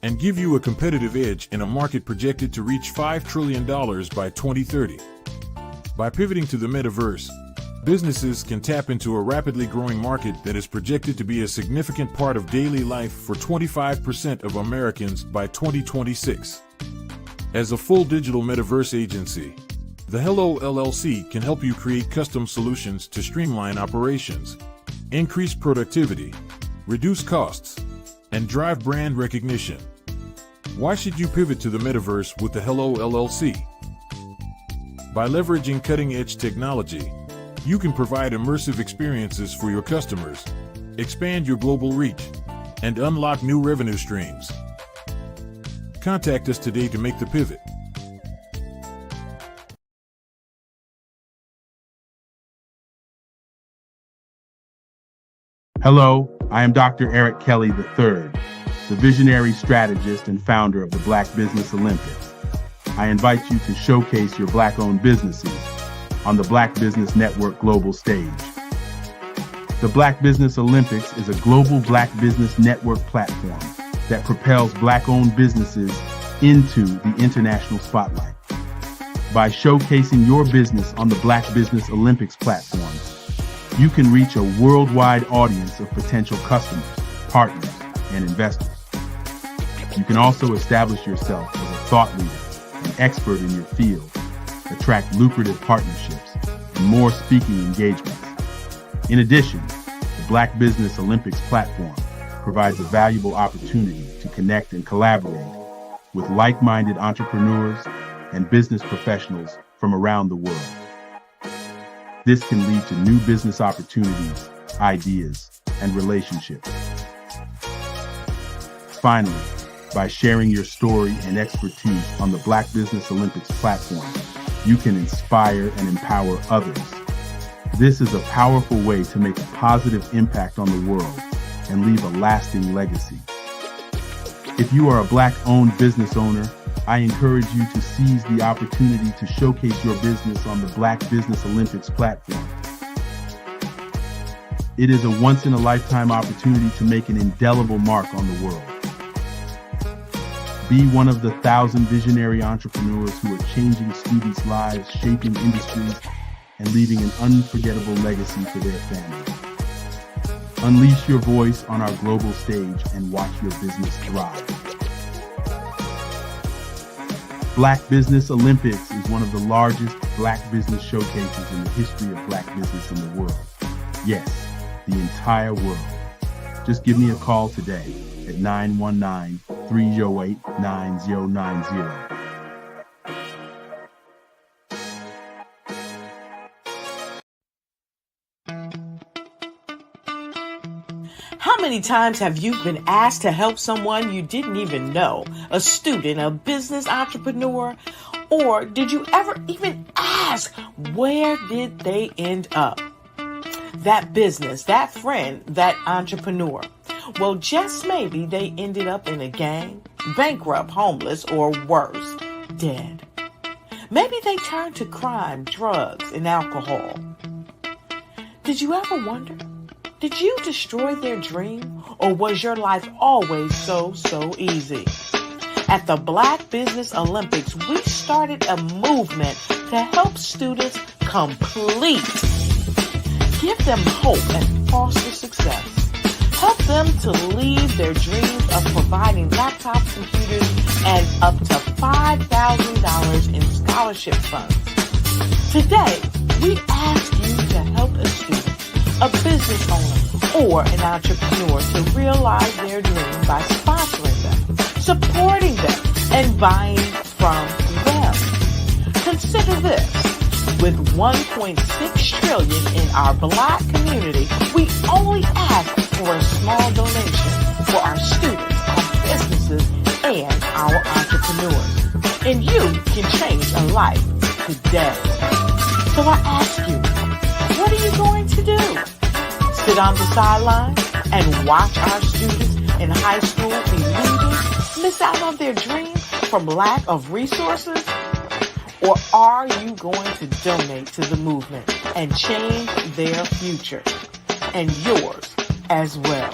and give you a competitive edge in a market projected to reach $5 trillion by 2030. By pivoting to the metaverse, businesses can tap into a rapidly growing market that is projected to be a significant part of daily life for 25% of Americans by 2026. As a full digital metaverse agency, the HELLO LLC can help you create custom solutions to streamline operations, increase productivity, reduce costs, and drive brand recognition. Why should you pivot to the metaverse with the HELLO LLC? By leveraging cutting-edge technology, you can provide immersive experiences for your customers, expand your global reach, and unlock new revenue streams. Contact us today to make the pivot. Hello, I am Dr. Eric Kelly III, the visionary strategist and founder of the Black Business Olympics. I invite you to showcase your Black-owned businesses on the Black Business Network global stage. The Black Business Olympics is a global Black Business Network platform that propels Black-owned businesses into the international spotlight. By showcasing your business on the Black Business Olympics platform, you can reach a worldwide audience of potential customers, partners, and investors. You can also establish yourself as a thought leader, an expert in your field, attract lucrative partnerships, and more speaking engagements. In addition, the Black Business Olympics platform provides a valuable opportunity to connect and collaborate with like-minded entrepreneurs and business professionals from around the world. This can lead to new business opportunities, ideas, and relationships. Finally, by sharing your story and expertise on the Black Business Olympics platform, you can inspire and empower others. This is a powerful way to make a positive impact on the world and leave a lasting legacy. If you are a Black-owned business owner, I encourage you to seize the opportunity to showcase your business on the Black Business Olympics platform. It is a once-in-a-lifetime opportunity to make an indelible mark on the world. Be one of the 1,000 visionary entrepreneurs who are changing students' lives, shaping industries, and leaving an unforgettable legacy for their families. Unleash your voice on our global stage and watch your business thrive. Black Business Olympics is one of the largest Black business showcases in the history of Black business in the world. Yes, the entire world. Just give me a call today at 919-308-9090. How many times have you been asked to help someone you didn't even know, a student, a business entrepreneur, or did you ever even ask, where did they end up? That business, that friend, that entrepreneur. Well, just maybe they ended up in a gang, bankrupt, homeless, or worse, dead. Maybe they turned to crime, drugs, and alcohol. Did you ever wonder? Did you destroy their dream, or was your life always so easy? At the Black Business Olympics, we started a movement to help students complete. Give them hope and foster success. Help them to leave their dreams of providing laptops, computers, and up to $5,000 in scholarship funds. Today, we ask you to help a student, a business owner, or an entrepreneur to realize their dream by sponsoring them, supporting them, and buying from them. Consider this. With $1.6 trillion in our Black community, we only ask for a small donation for our students, our businesses, and our entrepreneurs. And you can change a life today. So I ask you, what are you going to do? Sit on the sideline and watch our students in high school be leaders, miss out on their dreams from lack of resources? Or are you going to donate to the movement and change their future and yours as well?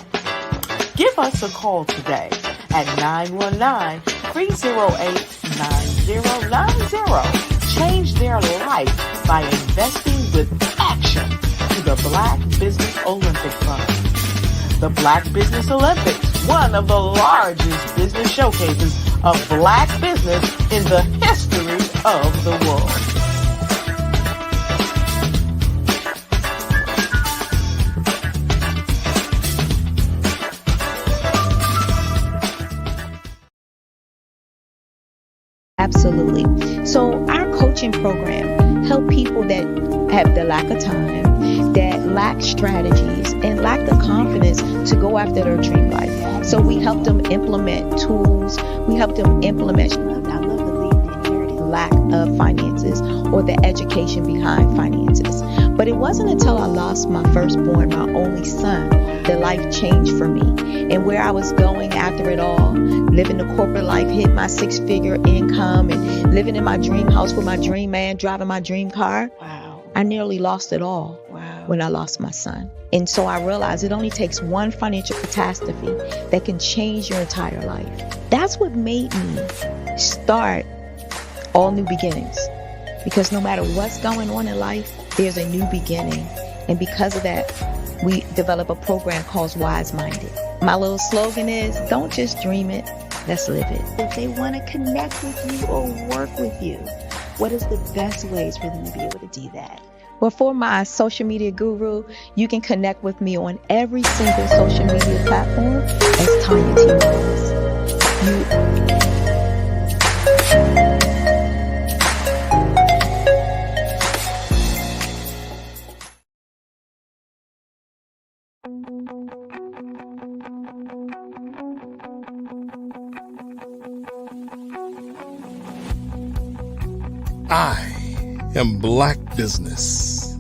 Give us a call today at 919-308-9090. Change their life by investing with action to the Black Business Olympic Fund. The Black Business Olympics, one of the largest business showcases of Black business in the history of the world. Absolutely. So our coaching program help people that have the lack of time, that lack strategies, and lack the confidence to go after their dream life. So we help them implement tools. We help them implement, I love to leave the inherited lack of finances or the education behind finances. But it wasn't until I lost my firstborn, my only son, that life changed for me. And where I was going after it all, living the corporate life, hit my 6-figure income, and living in my dream house with my dream man, driving my dream car. Wow. I nearly lost it all when I lost my son. And so I realized it only takes one financial catastrophe that can change your entire life. That's what made me start All New Beginnings. Because no matter what's going on in life, there's a new beginning. And because of that, we develop a program called Wise Minded. My little slogan is, don't just dream it, let's live it. If they want to connect with you or work with you, what is the best ways for them to be able to do that? Well, for my social media guru, you can connect with me on every single social media platform as Tanya T. Morris. I am Black Business.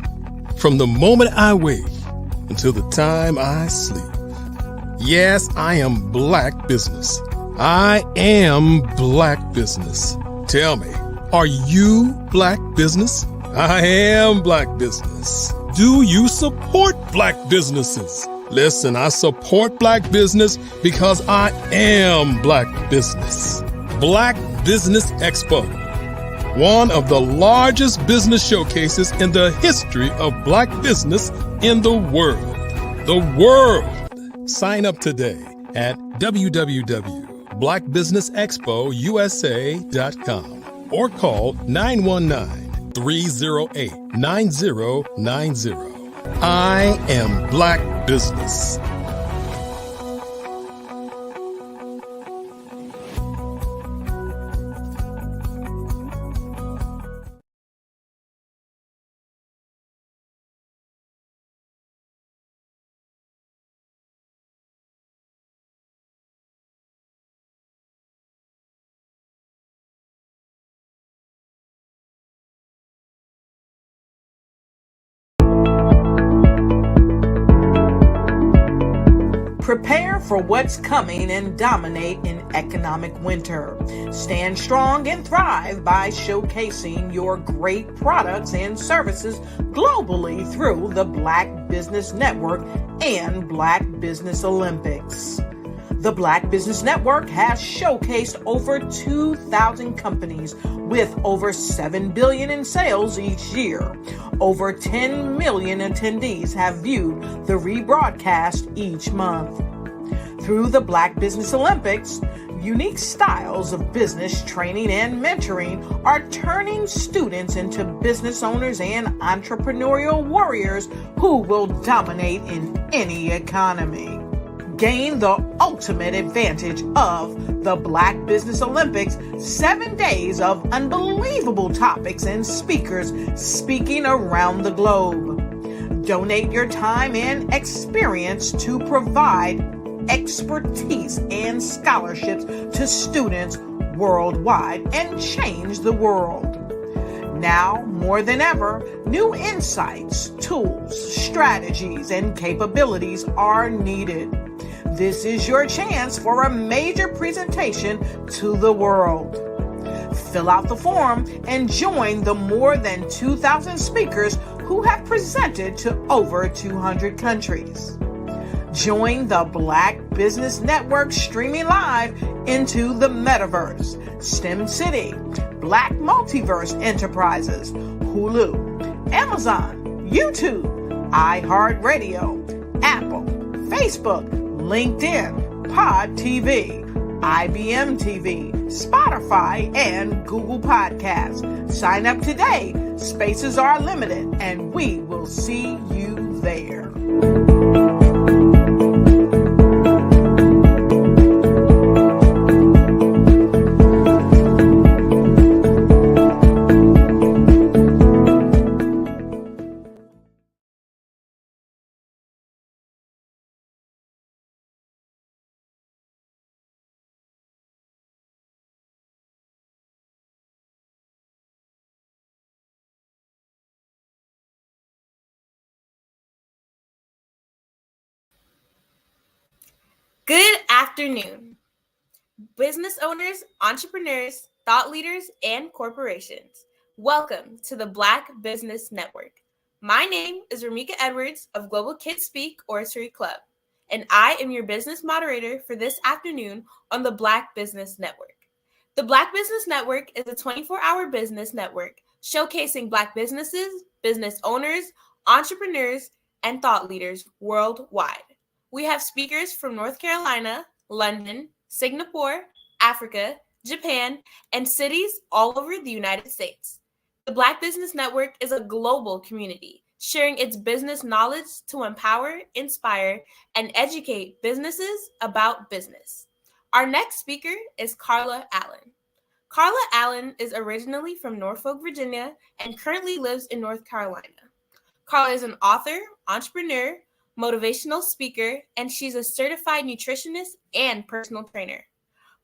From the moment I wake until the time I sleep. Yes, I am Black Business. I am Black Business. Tell me, are you Black Business? I am Black Business. Do you support Black businesses? Listen, I support Black business because I am Black Business. Black Business Expo, one of the largest business showcases in the history of Black business in the world. The world! Sign up today at www.blackbusinessexpousa.com or call 919-308-9090. I am Black Business. Prepare for what's coming and dominate in economic winter. Stand strong and thrive by showcasing your great products and services globally through the Black Business Network and Black Business Olympics. The Black Business Network has showcased over 2,000 companies with over $7 billion in sales each year. Over 10 million attendees have viewed the rebroadcast each month. Through the Black Business Olympics, unique styles of business training and mentoring are turning students into business owners and entrepreneurial warriors who will dominate in any economy. Gain the ultimate advantage of the Black Business Olympics, 7 days of unbelievable topics and speakers speaking around the globe. Donate your time and experience to provide expertise and scholarships to students worldwide and change the world. Now, more than ever, new insights, tools, strategies, and capabilities are needed. This is your chance for a major presentation to the world. Fill out the form and join the more than 2,000 speakers who have presented to over 200 countries. Join the Black Business Network streaming live into the Metaverse, STEM City, Black Multiverse Enterprises, Hulu, Amazon, YouTube, iHeartRadio, Apple, Facebook, LinkedIn, Pod TV, IBM TV, Spotify, and Google Podcasts. Sign up today. Spaces are limited, and we will see you there. Good afternoon, business owners, entrepreneurs, thought leaders, and corporations. Welcome to the Black Business Network. My name is Ramika Edwards of Global Kids Speak Oratory Club, and I am your business moderator for this afternoon on the Black Business Network. The Black Business Network is a 24-hour business network showcasing Black businesses, business owners, entrepreneurs, and thought leaders worldwide. We have speakers from North Carolina, London, Singapore, Africa, Japan, and cities all over the United States. The Black Business Network is a global community, sharing its business knowledge to empower, inspire, and educate businesses about business. Our next speaker is Carla Allen. Carla Allen is originally from Norfolk, Virginia, and currently lives in North Carolina. Carla is an author, entrepreneur, motivational speaker, and she's a certified nutritionist and personal trainer.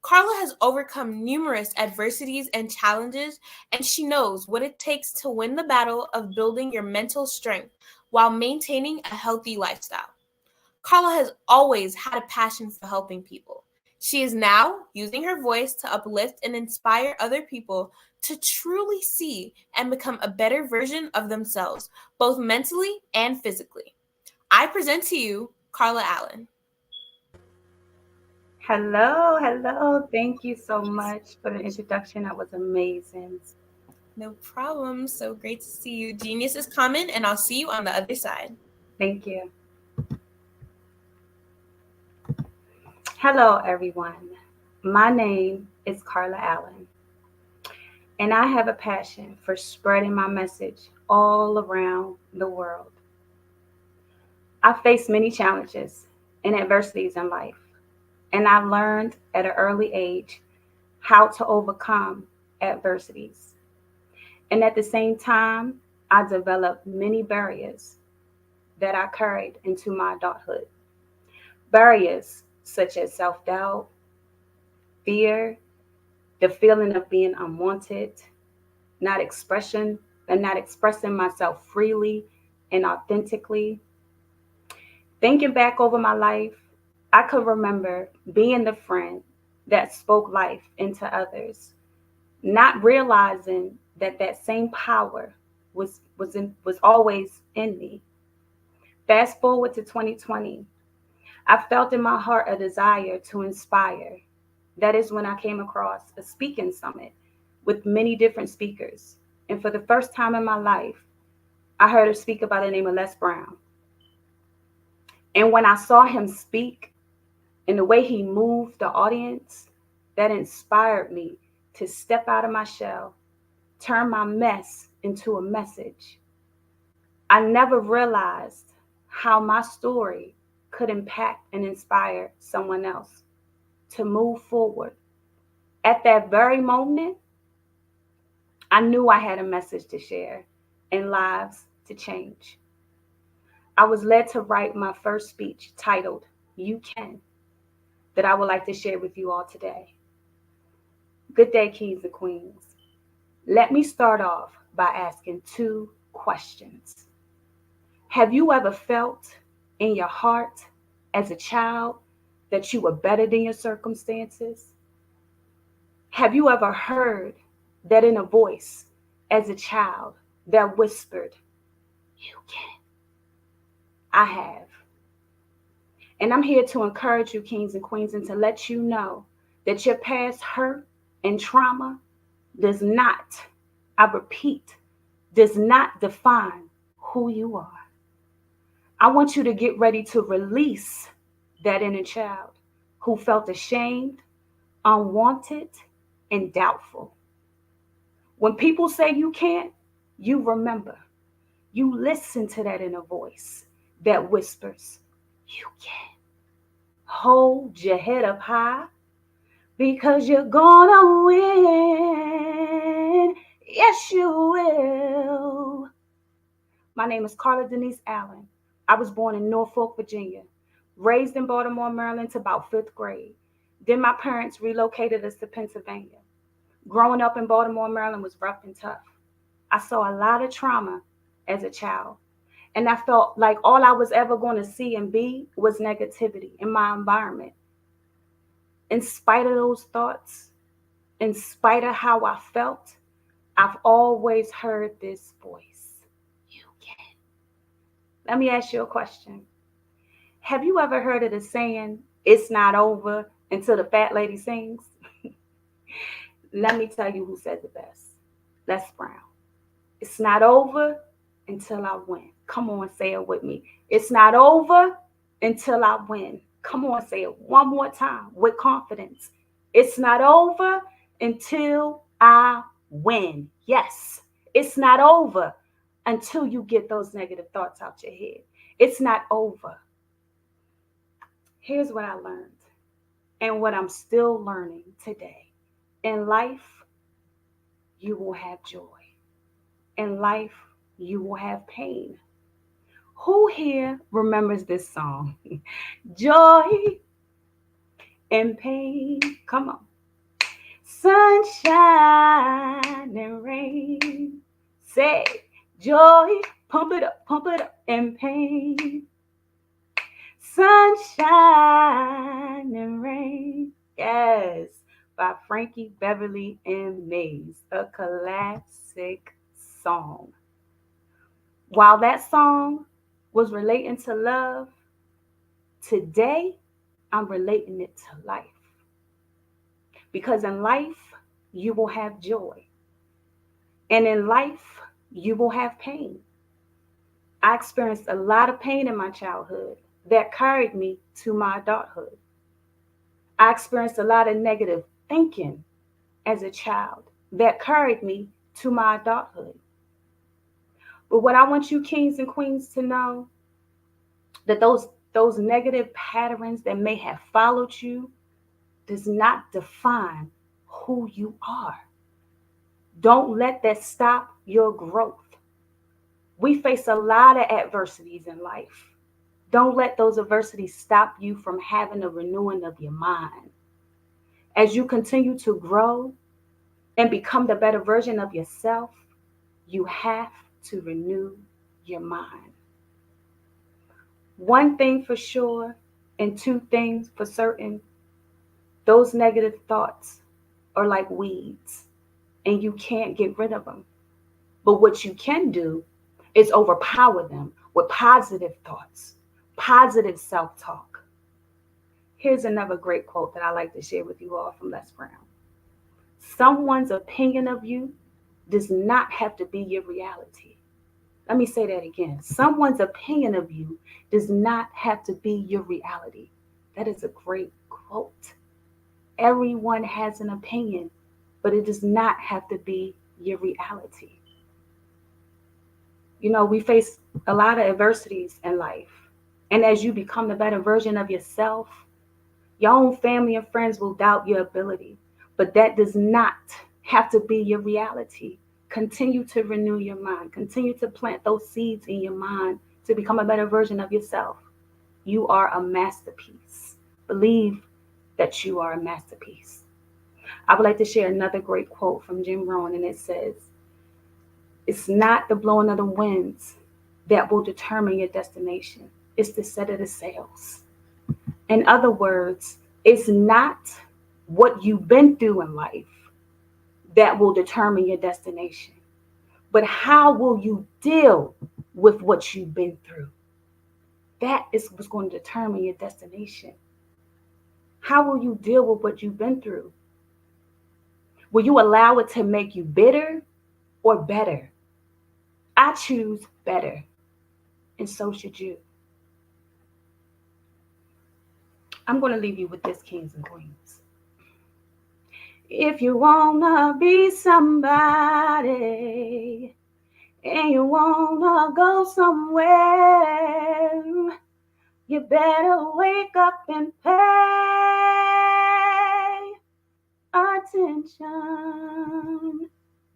Carla has overcome numerous adversities and challenges, and she knows what it takes to win the battle of building your mental strength while maintaining a healthy lifestyle. Carla has always had a passion for helping people. She is now using her voice to uplift and inspire other people to truly see and become a better version of themselves, both mentally and physically. I present to you Carla Allen. Hello. Thank you so much for the introduction. That was amazing. No problem. So great to see you. Genius is coming, and I'll see you on the other side. Thank you. Hello, everyone. My name is Carla Allen, and I have a passion for spreading my message all around the world. I faced many challenges and adversities in life, and I learned at an early age how to overcome adversities. And at the same time, I developed many barriers that I carried into my adulthood. Barriers such as self-doubt, fear, the feeling of being unwanted, not expressing myself freely and authentically. Thinking back over my life, I could remember being the friend that spoke life into others, not realizing that same power was always in me. Fast forward to 2020, I felt in my heart a desire to inspire. That is when I came across a speaking summit with many different speakers. And for the first time in my life, I heard a speaker by the name of Les Brown. And when I saw him speak and the way he moved the audience, that inspired me to step out of my shell, turn my mess into a message. I never realized how my story could impact and inspire someone else to move forward. At that very moment, I knew I had a message to share and lives to change. I was led to write my first speech titled, You Can, that I would like to share with you all today. Good day, kings and queens. Let me start off by asking two questions. Have you ever felt in your heart as a child that you were better than your circumstances? Have you ever heard that inner voice as a child that whispered, "You can." I have. And I'm here to encourage you, kings and queens, and to let you know that your past hurt and trauma does not, I repeat, does not define who you are. I want you to get ready to release that inner child who felt ashamed, unwanted, and doubtful. When people say you can't, you remember. You listen to that inner voice that whispers, "You can." Hold your head up high because you're gonna win. Yes, you will. My name is Carla Denise Allen. I was born in Norfolk, Virginia, raised in Baltimore, Maryland to about 5th grade. Then my parents relocated us to Pennsylvania. Growing up in Baltimore, Maryland was rough and tough. I saw a lot of trauma as a child. And I felt like all I was ever going to see and be was negativity in my environment. In spite of those thoughts, in spite of how I felt, I've always heard this voice. You can. Let me ask you a question. Have you ever heard of the saying, "It's not over until the fat lady sings"? Let me tell you who said the best. Les Brown. It's not over until I win. Come on, say it with me. It's not over until I win. Come on, say it one more time with confidence. It's not over until I win. Yes, it's not over until you get those negative thoughts out your head. It's not over. Here's what I learned and what I'm still learning today. In life, you will have joy. In life, you will have pain. Who here remembers this song? Joy and pain. Come on. Sunshine and rain. Say joy, pump it up, and pain. Sunshine and rain. Yes, by Frankie Beverly and Mays, a classic song. While that song was relating to love, today I'm relating it to life. Because in life, you will have joy. And in life, you will have pain. I experienced a lot of pain in my childhood that carried me to my adulthood. I experienced a lot of negative thinking as a child that carried me to my adulthood. But what I want you kings and queens to know, that those negative patterns that may have followed you does not define who you are. Don't let that stop your growth. We face a lot of adversities in life. Don't let those adversities stop you from having a renewing of your mind. As you continue to grow and become the better version of yourself, you have to renew your mind. One thing for sure and two things for certain, those negative thoughts are like weeds and you can't get rid of them. But what you can do is overpower them with positive thoughts, positive self-talk. Here's another great quote that I like to share with you all from Les Brown. Someone's opinion of you does not have to be your reality. Let me say that again. Someone's opinion of you does not have to be your reality. That is a great quote. Everyone has an opinion, but it does not have to be your reality. You know, we face a lot of adversities in life. And as you become the better version of yourself, your own family and friends will doubt your ability. But that does not have to be your reality. Continue to renew your mind. Continue to plant those seeds in your mind to become a better version of yourself. You are a masterpiece. Believe that you are a masterpiece. I would like to share another great quote from Jim Rohn, and it says, "It's not the blowing of the winds that will determine your destination. It's the set of the sails." In other words, it's not what you've been through in life that will determine your destination. But how will you deal with what you've been through? That is what's going to determine your destination. How will you deal with what you've been through? Will you allow it to make you bitter or better? I choose better, and so should you. I'm going to leave you with this, kings and queens. If you want to be somebody and you want to go somewhere, you better wake up and pay attention.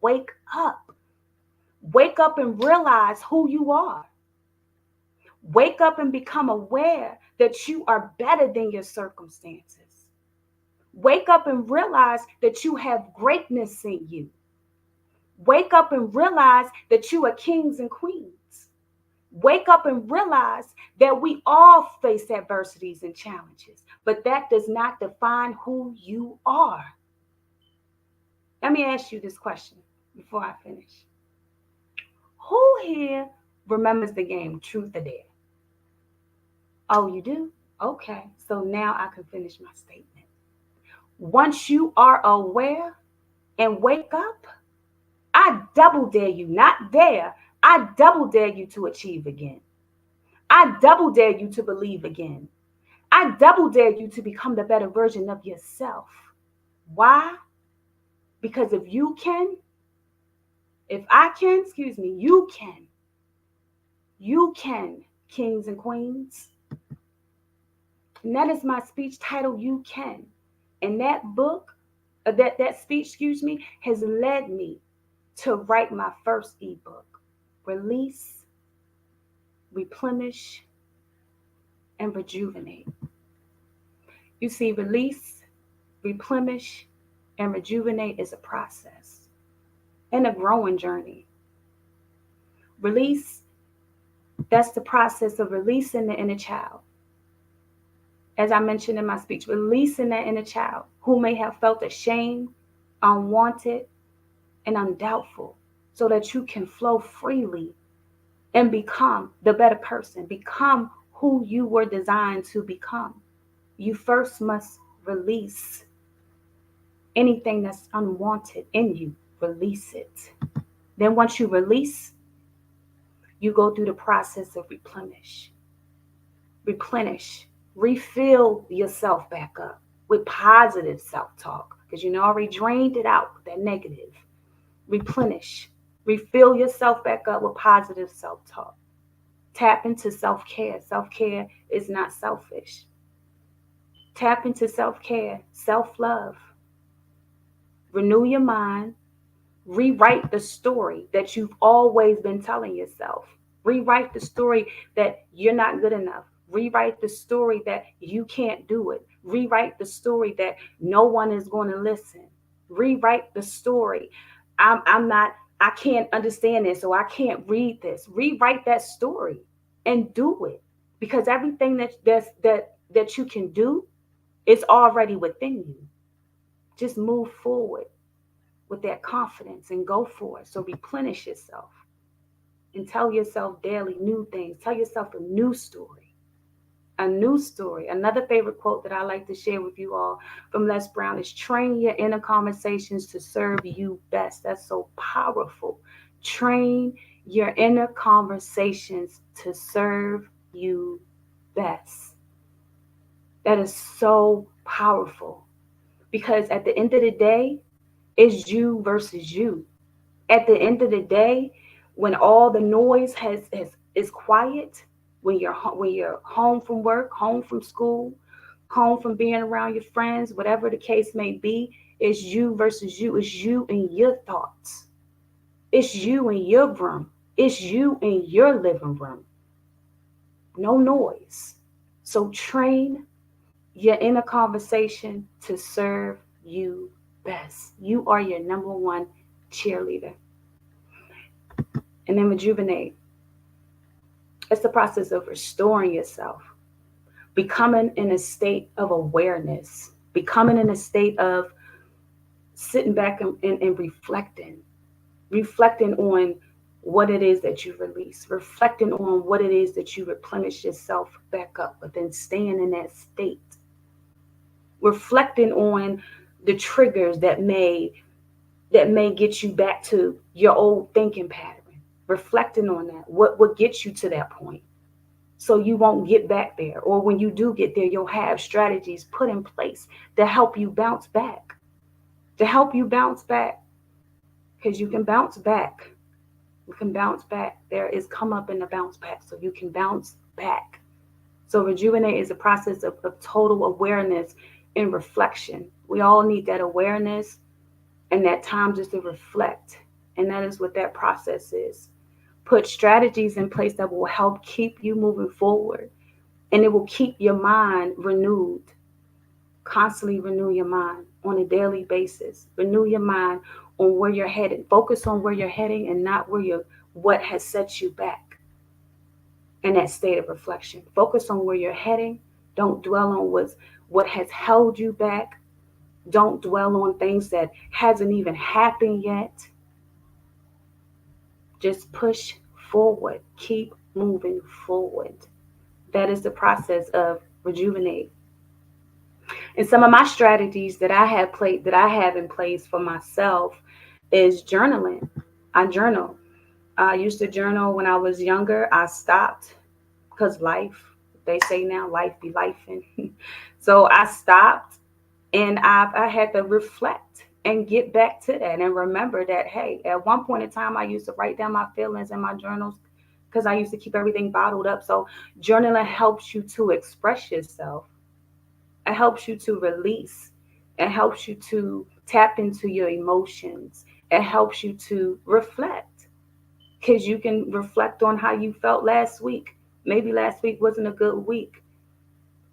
Wake up. Wake up and realize who you are. Wake up and become aware that you are better than your circumstances. Wake up and realize that you have greatness in you. Wake up and realize that you are kings and queens. Wake up and realize that we all face adversities and challenges, but that does not define who you are. Let me ask you this question before I finish. Who here remembers the game Truth or Dare? Oh, you do? Okay, so now I can finish my statement. Once you are aware and wake up, I double dare you, not dare, I double dare you to achieve again. I double dare you to believe again. I double dare you to become the better version of yourself. Why? Because if you can, if I can, you can. You can, kings and queens. And that is my speech title, You Can. And that book, that speech, has led me to write my first ebook, Release, Replenish, and Rejuvenate. You see, release, replenish, and rejuvenate is a process and a growing journey. Release, that's the process of releasing the inner child. As I mentioned in my speech, releasing that inner child who may have felt ashamed, unwanted, and undoubtful, so that you can flow freely and become the better person, become who you were designed to become. You first must release anything that's unwanted in you. Release it. Then once you release, you go through the process of replenish, refill yourself back up with positive self-talk, because you already drained it out with that negative. Replenish, refill yourself back up with positive self-talk. Tap into self-care. Self-care is not selfish. Tap into self-care, self-love. Renew your mind. Rewrite the story that you've always been telling yourself. Rewrite the story that you're not good enough. Rewrite the story that you can't do it. Rewrite the story that no one is going to listen. Rewrite the story. I can't understand this, so I can't read this. Rewrite that story and do it, because everything that you can do is already within you. Just move forward with that confidence and go for it. So replenish yourself and tell yourself daily new things. Tell yourself a new story. A new story. Another favorite quote that I like to share with you all from Les Brown is, train your inner conversations to serve you best. That's so powerful. Train your inner conversations to serve you best. That is so powerful, because at the end of the day, it's you versus you. At the end of the day, when all the noise is quiet, when you're home from work, home from school, home from being around your friends, whatever the case may be, it's you versus you. It's you and your thoughts. It's you in your room. It's you in your living room. No noise. So train your inner conversation to serve you best. You are your number one cheerleader. And then rejuvenate. It's the process of restoring yourself, becoming in a state of awareness, becoming in a state of sitting back and reflecting on what it is that you release, reflecting on what it is that you replenish yourself back up, but then staying in that state, reflecting on the triggers that may get you back to your old thinking pattern, reflecting on that, what gets you to that point, so you won't get back there. Or when you do get there, you'll have strategies put in place to help you bounce back, because you can bounce back. You can bounce back. There is come up in the bounce back, so you can bounce back. So rejuvenate is a process of total awareness and reflection. We all need that awareness and that time just to reflect. And that is what that process is. Put strategies in place that will help keep you moving forward. And it will keep your mind renewed. Constantly renew your mind on a daily basis. Renew your mind on where you're headed. Focus on where you're heading and not what has set you back. In that state of reflection. Focus on where you're heading. Don't dwell on what has held you back. Don't dwell on things that hasn't even happened yet. Just push forward. Keep moving forward. That is the process of rejuvenate. And some of my strategies that I have in place for myself is journaling. I journal. I used to journal when I was younger. I stopped because they say now life be lifing. So I stopped, and I had to reflect and get back to that and remember that, hey, at one point in time, I used to write down my feelings in my journals because I used to keep everything bottled up. So journaling helps you to express yourself. It helps you to release. It helps you to tap into your emotions. It helps you to reflect, because you can reflect on how you felt last week. Maybe last week wasn't a good week.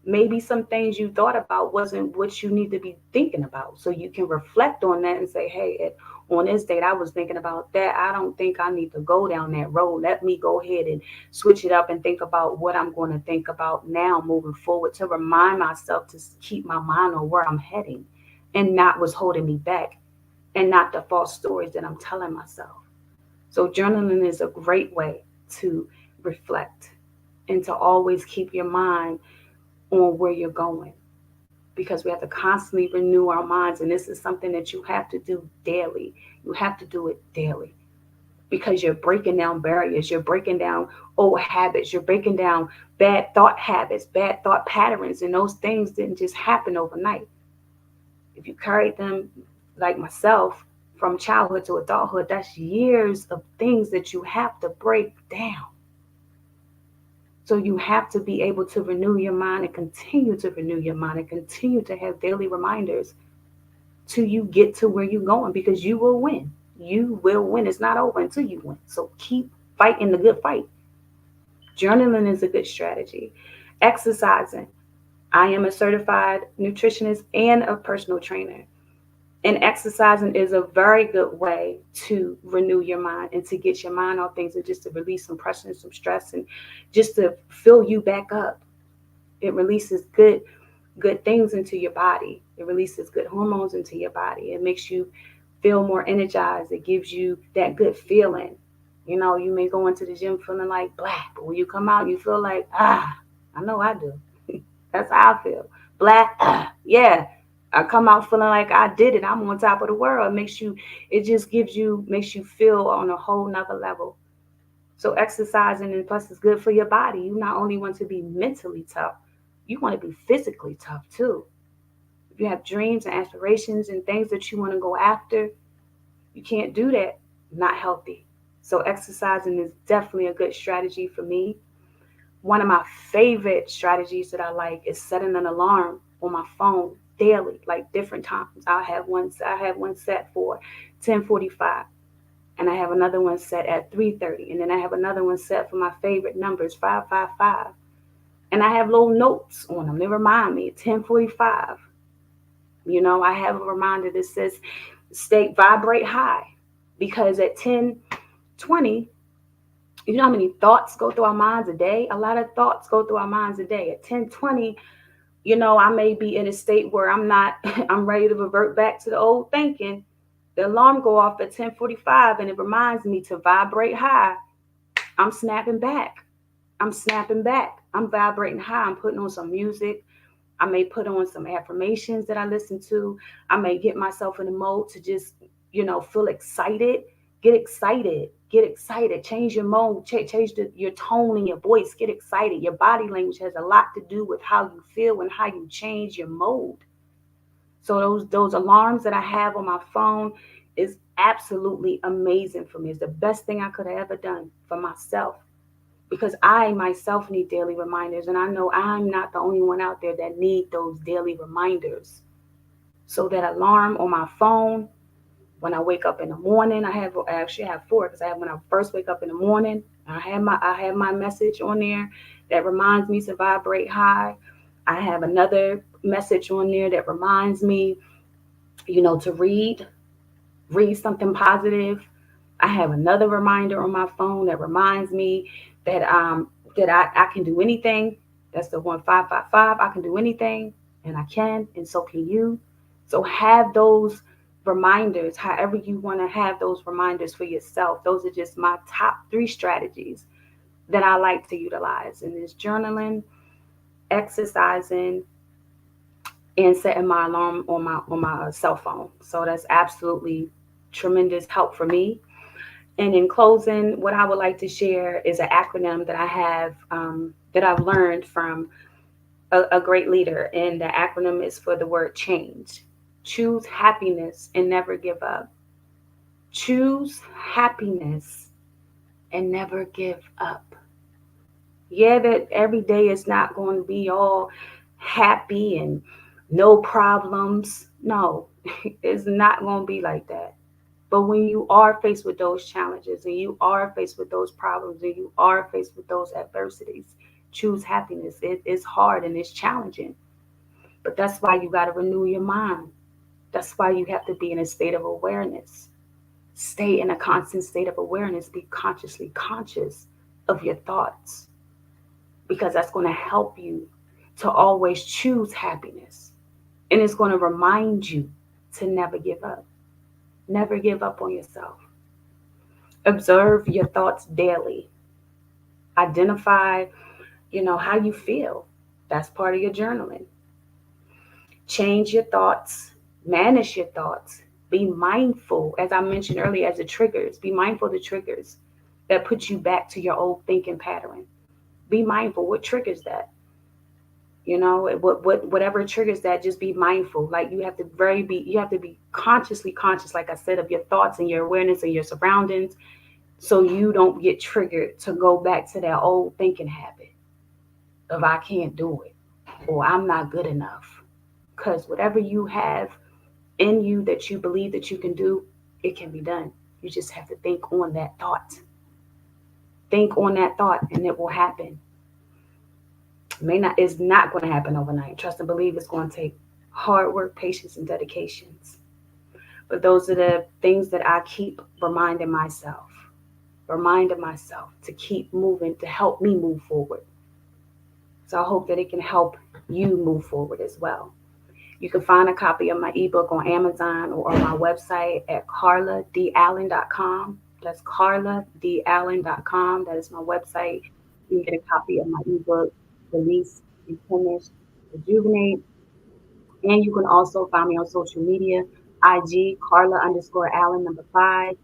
Maybe some things you thought about wasn't what you need to be thinking about. So you can reflect on that and say, hey, on this date, I was thinking about that. I don't think I need to go down that road. Let me go ahead and switch it up and think about what I'm going to think about now moving forward, to remind myself to keep my mind on where I'm heading and not what's holding me back and not the false stories that I'm telling myself. So journaling is a great way to reflect and to always keep your mind on where you're going, because we have to constantly renew our minds. And this is something that you have to do daily. You have to do it daily, because you're breaking down barriers. You're breaking down old habits. You're breaking down bad thought habits, bad thought patterns. And those things didn't just happen overnight. If you carried them, like myself, from childhood to adulthood, that's years of things that you have to break down. So you have to be able to renew your mind and continue to renew your mind and continue to have daily reminders till you get to where you're going, because you will win. You will win. It's not over until you win. So keep fighting the good fight. Journaling is a good strategy. Exercising. I am a certified nutritionist and a personal trainer. And exercising is a very good way to renew your mind and to get your mind off things and just to release some pressure and some stress and just to fill you back up. It releases good things into your body. It releases good hormones into your body. It makes you feel more energized. It gives you that good feeling. You know, you may go into the gym feeling like black, but when you come out, you feel like, I know I do. That's how I feel. Black, yeah. I come out feeling like I did it. I'm on top of the world. Makes you feel on a whole nother level. So exercising, and plus it's good for your body. You not only want to be mentally tough, you want to be physically tough too. If you have dreams and aspirations and things that you want to go after, you can't do that not healthy. So exercising is definitely a good strategy for me. One of my favorite strategies that I like is setting an alarm on my phone daily, like different times. I have one set for 10:45, and I have another one set at 3:30, and then I have another one set for my favorite numbers, 555. And I have little notes on them. They remind me, 10:45. You know, I have a reminder that says vibrate high, because at 10:20, you know how many thoughts go through our minds a day? A lot of thoughts go through our minds a day. At 10:20, I may be in a state where I'm ready to revert back to the old thinking. The alarm go off at 10:45 and it reminds me to vibrate high. I'm snapping back. I'm snapping back. I'm vibrating high. I'm putting on some music. I may put on some affirmations that I listen to. I may get myself in the mode to just, feel excited. Get excited. Get excited. Change your mode. Change your tone in your voice. Get excited. Your body language has a lot to do with how you feel and how you change your mode. So those alarms that I have on my phone is absolutely amazing for me. It's the best thing I could have ever done for myself, because I myself need daily reminders, and I know I'm not the only one out there that need those daily reminders. So that alarm on my phone, when I wake up in the morning, I actually have four, because I have when I first wake up in the morning, I have my message on there that reminds me to vibrate high. I have another message on there that reminds me, to read something positive. I have another reminder on my phone that reminds me that I can do anything. That's the 1555. I can do anything, and I can, and so can you. So have those reminders, however you want to have those reminders for yourself. Those are just my top 3 strategies that I like to utilize, and it's journaling, exercising, and setting my alarm on my cell phone. So that's absolutely tremendous help for me. And in closing, what I would like to share is an acronym that I have that I've learned from a great leader. And the acronym is for the word change. Choose happiness and never give up. Choose happiness and never give up. Yeah, that every day is not going to be all happy and no problems. No, it's not going to be like that. But when you are faced with those challenges, and you are faced with those problems, and you are faced with those adversities, choose happiness. It's hard and it's challenging. But that's why you got to renew your mind. That's why you have to be in a state of awareness. Stay in a constant state of awareness. Be consciously conscious of your thoughts, because that's going to help you to always choose happiness. And it's going to remind you to never give up. Never give up on yourself. Observe your thoughts daily. Identify, how you feel. That's part of your journaling. Change your thoughts. Manage your thoughts. Be mindful, as I mentioned earlier, as the triggers. Be mindful of the triggers that put you back to your old thinking pattern. Be mindful. What triggers that? Whatever triggers that, just be mindful. Like you have to be consciously conscious, like I said, of your thoughts and your awareness and your surroundings, so you don't get triggered to go back to that old thinking habit of I can't do it or I'm not good enough. Because whatever you have in you that you believe that you can do, it can be done. You just have to think on that thought. Think on that thought and it will happen. It's not going to happen overnight. Trust and believe it's going to take hard work, patience, and dedications. But those are the things that I keep reminding myself to keep moving, to help me move forward. So I hope that it can help you move forward as well. You can find a copy of my ebook on Amazon or on my website at carladallen.com. That's carladallen.com. That is my website. You can get a copy of my ebook, Release, Replenish, Rejuvenate. And you can also find me on social media, IG, Carla_Allen 5,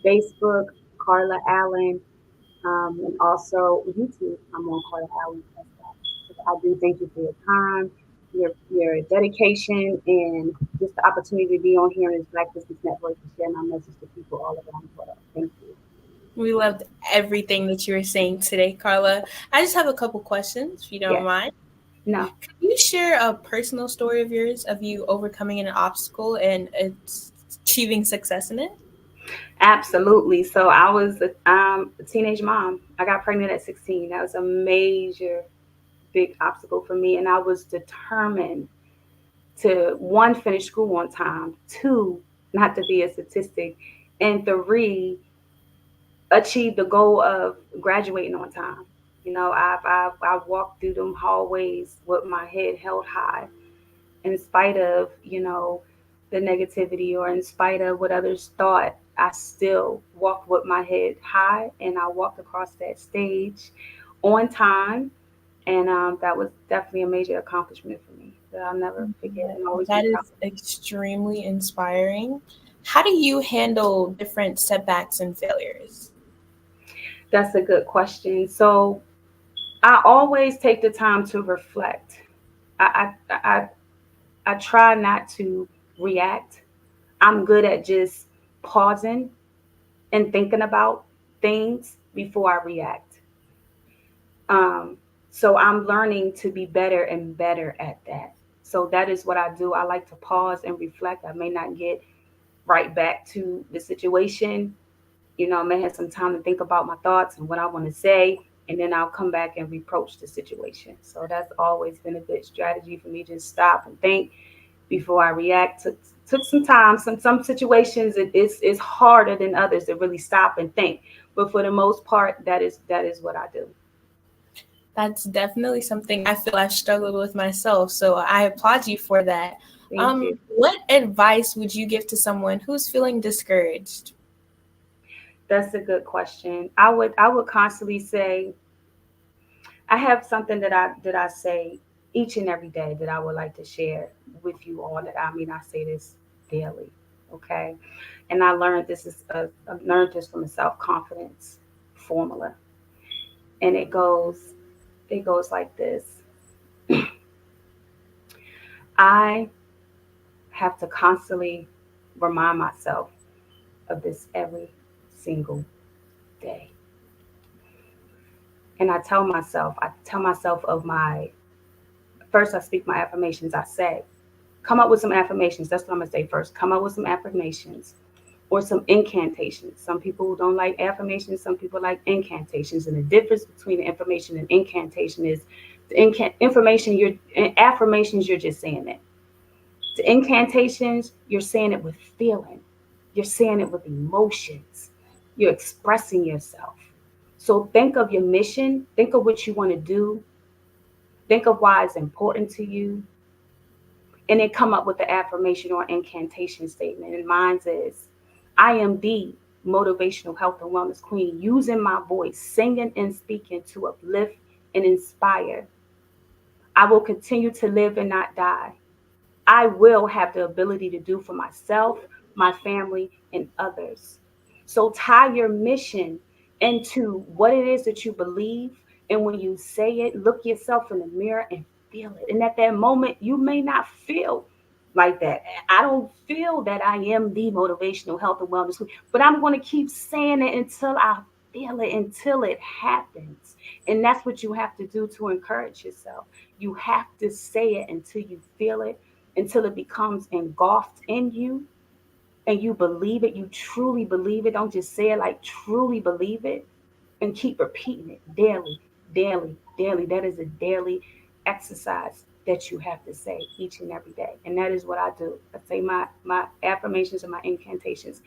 Facebook, Carla Allen, and also YouTube, I'm on Carla Allen. I do thank you for your time, your dedication, and just the opportunity to be on here in this Black Business Network to share my message to people all around the world. Thank you. We loved everything that you were saying today, Carla. I just have a couple questions, if you don't mind. No. Can you share a personal story of yours, of you overcoming an obstacle and achieving success in it? Absolutely. So I was a teenage mom. I got pregnant at 16. That was a major, big obstacle for me. And I was determined to, 1, finish school on time, 2, not to be a statistic, and 3, achieve the goal of graduating on time. I walked through them hallways with my head held high, in spite of, the negativity, or in spite of what others thought. I still walked with my head high, and I walked across that stage on time. And that was definitely a major accomplishment for me that I'll never forget and always be That proud is extremely inspiring. How do you handle different setbacks and failures? of. That's a good question. So I always take the time to reflect. I try not to react. I'm good at just pausing and thinking about things before I react. Um, so I'm learning to be better and better at that. So that is what I do. I like to pause and reflect. I may not get right back to the situation. I may have some time to think about my thoughts and what I want to say, and then I'll come back and reproach the situation. So that's always been a good strategy for me. Just stop and think before I react. Took some time. Some situations it's harder than others to really stop and think. But for the most part, that is what I do. That's definitely something I feel I've struggled with myself. So I applaud you for that. Thank you. What advice would you give to someone who's feeling discouraged? That's a good question. I would constantly say, I have something that I say each and every day that I would like to share with you all. I say this daily, okay? And I learned this from a self confidence formula, and it goes like this: I have to constantly remind myself of this every single day, and I tell myself of my first. I speak my affirmations. I say, come up with some affirmations. That's what I'm gonna say first. Come up with some affirmations or some incantations. Some people don't like affirmations, some people like incantations. And the difference between the information and incantation is information affirmations, you're just saying it. The incantations, you're saying it with feeling. You're saying it with emotions. You're expressing yourself. So think of your mission, think of what you want to do, think of why it's important to you, and then come up with the affirmation or incantation statement. And mine is, I am the motivational health and wellness queen, using my voice, singing and speaking to uplift and inspire. I will continue to live and not die. I will have the ability to do for myself, my family, and others. So tie your mission into what it is that you believe. And when you say it, look yourself in the mirror and feel it. And at that moment, you may not feel like that. I don't feel that I am the motivational health and wellness, but I'm going to keep saying it until I feel it, until it happens. And that's what you have to do to encourage yourself. You have to say it until you feel it, until it becomes engulfed in you and you believe it, you truly believe it. Don't just say it, like truly believe it, and keep repeating it daily, daily, daily. That is a daily exercise that you have to say each and every day. And that is what I do. I say my affirmations and my incantations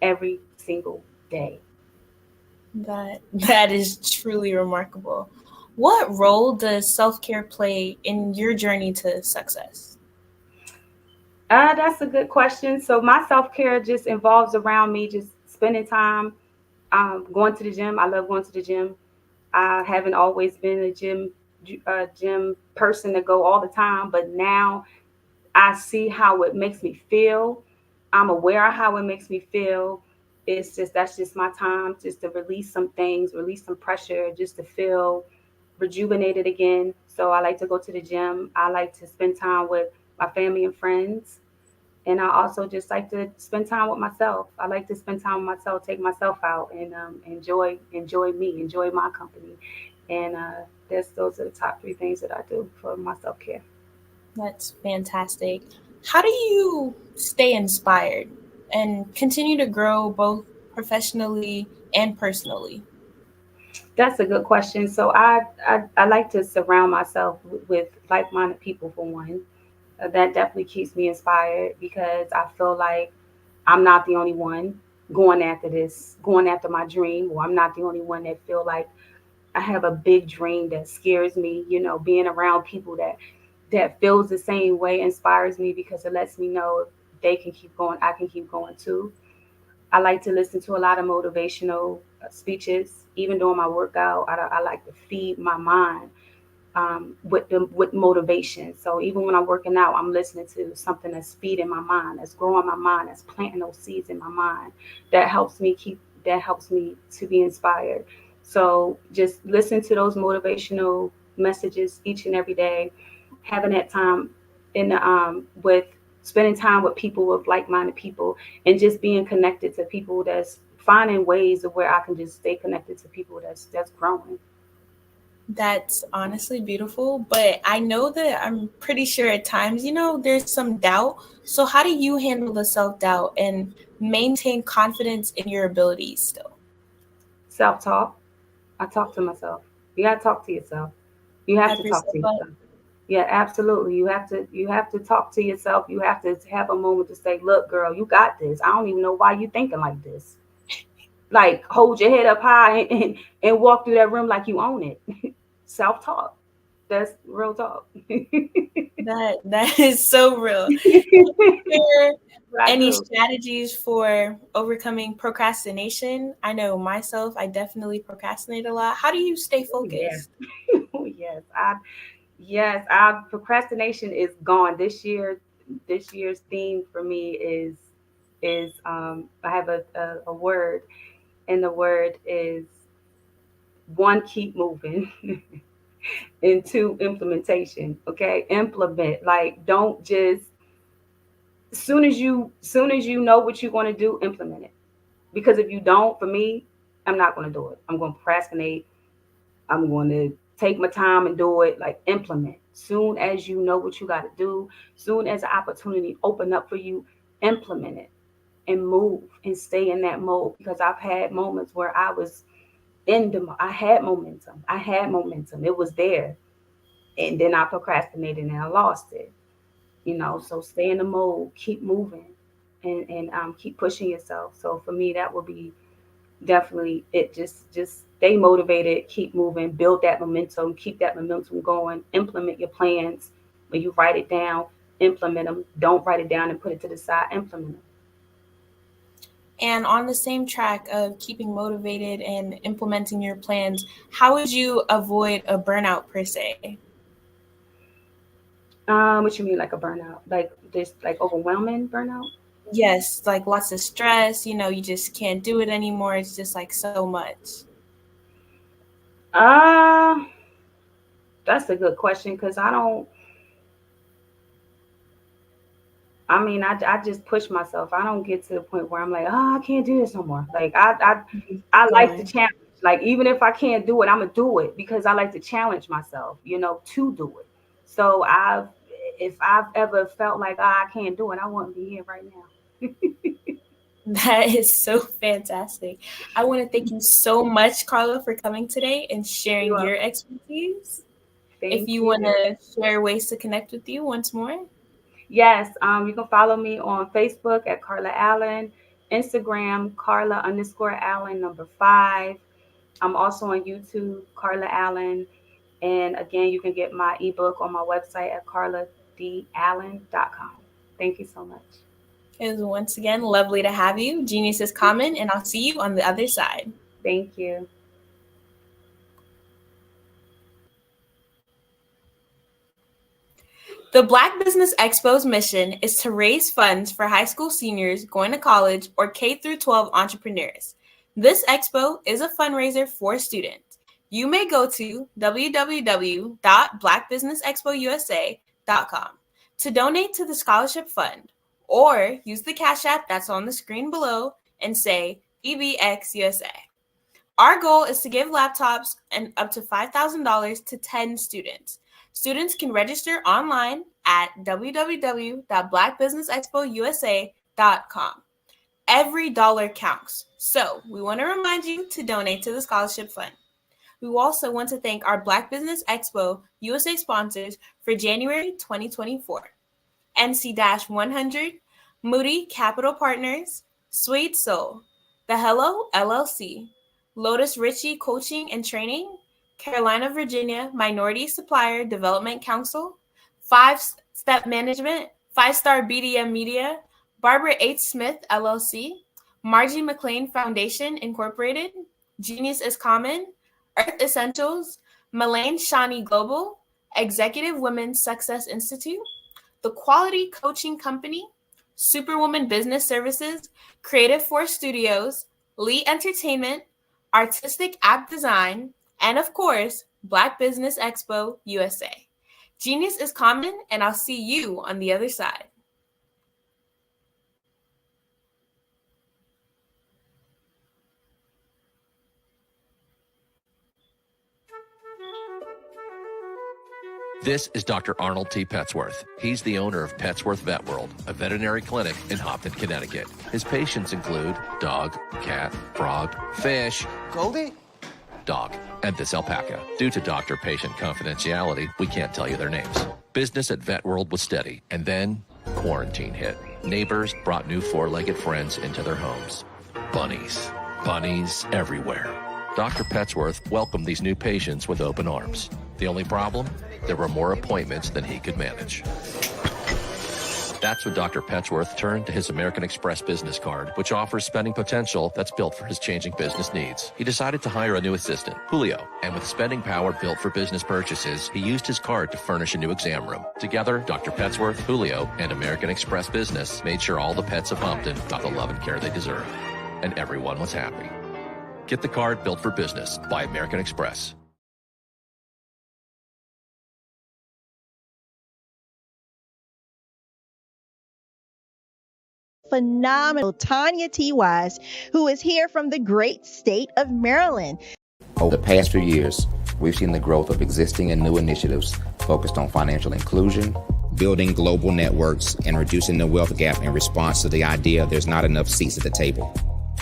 every single day. That is truly remarkable. What role does self-care play in your journey to success? That's a good question. So my self care just involves around me just spending time, going to the gym. I love going to the gym. I haven't always been a gym person to go all the time, but now I see how it makes me feel. I'm aware of how it makes me feel. That's just my time just to release some things, release some pressure, just to feel rejuvenated again. So I like to go to the gym. I like to spend time with my family and friends. And I also just like to spend time with myself. I like to spend time with myself, take myself out, and enjoy me, enjoy my company. And those are the top three things that I do for my self care. That's fantastic. How do you stay inspired and continue to grow both professionally and personally? That's a good question. So I like to surround myself with like minded people for one. That definitely keeps me inspired because I feel like I'm not the only one going after this, going after my dream, or I'm not the only one that feel like have a big dream that scares me. Being around people that feels the same way inspires me because it lets me know if they can keep going, I can keep going too. I like to listen to a lot of motivational speeches. Even during my workout, I like to feed my mind with motivation. So even when I'm working out, I'm listening to something that's feeding my mind, that's growing my mind, that's planting those seeds in my mind. That helps me to be inspired. So just listen to those motivational messages each and every day, having that time in the with spending time with people, with like-minded people, and just being connected to people that's finding ways of where I can just stay connected to people that's growing. That's honestly beautiful, but I know that I'm pretty sure at times, there's some doubt. So how do you handle the self-doubt and maintain confidence in your abilities still? Self-talk. I talk to myself. You gotta talk to yourself. You have Hype to talk yourself to up. yourself. Yeah, absolutely. You have to talk to yourself. You have to have a moment to say, look, girl, you got this. I don't even know why you thinking like this. Like hold your head up high and walk through that room like you own it. Self-talk. That's real talk. That is so real. There I any do. strategies for overcoming procrastination? I know myself, I definitely procrastinate a lot. How do you stay Oh, yeah. focused? Oh, yes. Our procrastination is gone this year. This year's theme for me is I have a word, and the word is one, keep moving. And two, implementation. Okay, implement. Like don't just soon as you know what you're going to do, implement it. Because if you don't, for me, I'm not going to do it. I'm going to procrastinate. I'm going to take my time and do it. Like implement. Soon as you know what you got to do, soon as the opportunity open up for you, implement it and move and stay in that mode. Because I've had moments where I had momentum. It was there, and then I procrastinated and I lost it. So stay in the mode, keep moving, and keep pushing yourself. So for me, that would be definitely it. Just stay motivated, keep moving, build that momentum, keep that momentum going, implement your plans. When you write it down, implement them. Don't write it down and put it to the side. Implement them. And on the same track of keeping motivated and implementing your plans, how would you avoid a burnout per se? What you mean, like a burnout? Like this, like overwhelming burnout? Yes, like lots of stress, you just can't do it anymore. It's just like so much. Uh, that's a good question because I don't. I mean, I just push myself. I don't get to the point where I'm like, oh, I can't do this no more. Like I like to Going. challenge. Like even if I can't do it, I'm gonna do it because I like to challenge myself, to do it. So if I've ever felt like I can't do it, I wouldn't be here right now. That is so fantastic. I want to thank you so much, Carla, for coming today and You're sharing your welcome. expertise. If Thank you want you. to share ways to connect with you once more. Yes, you can follow me on Facebook at Carla Allen, Instagram Carla_Allen _5. I'm also on YouTube, Carla Allen. And again, you can get my ebook on my website at carladallen.com. Thank you so much. It was once again lovely to have you. Genius is common, and I'll see you on the other side. Thank you. The Black Business Expo's mission is to raise funds for high school seniors going to college or K-12 entrepreneurs. This expo is a fundraiser for students. You may go to www.blackbusinessexpousa.com to donate to the scholarship fund, or use the Cash App that's on the screen below and say BBXUSA. Our goal is to give laptops and up to $5,000 to 10 students. Students can register online at www.blackbusinessexpousa.com. Every dollar counts, so we want to remind you to donate to the scholarship fund. We also want to thank our Black Business Expo USA sponsors for January 2024. NC-100, Moody Capital Partners, Sweet Soul, The Hello LLC, Lotus Ritchie Coaching and Training, Carolina, Virginia Minority Supplier Development Council, 5-Step Management, 5-Star BDM Media, Barbara H. Smith, LLC, Margie McLean Foundation, Incorporated, Genius is Common, Earth Essentials, Melaine Shawnee Global, Executive Women's Success Institute, The Quality Coaching Company, Superwoman Business Services, Creative Force Studios, Lee Entertainment, Artistic App Design, and of course, Black Business Expo USA. Genius is common, and I'll see you on the other side. This is Dr. Arnold T. Petsworth. He's the owner of Petsworth Vet World, a veterinary clinic in Hopton, Connecticut. His patients include dog, cat, frog, fish, Goldie, dog, and this alpaca. Due to doctor-patient confidentiality, we can't tell you their names. Business at Vet World was steady, and then quarantine hit. Neighbors brought new four-legged friends into their homes. Bunnies. Bunnies everywhere. Dr. Petsworth welcomed these new patients with open arms. The only problem? There were more appointments than he could manage. That's when Dr. Petsworth turned to his American Express business card, which offers spending potential that's built for his changing business needs. He decided to hire a new assistant, Julio, and with spending power built for business purchases, he used his card to furnish a new exam room. Together, Dr. Petsworth, Julio, and American Express Business made sure all the pets of Hopton got the love and care they deserved. And everyone was happy. Get the card built for business by American Express. Phenomenal Tanya T. Wise, who is here from the great state of Maryland. Over the past few years, we've seen the growth of existing and new initiatives focused on financial inclusion, building global networks, and reducing the wealth gap in response to the idea there's not enough seats at the table.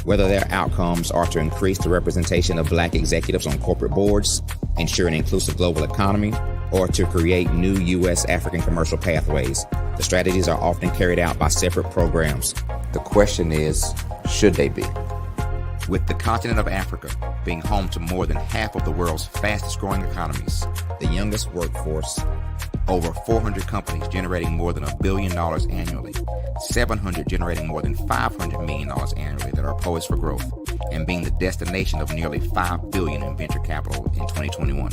Whether their outcomes are to increase the representation of Black executives on corporate boards, ensure an inclusive global economy, or to create new U.S. African commercial pathways, the strategies are often carried out by separate programs. The question is, should they be? With the continent of Africa being home to more than half of the world's fastest growing economies, the youngest workforce, over 400 companies generating more than $1 billion annually, 700 generating more than $500 million annually that are poised for growth, and being the destination of nearly $5 billion in venture capital in 2021.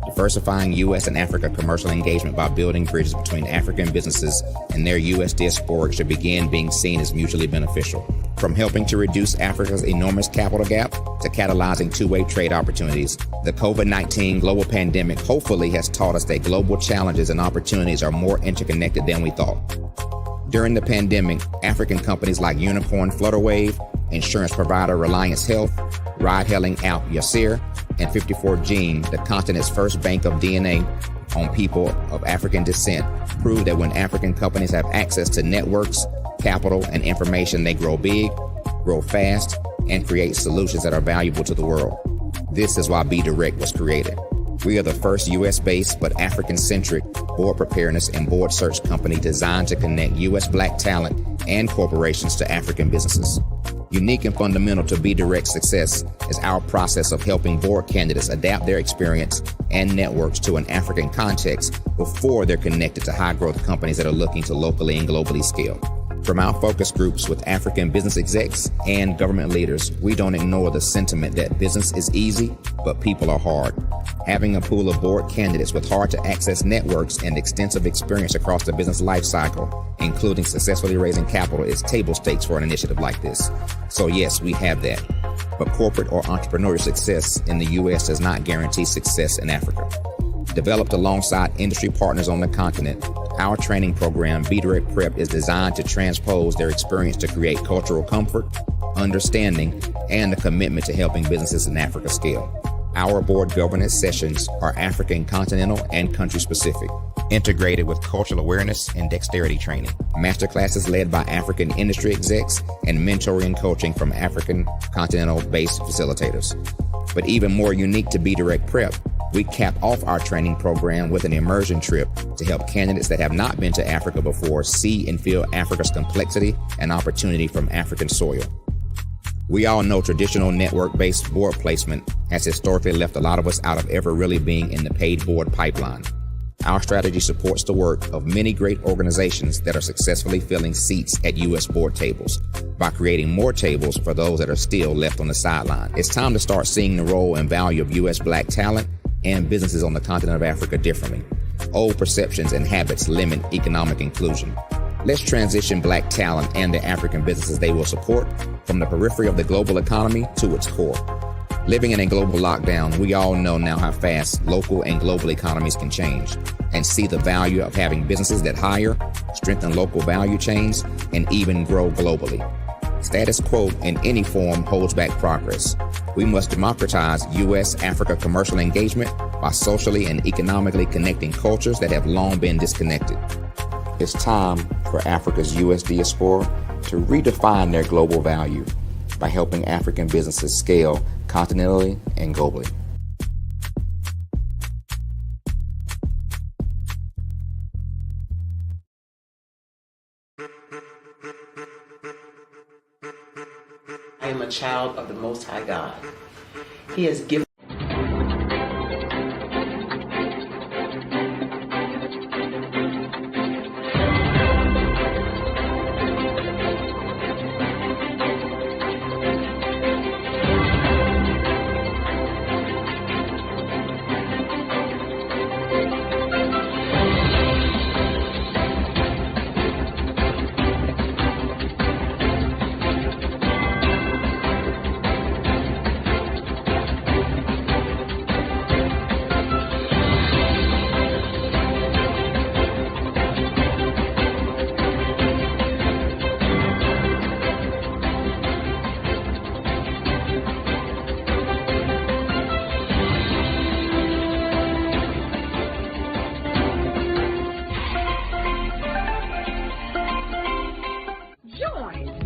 Diversifying U.S. and Africa commercial engagement by building bridges between African businesses and their U.S. diaspora should begin being seen as mutually beneficial. From helping to reduce Africa's enormous capital gap to catalyzing two-way trade opportunities, the COVID-19 global pandemic hopefully has taught us that global challenges and opportunities are more interconnected than we thought. During the pandemic, African companies like Unicorn Flutterwave, insurance provider Reliance Health, ride-hailing app Yasir, and 54 Gene, the continent's first bank of DNA on people of African descent, proved that when African companies have access to networks, capital, and information, they grow big, grow fast, and create solutions that are valuable to the world. This is why Be Direct was created. We are the first U.S.-based but African-centric board preparedness and board search company designed to connect U.S. Black talent and corporations to African businesses. Unique and fundamental to Be Direct's success is our process of helping board candidates adapt their experience and networks to an African context before they're connected to high-growth companies that are looking to locally and globally scale. From our focus groups with African business execs and government leaders, we don't ignore the sentiment that business is easy, but people are hard. Having a pool of board candidates with hard-to-access networks and extensive experience across the business life cycle, including successfully raising capital, is table stakes for an initiative like this. So yes, we have that. But corporate or entrepreneurial success in the U.S. does not guarantee success in Africa. Developed alongside industry partners on the continent, our training program, Be Direct Prep, is designed to transpose their experience to create cultural comfort, understanding, and a commitment to helping businesses in Africa scale. Our board governance sessions are African continental and country specific, integrated with cultural awareness and dexterity training, masterclasses led by African industry execs, and mentoring coaching from African continental-based facilitators. But even more unique to Be Direct Prep, we cap off our training program with an immersion trip to help candidates that have not been to Africa before see and feel Africa's complexity and opportunity from African soil. We all know traditional network-based board placement has historically left a lot of us out of ever really being in the paid board pipeline. Our strategy supports the work of many great organizations that are successfully filling seats at U.S. board tables by creating more tables for those that are still left on the sideline. It's time to start seeing the role and value of U.S. Black talent and businesses on the continent of Africa differently. Old perceptions and habits limit economic inclusion. Let's transition Black talent and the African businesses they will support from the periphery of the global economy to its core. Living in a global lockdown, we all know now how fast local and global economies can change, and see the value of having businesses that hire, strengthen local value chains, and even grow globally. Status quo in any form holds back progress. We must democratize U.S.-Africa commercial engagement by socially and economically connecting cultures that have long been disconnected. It's time for Africa's U.S. diaspora to redefine their global value by helping African businesses scale continentally and globally. I am a child of the Most High God. He has given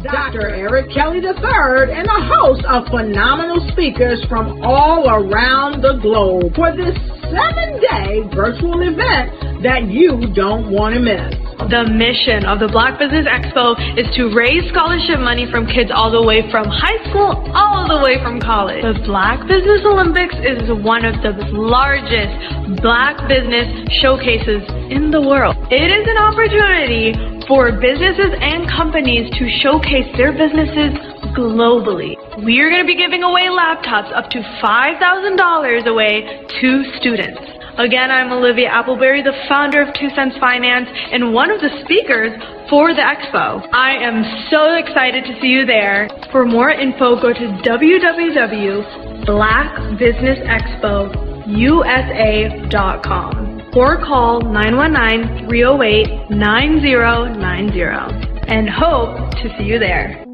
Dr. Eric Kelly III and a host of phenomenal speakers from all around the globe for this 7-day virtual event that you don't want to miss. The mission of the Black Business Expo is to raise scholarship money from kids all the way from high school all the way from college. The Black Business Olympics is one of the largest Black business showcases in the world. It is an opportunity for businesses and companies to showcase their businesses globally. We are going to be giving away laptops up to $5,000 away to students. Again, I'm Olivia Appleberry, the founder of 2 Cents Finance and one of the speakers for the expo. I am so excited to see you there. For more info, go to www.blackbusinessexpousa.com or call 919-308-9090 and hope to see you there.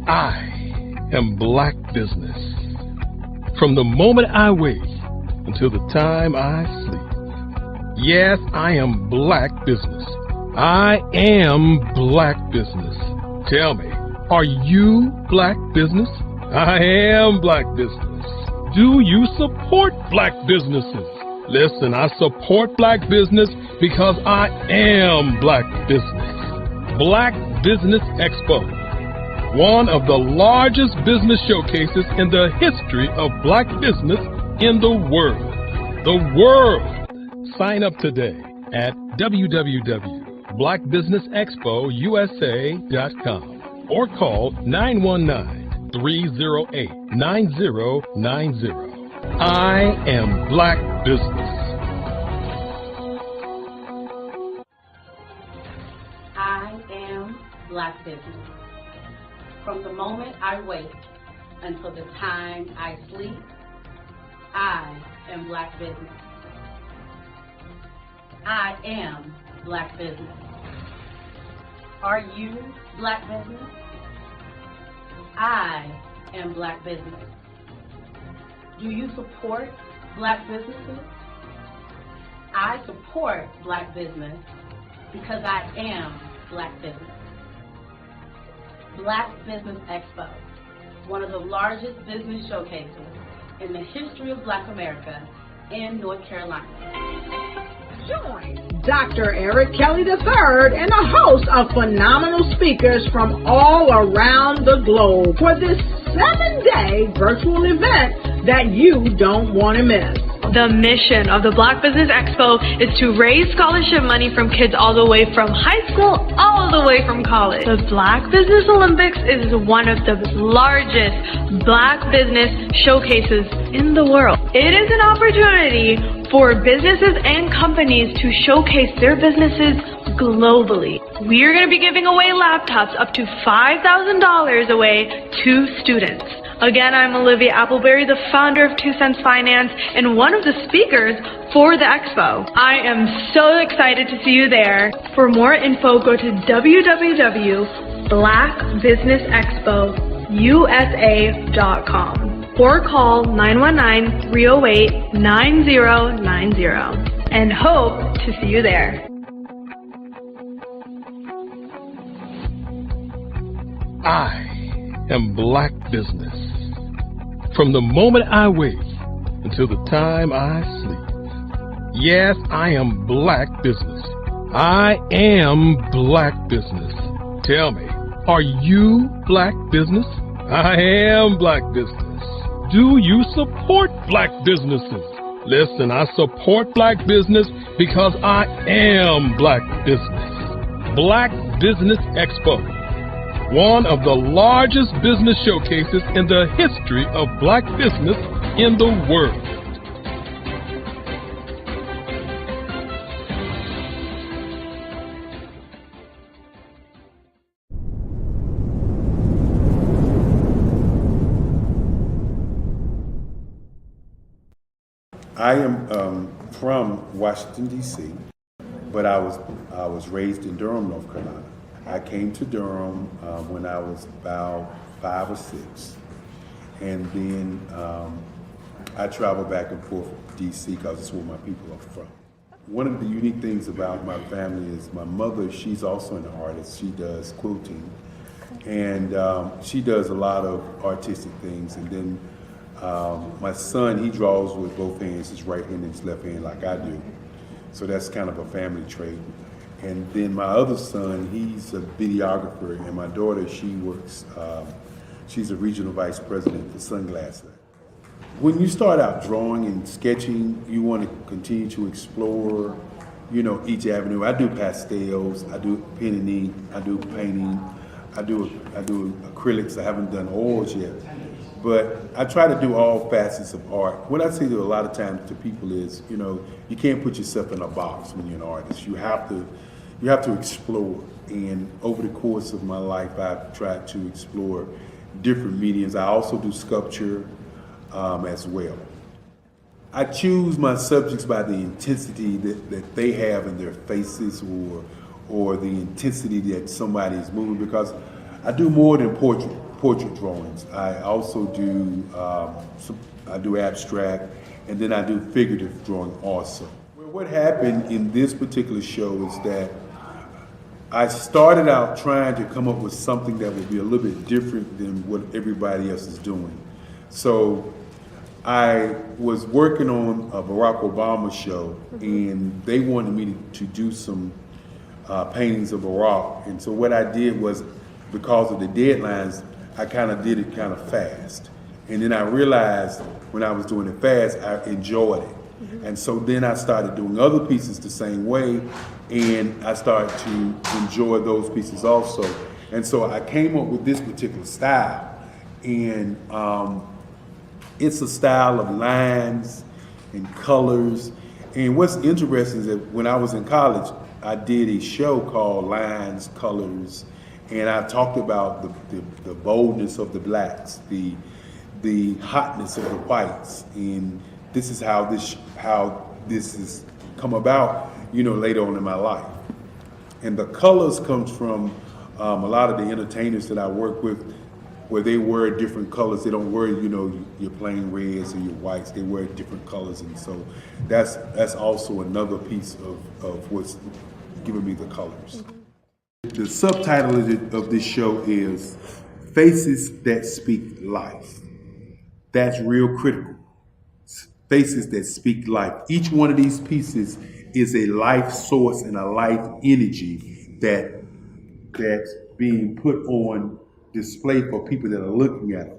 I am Black Business. From the moment I wake until the time I sleep. Yes, I am Black Business. I am Black Business. Tell me, are you Black Business? I am Black Business. Do you support Black businesses? Listen, I support Black business because I am Black Business. Black Business Expo, one of the largest business showcases in the history of Black business in the world. The world! Sign up today at www.blackbusinessexpousa.com or call 919-308-9090. I am Black Business. I am Black Business. From the moment I wake until the time I sleep, I am Black Business. I am Black Business. Are you Black Business? I am Black Business. Do you support Black businesses? I support Black business because I am Black Business. Black Business Expo, one of the largest business showcases in the history of Black America in North Carolina. Join Dr. Eric Kelly III, and a host of phenomenal speakers from all around the globe for this 7-day virtual event that you don't want to miss. The mission of the Black Business Expo is to raise scholarship money from kids all the way from high school, all the way from college. The Black Business Olympics is one of the largest Black business showcases in the world. It is an opportunity for businesses and companies to showcase their businesses globally. We are going to be giving away laptops up to $5,000 away to students. Again, I'm Olivia Appleberry, the founder of 2 Cents Finance and one of the speakers for the expo. I am so excited to see you there. For more info, go to www.blackbusinessexpousa.com or call 919-308-9090 and hope to see you there. I am Black Business. From the moment I wake until the time I sleep. Yes, I am Black Business. I am Black Business. Tell me, are you Black Business? I am Black Business. Do you support Black businesses? Listen, I support Black business because I am Black Business. Black Business Expo, one of the largest business showcases in the history of Black business in the world. I am from Washington, D.C., but I was raised in Durham, North Carolina. I came to Durham when I was about 5 or 6, and then I traveled back and forth to D.C. because it's where my people are from. One of the unique things about my family is my mother, she's also an artist. She does quilting, and she does a lot of artistic things. And then my son, he draws with both hands, his right hand and his left hand like I do. So that's kind of a family trait. And then my other son, he's a videographer, and my daughter, she works, she's a regional vice president for Sunglasses. When you start out drawing and sketching, you want to continue to explore, you know, each avenue. I do pastels, I do pen and ink, I do painting, I do acrylics. I haven't done oils yet. But I try to do all facets of art. What I say to a lot of times to people is, you know, you can't put yourself in a box when you're an artist. You have to explore. And over the course of my life, I've tried to explore different mediums. I also do sculpture as well. I choose my subjects by the intensity that they have in their faces, or the intensity that somebody is moving, because I do more than portrait drawings. I also do I do abstract, and then I do figurative drawing also. Well, what happened in this particular show is that I started out trying to come up with something that would be a little bit different than what everybody else is doing. So I was working on a Barack Obama show, and they wanted me to do some paintings of Barack. And so what I did was, because of the deadlines, I kind of did it kind of fast. And then I realized when I was doing it fast, I enjoyed it. And so then I started doing other pieces the same way, and I started to enjoy those pieces also. And so I came up with this particular style. And it's a style of lines and colors. And what's interesting is that when I was in college, I did a show called Lines, Colors, and I talked about the boldness of the blacks, the hotness of the whites, and this is how this has come about, you know, later on in my life. And the colors comes from a lot of the entertainers that I work with, where they wear different colors. They don't wear, you know, your plain reds or your whites. They wear different colors, and so that's also another piece of what's giving me the colors. The subtitle of this show is Faces That Speak Life. That's real critical. Faces that speak life. Each one of these pieces is a life source and a life energy that's being put on display for people that are looking at them.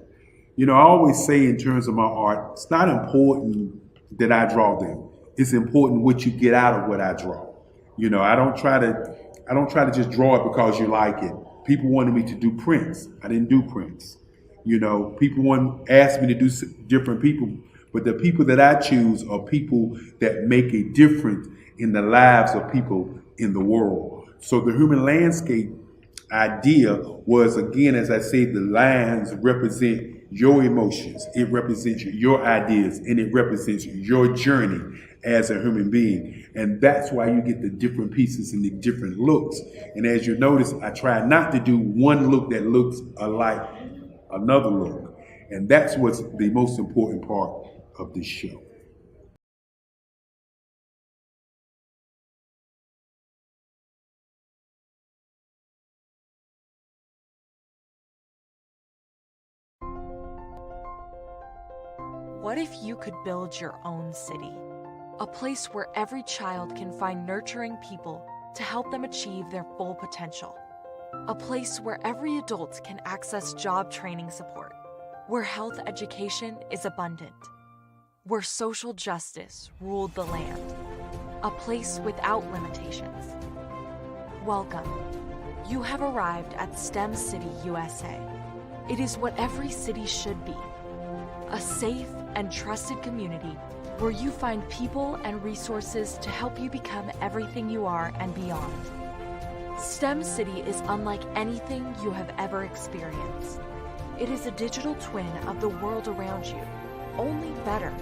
You know, I always say in terms of my art, it's not important that I draw them. It's important what you get out of what I draw. You know, I don't try to just draw it because you like it. People wanted me to do prints. I didn't do prints. You know, people asked me to do different people, but the people that I choose are people that make a difference in the lives of people in the world. So the human landscape idea was, again, as I say, the lines represent your emotions, it represents your ideas, and it represents your journey as a human being. And that's why you get the different pieces and the different looks. And as you notice, I try not to do one look that looks alike another look. And that's what's the most important part of this show. What if you could build your own city? A place where every child can find nurturing people to help them achieve their full potential. A place where every adult can access job training support. Where health education is abundant. Where social justice ruled the land. A place without limitations. Welcome. You have arrived at STEM City USA. It is what every city should be. A safe and trusted community where you find people and resources to help you become everything you are and beyond. STEM City is unlike anything you have ever experienced. It is a digital twin of the world around you, only better.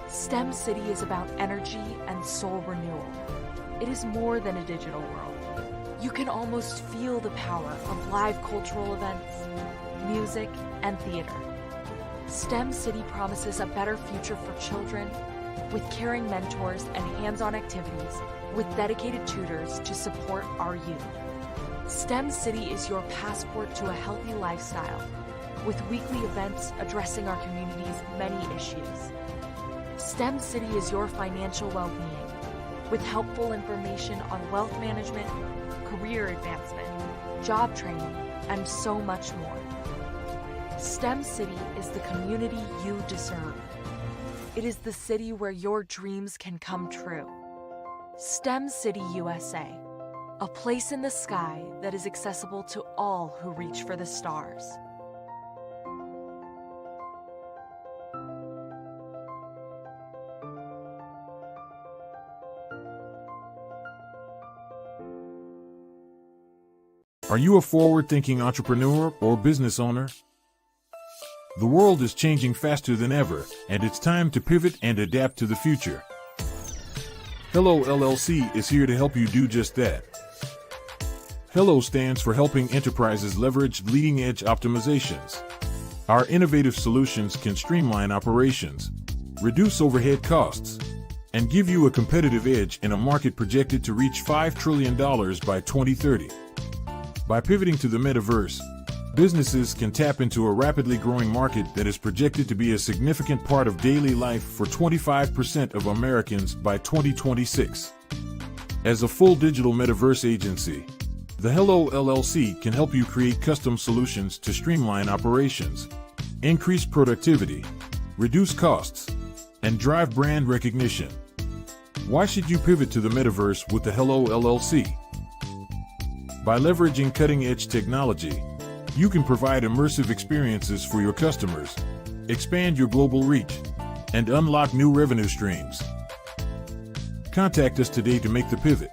STEM City is about energy and soul renewal. It is more than a digital world. You can almost feel the power of live cultural events, music, and theater. STEM City promises a better future for children with caring mentors and hands-on activities with dedicated tutors to support our youth. STEM City is your passport to a healthy lifestyle with weekly events addressing our community's many issues. STEM City is your financial well-being with helpful information on wealth management, career advancement, job training, and so much more. STEM City is the community you deserve. It is the city where your dreams can come true. STEM City USA, a place in the sky that is accessible to all who reach for the stars. Are you a forward-thinking entrepreneur or business owner? The world is changing faster than ever, and it's time to pivot and adapt to the future. Hello LLC is here to help you do just that. Hello stands for helping enterprises leverage leading-edge optimizations. Our innovative solutions can streamline operations, reduce overhead costs, and give you a competitive edge in a market projected to reach $5 trillion by 2030. By pivoting to the metaverse, businesses can tap into a rapidly growing market that is projected to be a significant part of daily life for 25% of Americans by 2026. As a full digital metaverse agency, the Hello LLC can help you create custom solutions to streamline operations, increase productivity, reduce costs, and drive brand recognition. Why should you pivot to the metaverse with the Hello LLC? By leveraging cutting-edge technology, you can provide immersive experiences for your customers, expand your global reach, and unlock new revenue streams. Contact us today to make the pivot.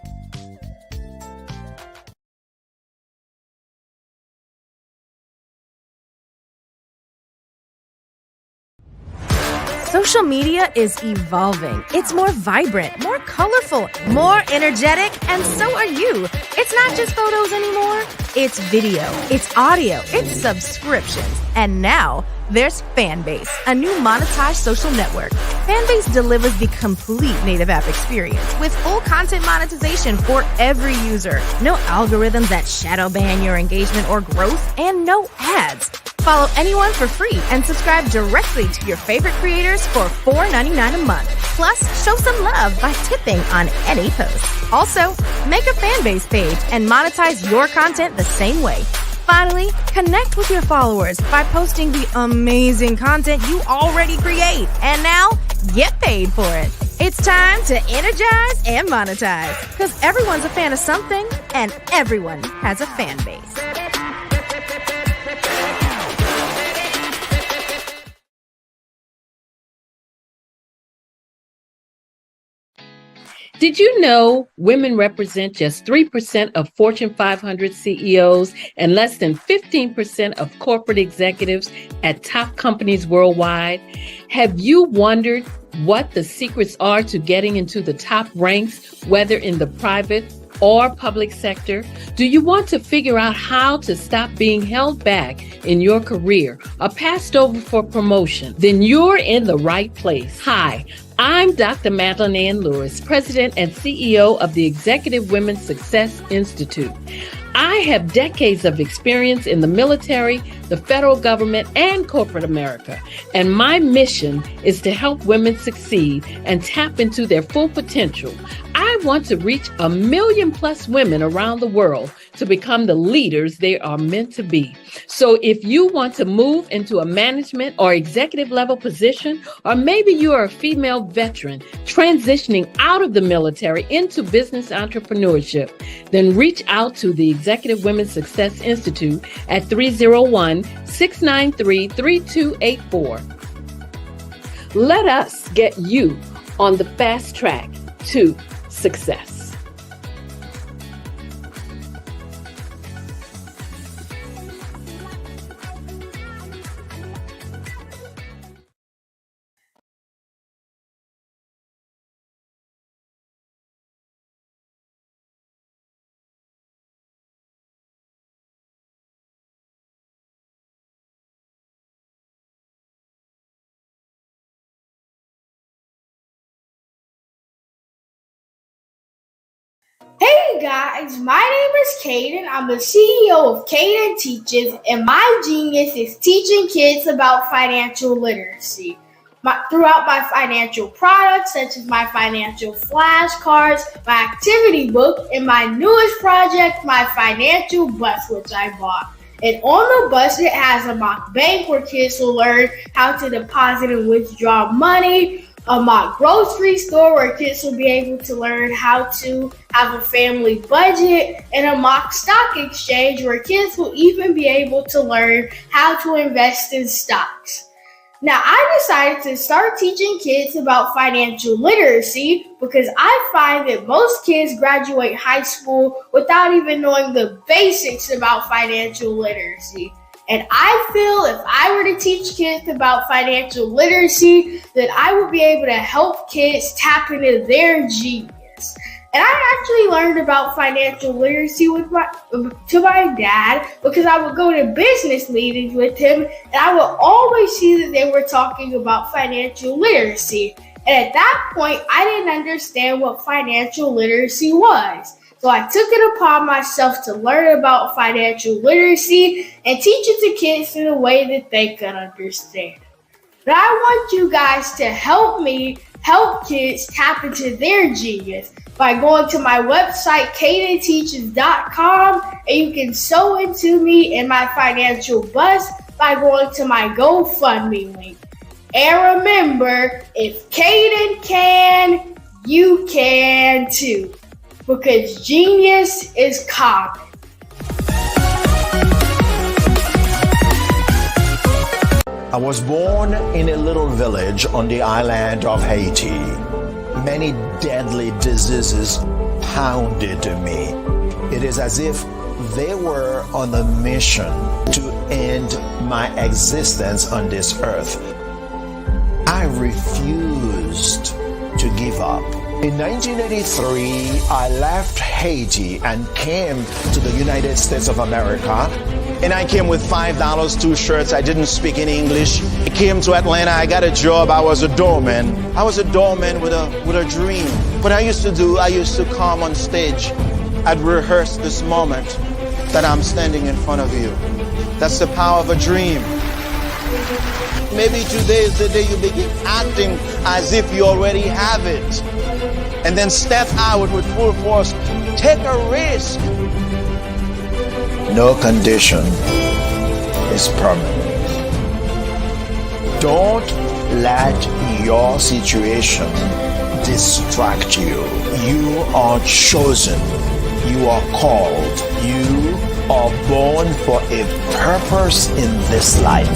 Social media is evolving. It's more vibrant, more colorful, more energetic, and so are you. It's not just photos anymore. It's video, it's audio, it's subscriptions. And now there's Fanbase, a new monetized social network. Fanbase delivers the complete native app experience with full content monetization for every user. No algorithms that shadow ban your engagement or growth, and no ads. Follow anyone for free and subscribe directly to your favorite creators for $4.99 a month. Plus, show some love by tipping on any post. Also, make a fan base page and monetize your content the same way. Finally, connect with your followers by posting the amazing content you already create. And now, get paid for it. It's time to energize and monetize, because everyone's a fan of something and everyone has a fan base. Did you know women represent just 3% of Fortune 500 CEOs and less than 15% of corporate executives at top companies worldwide? Have you wondered what the secrets are to getting into the top ranks, whether in the private or public sector? Do you want to figure out how to stop being held back in your career or passed over for promotion? Then you're in the right place. Hi, I'm Dr. Madeline Ann Lewis, President and CEO of the Executive Women's Success Institute. I have decades of experience in the military, the federal government, and corporate America. And my mission is to help women succeed and tap into their full potential. I want to reach 1 million+ women around the world to become the leaders they are meant to be. So if you want to move into a management or executive level position, or maybe you are a female veteran transitioning out of the military into business entrepreneurship, then reach out to the Executive Women's Success Institute at 301-693-3284. Let us get you on the fast track to success. Hey guys, my name is Caden. I'm the CEO of Caden Teaches, and my genius is teaching kids about financial literacy. Throughout my financial products, such as my financial flashcards, my activity book, and my newest project, my financial bus, which I bought. And on the bus, it has a mock bank where kids will learn how to deposit and withdraw money, a mock grocery store where kids will be able to learn how to have a family budget, and a mock stock exchange where kids will even be able to learn how to invest in stocks. Now, I decided to start teaching kids about financial literacy because I find that most kids graduate high school without even knowing the basics about financial literacy. And I feel if I were to teach kids about financial literacy, that I would be able to help kids tap into their genius. And I actually learned about financial literacy to my dad because I would go to business meetings with him, and I would always see that they were talking about financial literacy. And at that point, I didn't understand what financial literacy was. So I took it upon myself to learn about financial literacy and teach it to kids in a way that they could understand. But I want you guys to help me help kids tap into their genius by going to my website, cadenteaches.com, and you can sew into me in my financial bus by going to my GoFundMe link. And remember, if Caden can, you can too. Because genius is common. I was born in a little village on the island of Haiti. Many deadly diseases pounded me. It is as if they were on a mission to end my existence on this earth. I refused to give up. In 1983, I left Haiti and came to the United States of America. And I came with $5, 2 shirts. I didn't speak any English. I came to Atlanta. I got a job. I was a doorman. I was a doorman with a dream. What I used to do, I used to come on stage. I'd rehearse this moment that I'm standing in front of you. That's the power of a dream. Maybe today is the day you begin acting as if you already have it. And then step out with full force. Take a risk. No condition is permanent. Don't let your situation distract you. You are chosen. You are called. You are born for a purpose in this life.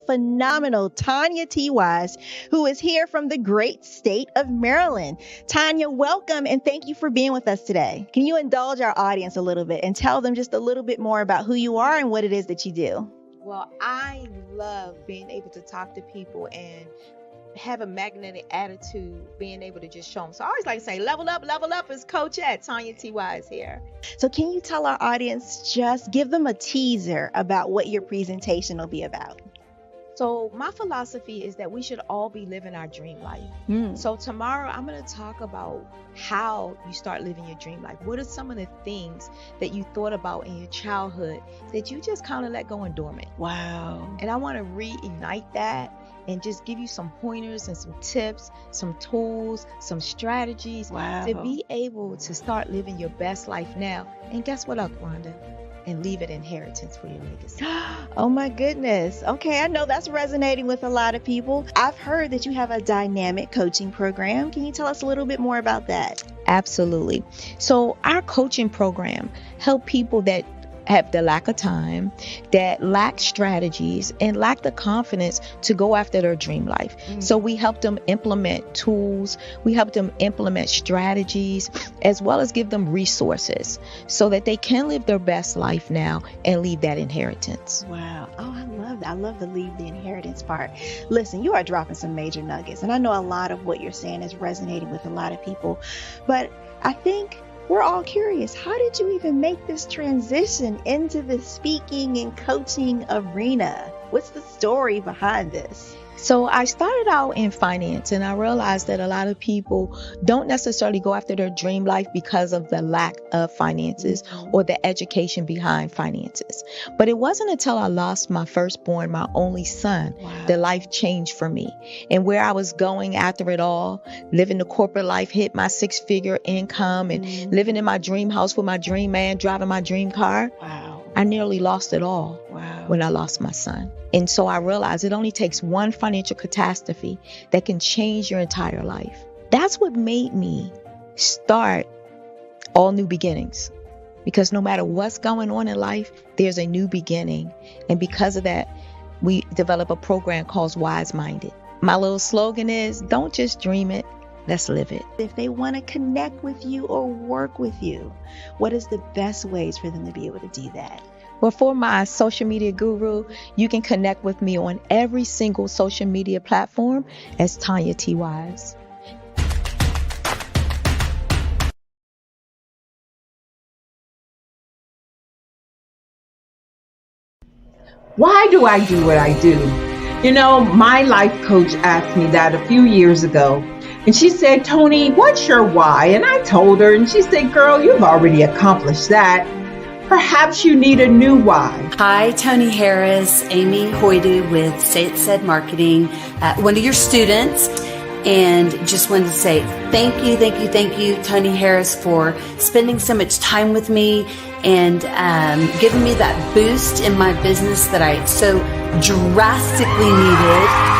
Phenomenal Tanya T. Wise, who is here from the great state of Maryland. Tanya, welcome and thank you for being with us today. Can you indulge our audience a little bit and tell them just a little bit more about who you are and what it is that you do? Well, I love being able to talk to people and have a magnetic attitude, being able to just show them. So I always like to say, level up is Coach at Tanya T. Wise here. So can you tell our audience, just give them a teaser about what your presentation will be about? So my philosophy is that we should all be living our dream life. So tomorrow I'm going to talk about how you start living your dream life. What are some of the things that you thought about in your childhood that you just kind of let go and dormant? Wow. And I want to reignite that and just give you some pointers and some tips, some tools, some strategies to be able to start living your best life now. And guess what, Rhonda? And leave an inheritance for your legacy. Oh my goodness. Okay, I know that's resonating with a lot of people. I've heard that you have a dynamic coaching program. Can you tell us a little bit more about that? Absolutely. So our coaching program help people that have the lack of time, that lack strategies, and lack the confidence to go after their dream life. So we help them implement tools, we help them implement strategies, as well as give them resources so that they can live their best life now and leave that inheritance. Wow. Oh, I love that. I love the leave the inheritance part. Listen, you are dropping some major nuggets, and I know a lot of what you're saying is resonating with a lot of people, but I think we're all curious, how did you even make this transition into the speaking and coaching arena? What's the story behind this? So I started out in finance, and I realized that a lot of people don't necessarily go after their dream life because of the lack of finances or the education behind finances. But it wasn't until I lost my firstborn, my only son, that life changed for me. And where I was going after it all, living the corporate life, hit my 6-figure income and living in my dream house with my dream man, driving my dream car. I nearly lost it all when I lost my son. And so I realized it only takes one financial catastrophe that can change your entire life. That's what made me start All New Beginnings. Because no matter what's going on in life, there's a new beginning. And because of that, we develop a program called Wise Minded. My little slogan is, don't just dream it, let's live it. If they want to connect with you or work with you, what is the best ways for them to be able to do that? Well, for my social media guru, you can connect with me on every single social media platform as Tanya T. Wise. Why do I do what I do? You know, my life coach asked me that a few years ago. And she said, Tony, what's your why? And I told her, and she said, girl, you've already accomplished that. Perhaps you need a new why. Hi, Tony Harris, Amy Hoydu with Say It Said Marketing, one of your students. And just wanted to say thank you, Tony Harris, for spending so much time with me and giving me that boost in my business that I so drastically needed.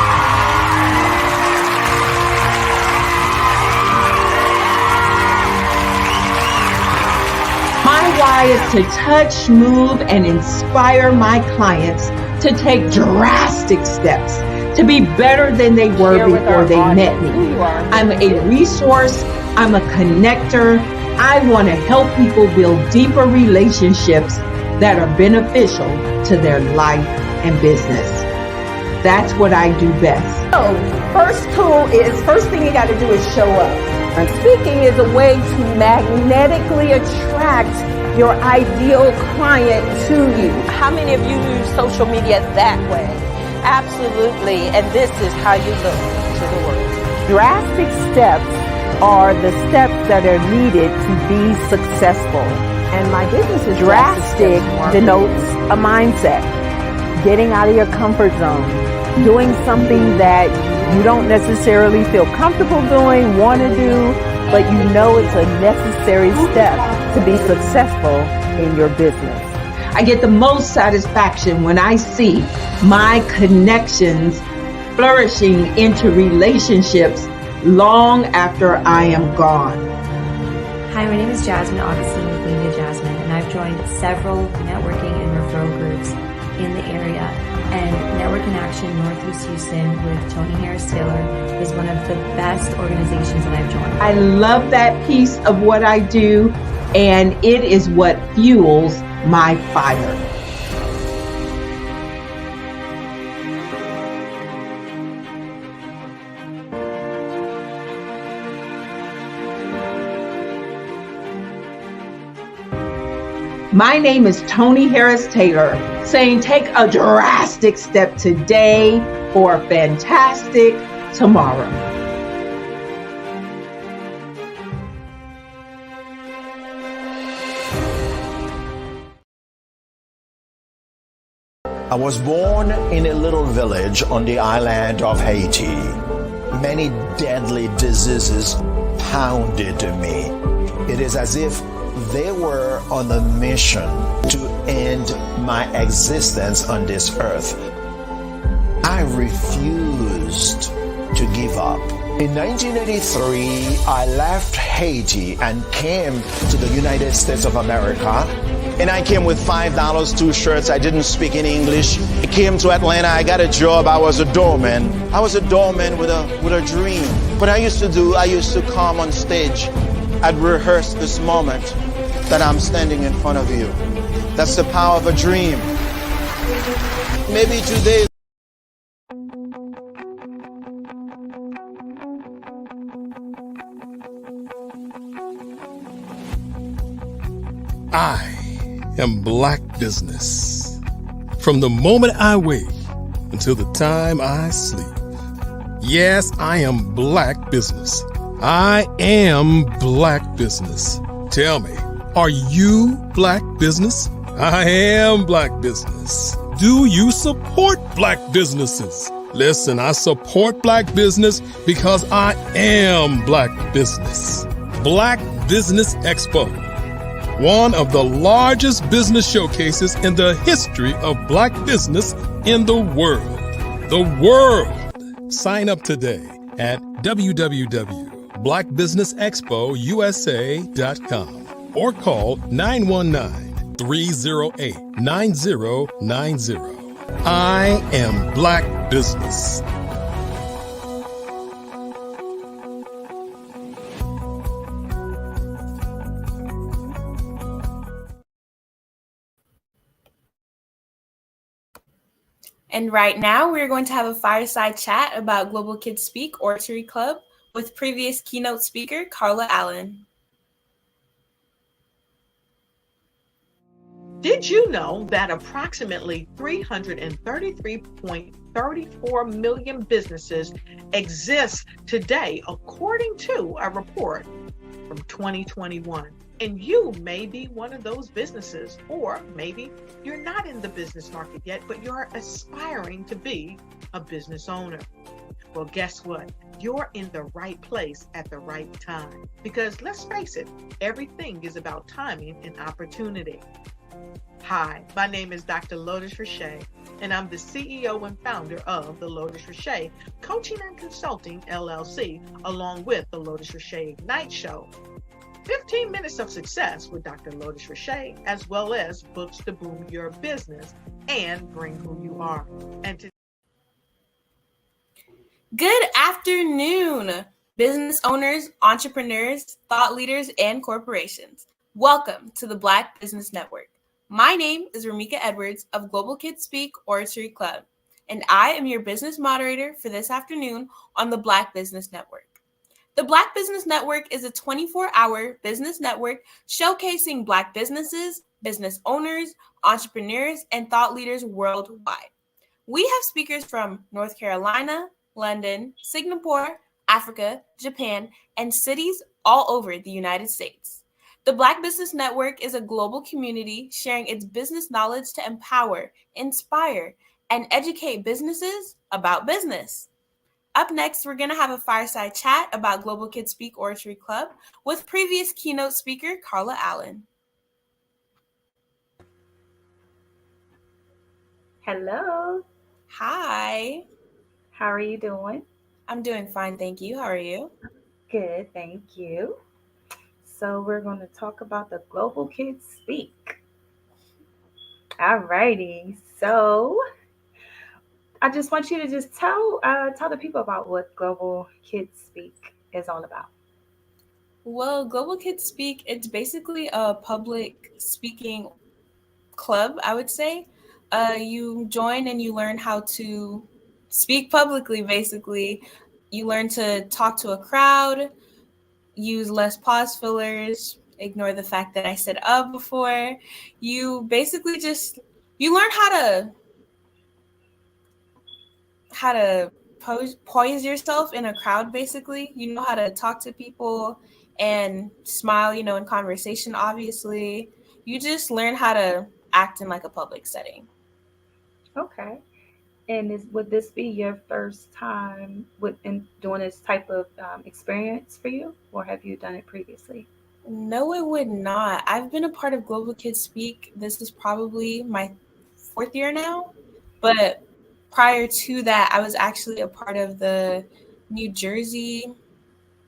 My why is to touch, move, and inspire my clients to take drastic steps to be better than they were before they met me. I'm a resource. I'm a connector. I want to help people build deeper relationships that are beneficial to their life and business. That's what I do best. So, first thing you got to do is show up. And speaking is a way to magnetically attract your ideal client to you. How many of you use social media that way? Absolutely. And this is how you look to the world. Drastic steps are the steps that are needed to be successful. And my business is drastic denotes a mindset. Getting out of your comfort zone. Doing something that you don't necessarily feel comfortable doing, want to do, but you know it's a necessary step to be successful in your business. I get the most satisfaction when I see my connections flourishing into relationships long after I am gone. Hi, my name is Jasmine Augustine with Media Jasmine, and I've joined several networking and referral groups in the area. And Network in Action Northeast Houston with Tony Harris Taylor is one of the best organizations that I've joined. I love that piece of what I do, and it is what fuels my fire. My name is Tony Harris Taylor, saying take a drastic step today for a fantastic tomorrow. I was born in a little village on the island of Haiti. Many deadly diseases pounded me. It is as if they were on a mission to end my existence on this earth. I refused to give up. In 1983, I left Haiti and came to the United States of America. And I came with $5, 2 shirts. I didn't speak any English. I came to Atlanta. I got a job. I was a doorman. I was a doorman with a dream. What I used to come on stage. I'd rehearse this moment that I'm standing in front of you. That's the power of a dream. Maybe today. I am Black Business. From the moment I wake until the time I sleep. Yes, I am Black Business. I am Black Business. Tell me, are you Black Business? I am Black Business. Do you support Black businesses? Listen, I support Black business because I am Black Business. Black Business Expo, one of the largest business showcases in the history of Black business in the world. The world! Sign up today at www.blackbusinessexpousa.com or call 919-308-9090. I am Black Business. And right now, we're going to have a fireside chat about Global Kids Speak Oratory Club with previous keynote speaker, Carla Allen. Did you know that approximately 333.34 million businesses exist today, according to a report from 2021? And you may be one of those businesses, or maybe you're not in the business market yet, but you're aspiring to be a business owner. Well, guess what? You're in the right place at the right time. Because let's face it, everything is about timing and opportunity. Hi, my name is Dr. Lotus Richey, and I'm the CEO and founder of the Lotus Richey Coaching and Consulting LLC, along with the Lotus Richey Ignite Show. 15 minutes of success with Dr. Lotus Richey, as well as books to boom your business and bring who you are. Good afternoon, business owners, entrepreneurs, thought leaders, and corporations. Welcome to the Black Business Network. My name is Ramika Edwards of Global Kids Speak Oratory Club, and I am your business moderator for this afternoon on the Black Business Network. The Black Business Network is a 24-hour business network showcasing Black businesses, business owners, entrepreneurs, and thought leaders worldwide. We have speakers from North Carolina, London, Singapore, Africa, Japan, and cities all over the United States. The Black Business Network is a global community sharing its business knowledge to empower, inspire, and educate businesses about business. Up next, we're going to have a fireside chat about Global Kids Speak Oratory Club with previous keynote speaker Carla Allen. Hello. Hi. How are you doing? I'm doing fine, thank you. How are you? Good, thank you. So we're going to talk about the Global Kids Speak. All righty. So I just want you to just tell the people about what Global Kids Speak is all about. Well, Global Kids Speak, it's basically a public speaking club, I would say. You join and you learn how to speak publicly, basically. You learn to talk to a crowd, use less pause fillers, ignore the fact that I said before. You basically you learn how to poise yourself in a crowd, basically. You know how to talk to people and smile, in conversation, obviously. You just learn how to act in like a public setting. Okay. And would this be your first time in doing this type of experience for you, or have you done it previously? No, it would not. I've been a part of Global Kids Speak. This is probably my 4th year now. But prior to that, I was actually a part of the New Jersey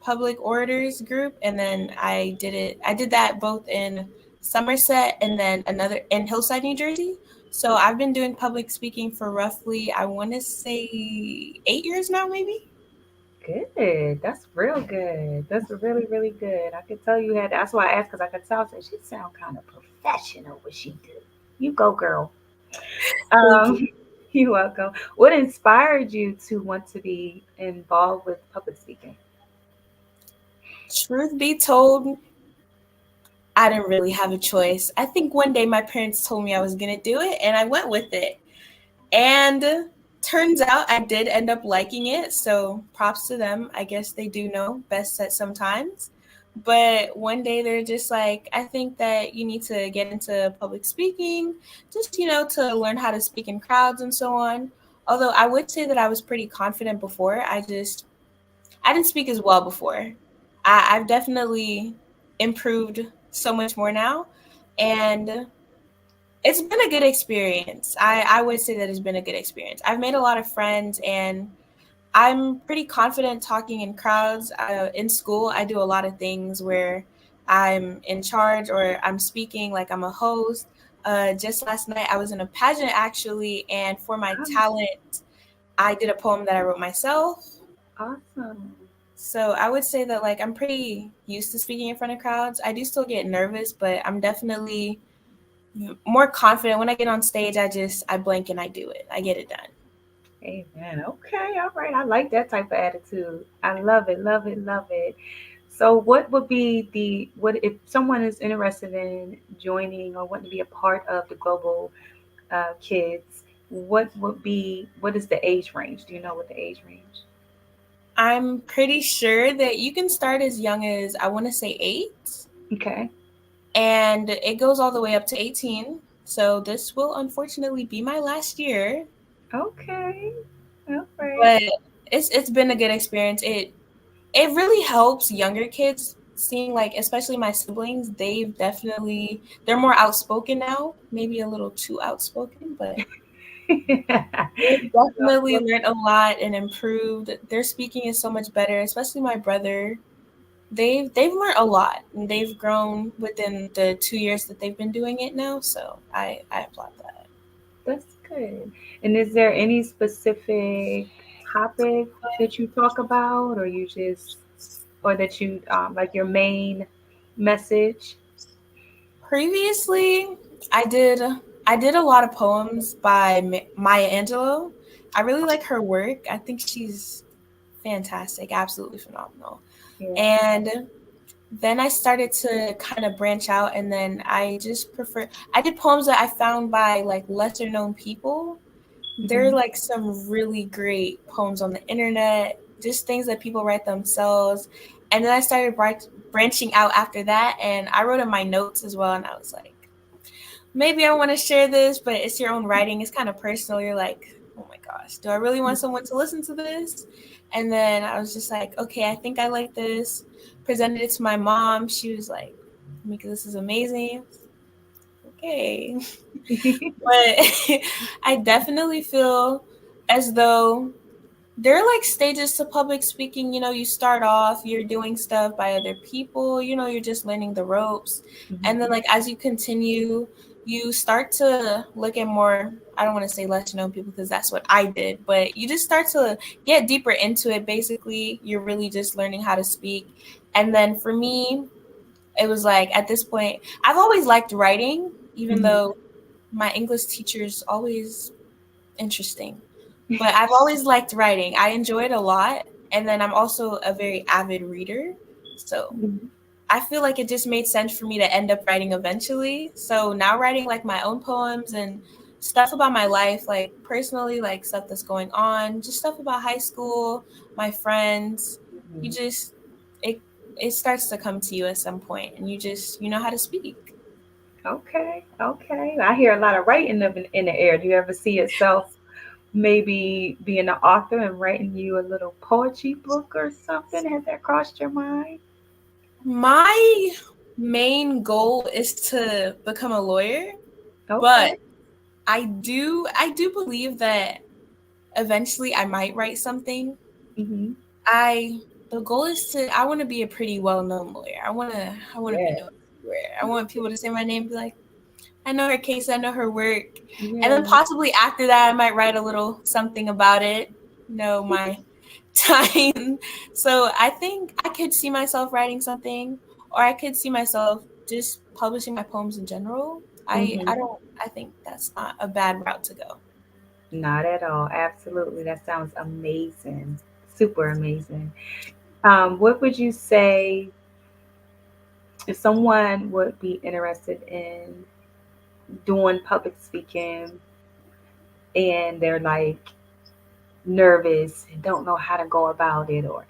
Public Orators group. And then I did that both in Somerset and then another in Hillside, New Jersey. So I've been doing public speaking for roughly, I want to say 8 years now, maybe. Good. That's real good. That's really, really good. I could tell you had. That's why I asked, because I could tell that she sound kind of professional. What she do? You go, girl. You're welcome. What inspired you to want to be involved with public speaking? Truth be told, I didn't really have a choice. I think one day my parents told me I was going to do it, and I went with it. And turns out I did end up liking it, so props to them. I guess they do know best set sometimes. But one day they're just like, I think that you need to get into public speaking, just, to learn how to speak in crowds and so on. Although I would say that I was pretty confident before. I didn't speak as well before. I've definitely improved so much more now. And it's been a good experience. I would say that it's been a good experience. I've made a lot of friends, and I'm pretty confident talking in crowds. In school, I do a lot of things where I'm in charge or I'm speaking like I'm a host. Just last night, I was in a pageant, actually, and for my talent, I did a poem that I wrote myself. Awesome. So I would say that, I'm pretty used to speaking in front of crowds. I do still get nervous, but I'm definitely more confident. When I get on stage, I blink and I do it. I get it done. Amen. Okay. All right. I like that type of attitude. I love it. Love it. Love it. So what would be what if someone is interested in joining or wanting to be a part of the Global Kids, what is the age range? Do you know what the age range? I'm pretty sure that you can start as young as, I want to say 8. Okay. And it goes all the way up to 18. So this will unfortunately be my last year. Okay. All right. But it's been a good experience. It really helps younger kids, seeing especially my siblings, they're more outspoken now, maybe a little too outspoken, but they've definitely learned a lot and improved. Their speaking is so much better, especially my brother. They've learned a lot, and they've grown within the 2 years that they've been doing it now. So I applaud that. That's good. And is there any specific topic that you talk about, or that you like your main message? Previously, I did a lot of poems by Maya Angelou. I really like her work. I think she's fantastic, absolutely phenomenal. Yeah. And then I started to kind of branch out, and then I did poems that I found by lesser known people. Mm-hmm. There are some really great poems on the internet. just things that people write themselves. And then I started branching out after that, and I wrote in my notes as well, and I was like, maybe I want to share this, but it's your own writing. It's kind of personal. You're like, oh my gosh, do I really want someone to listen to this? And then I was just like, okay, I think I like this. Presented it to my mom. She was like, Mika, this is amazing. Okay. But I definitely feel as though there are like stages to public speaking. You start off, you're doing stuff by other people, you're just learning the ropes. And then like as you continue, you start to look at more, I don't want to say less known people because that's what I did, but you just start to get deeper into it. Basically, you're really just learning how to speak. And then for me, it was like at this point, I've always liked writing, even though my English teacher's always interesting. But I've always liked writing. I enjoy it a lot. And then I'm also a very avid reader. So I feel like it just made sense for me to end up writing eventually. So now writing like my own poems and stuff about my life, like personally, like stuff that's going on, just stuff about high school, my friends. You just, it starts to come to you at some point, and you know how to speak. Okay. I hear a lot of writing in the air. Do you ever see yourself maybe being an author and writing you a little poetry book or something? Has that crossed your mind? My main goal is to become a lawyer, but I do believe that eventually I might write something. The goal is I want to be a pretty well-known lawyer. I want to be known everywhere. I want people to say my name and be like, I know her case, I know her work. And then possibly after that, I might write a little something about it, my time. So I think I could see myself writing something, or I could see myself just publishing my poems in general. I think that's not a bad route to go. Not at all. Absolutely. That sounds amazing. Super amazing. What would you say if someone would be interested in doing public speaking and they're like nervous and don't know how to go about it, or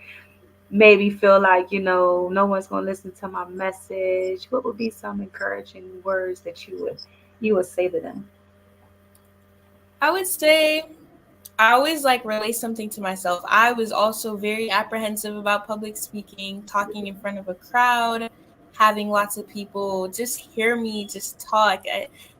maybe feel like, no one's going to listen to my message? What would be some encouraging words that you would say to them? I would say I always like relate something to myself. I was also very apprehensive about public speaking, talking in front of a crowd, having lots of people just hear me just talk.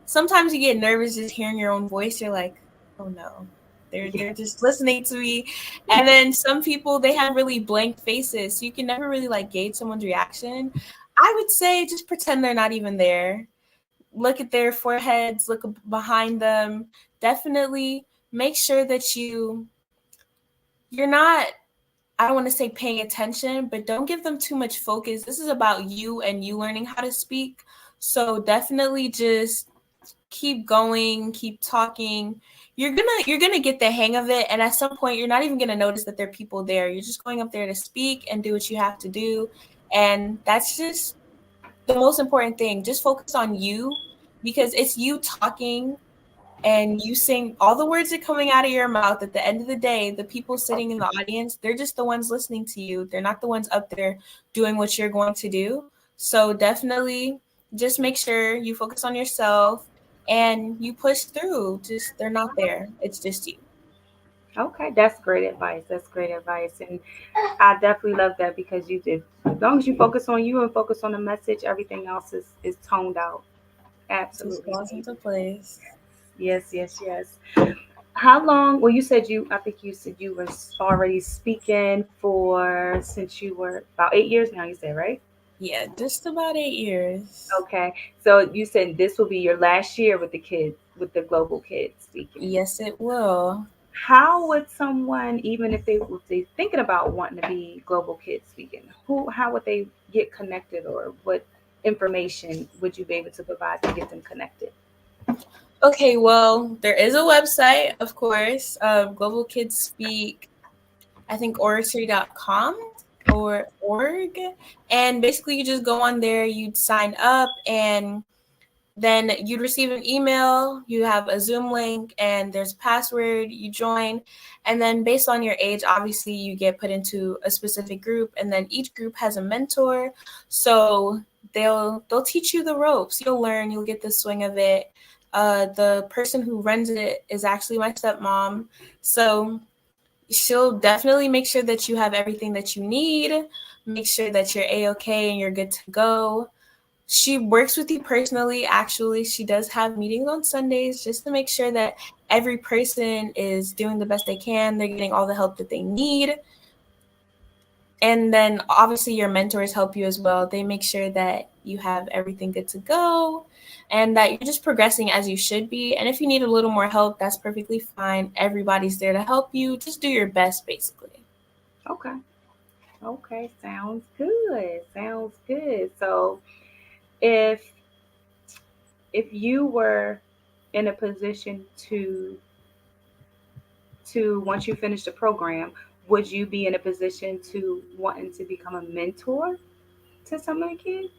Sometimes you get nervous just hearing your own voice. You're like, oh no, they're just listening to me. And then some people, they have really blank faces, so you can never really like gauge someone's reaction. I would say just pretend they're not even there. Look at their foreheads, look behind them. Definitely make sure that you're not, I don't want to say paying attention, but don't give them too much focus. This is about you and you learning how to speak. So definitely just keep going, keep talking. You're gonna get the hang of it, and at some point you're not even gonna notice that there are people there. You're just going up there to speak and do what you have to do. And that's just the most important thing. Just focus on you, because it's you talking and you sing all the words that are coming out of your mouth. At the end of the day, the people sitting in the audience, they're just the ones listening to you. They're not the ones up there doing what you're going to do. So definitely just make sure you focus on yourself and you push through. Just, they're not there. It's just you. Okay, that's great advice. And I definitely love that, because you did, as long as you focus on you and focus on the message, everything else is toned out. Absolutely. Just falls into place. Yes. How long? Well, I think you said you were already speaking since you were about 8 years now, you said, right? Yeah, just about 8 years. Okay. So you said this will be your last year with the kids, with the Global Kids speaking. Yes, it will. How would someone, even if they're thinking about wanting to be Global Kids speaking, how would they get connected, or what information would you be able to provide to get them connected? Okay, well, there is a website, of course, Global Kids Speak, I think oratory.com or org. And basically you just go on there, you'd sign up, and then you'd receive an email, you have a Zoom link, and there's a password, you join, and then based on your age, obviously you get put into a specific group, and then each group has a mentor, so they'll teach you the ropes. You'll learn, you'll get the swing of it. The person who runs it is actually my stepmom, so she'll definitely make sure that you have everything that you need, make sure that you're A-okay and you're good to go. She works with you personally. Actually, she does have meetings on Sundays just to make sure that every person is doing the best they can. They're getting all the help that they need. And then obviously your mentors help you as well. They make sure that you have everything good to go and that you're just progressing as you should be. And if you need a little more help, that's perfectly fine. Everybody's there to help you. Just do your best, basically. Okay. Okay, sounds good. Sounds good. So if you were in a position to once you finish the program, would you be in a position to wanting to become a mentor to some of the kids?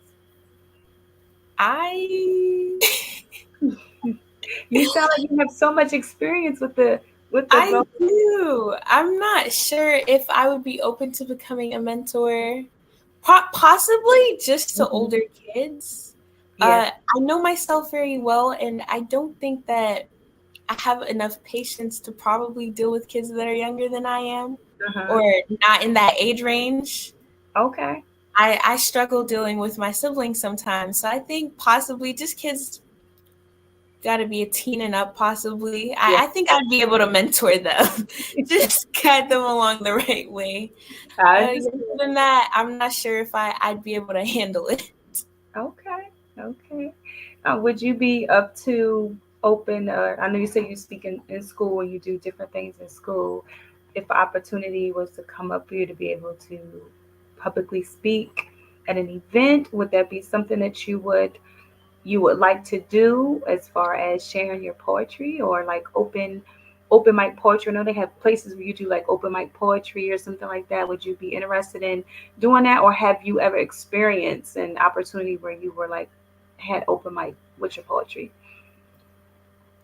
You sound like you have so much experience with the I do. I'm not sure if I would be open to becoming a mentor. Possibly just to older kids. Yeah. I know myself very well, and I don't think that I have enough patience to probably deal with kids that are younger than I am or not in that age range. Okay. I struggle dealing with my siblings sometimes. So I think possibly just kids got to be a teen and up possibly. I think I'd be able to mentor them, just guide them along the right way. Other than that, I'm not sure if I'd be able to handle it. Okay. Okay. Would you be up to open, I know you say you speak in school and you do different things in school. If opportunity was to come up for you to be able to publicly speak at an event, would that be something that you would like to do as far as sharing your poetry or like open mic poetry? I know they have places where you do like open mic poetry or something like that. Would you be interested in doing that, or have you ever experienced an opportunity where you were like had open mic with your poetry?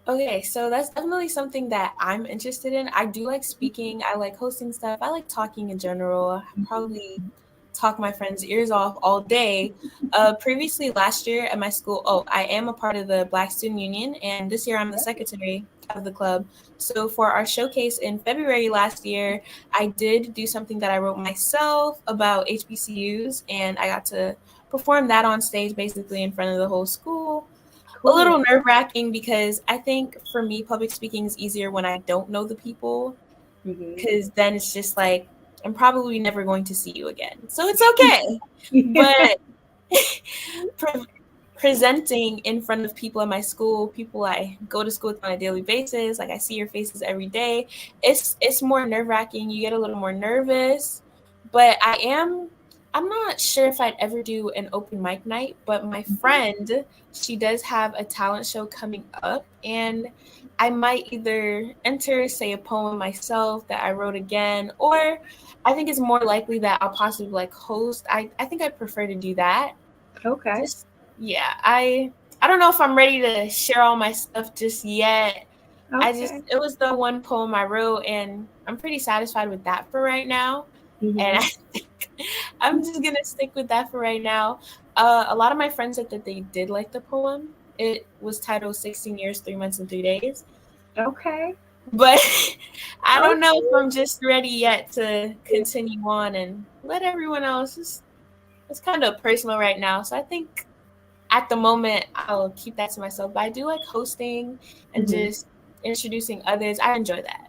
Okay, so that's definitely something that I'm interested in. I do like speaking. I like hosting stuff. I like talking in general. I probably talk my friends' ears off all day. Previously, last year at my school, I am a part of the Black Student Union, and this year I'm the secretary of the club. So for our showcase in February last year, I did do something that I wrote myself about HBCUs, and I got to perform that on stage basically in front of the whole school. Cool. A little nerve-wracking because I think for me, public speaking is easier when I don't know the people, because then it's just like, I'm probably never going to see you again. So it's okay. But presenting in front of people at my school, people I go to school with on a daily basis, like I see your faces every day, it's more nerve-wracking. You get a little more nervous. But I'm not sure if I'd ever do an open mic night, but my friend, she does have a talent show coming up, and I might either enter, say a poem myself that I wrote again, or I think it's more likely that I'll possibly like host. I think I'd prefer to do that. Okay. I don't know if I'm ready to share all my stuff just yet. Okay. It was the one poem I wrote, and I'm pretty satisfied with that for right now. And I think I'm just going to stick with that for right now. A lot of my friends said that they did like the poem. It was titled 16 Years, 3 Months, and 3 Days. Okay. But I don't know if I'm just ready yet to continue on and let everyone else. It's kind of personal right now. So I think at the moment, I'll keep that to myself. But I do like hosting and just introducing others. I enjoy that.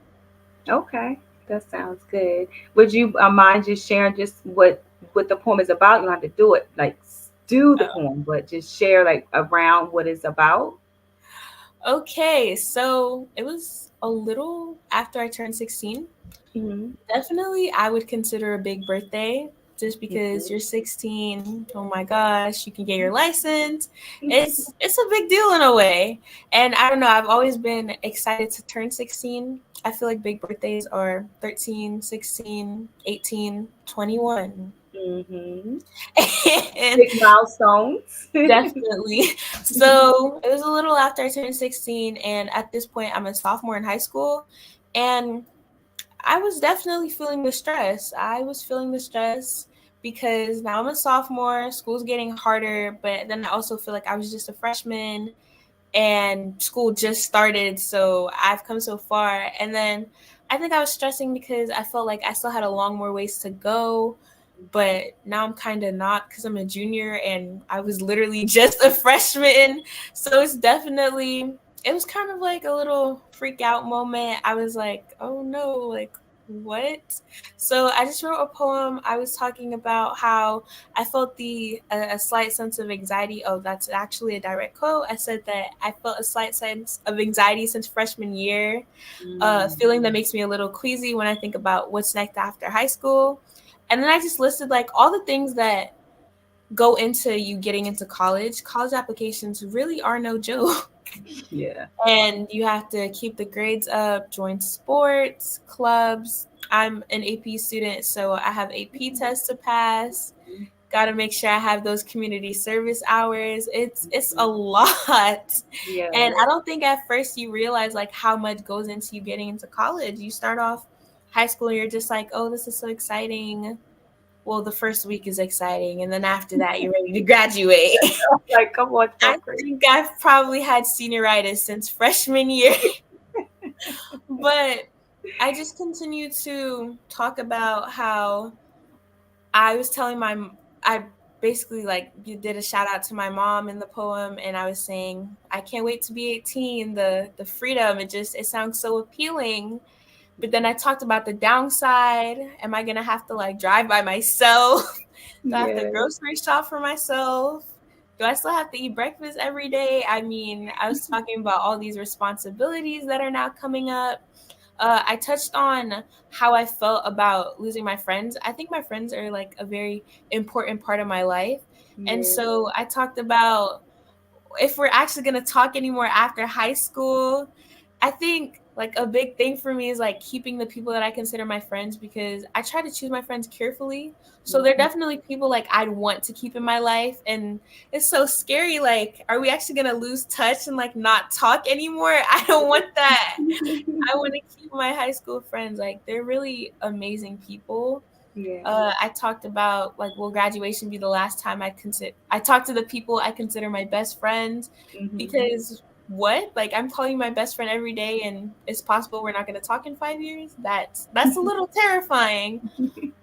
Okay. That sounds good. Would you mind just sharing just what the poem is about? You don't have to do it like do the poem, but just share like around what it's about. Okay, so it was a little after I turned 16. Definitely, I would consider a big birthday just because you're 16. Oh my gosh, you can get your license. It's a big deal in a way. And I don't know, I've always been excited to turn 16. I feel like big birthdays are 13, 16, 18, 21. Mm-hmm. And big milestones. definitely. So it was a little after I turned 16, and at this point, I'm a sophomore in high school, and I was definitely feeling the stress. I was feeling the stress because now I'm a sophomore, school's getting harder, but then I also feel like I was just a freshman and school just started, so I've come so far. And then I think I was stressing because I felt like I still had a long more ways to go, but now I'm kind of not because I'm a junior and I was literally just a freshman. So it's definitely, it was kind of like a little freak out moment. I was like, oh no, like what? So I just wrote a poem. I was talking about how I felt a slight sense of anxiety. Oh, that's actually a direct quote. I said that I felt a slight sense of anxiety since freshman year, feeling that makes me a little queasy when I think about what's next after high school. And then I just listed like all the things that go into you getting into college. College applications really are no joke. Yeah. And you have to keep the grades up, join sports, clubs. I'm an AP student, so I have AP tests to pass. Got to make sure I have those community service hours. It's a lot. Yeah. And I don't think at first you realize like how much goes into you getting into college. You start off high school and you're just like, oh, this is so exciting. Well, the first week is exciting, and then after that, you're ready to graduate. Like, come on, I think I've probably had senioritis since freshman year. But I just continue to talk about how I was telling I basically like you did a shout out to my mom in the poem, and I was saying, I can't wait to be 18, the freedom, it sounds so appealing. But then I talked about the downside. Am I gonna have to like drive by myself? Do I have to grocery shop for myself? Do I still have to eat breakfast every day? I mean, I was talking about all these responsibilities that are now coming up. I touched on how I felt about losing my friends. I think my friends are like a very important part of my life. And so I talked about if we're actually going to talk anymore after high school. I think like a big thing for me is like keeping the people that I consider my friends, because I try to choose my friends carefully. So they're definitely people like I'd want to keep in my life. And it's so scary. Like, are we actually going to lose touch and like not talk anymore? I don't want that. I want to keep my high school friends. Like, they're really amazing people. I talked about like, will graduation be the last time I talked to the people I consider my best friends, because what? Like, I'm calling my best friend every day and it's possible we're not going to talk in 5 years. That's a little terrifying.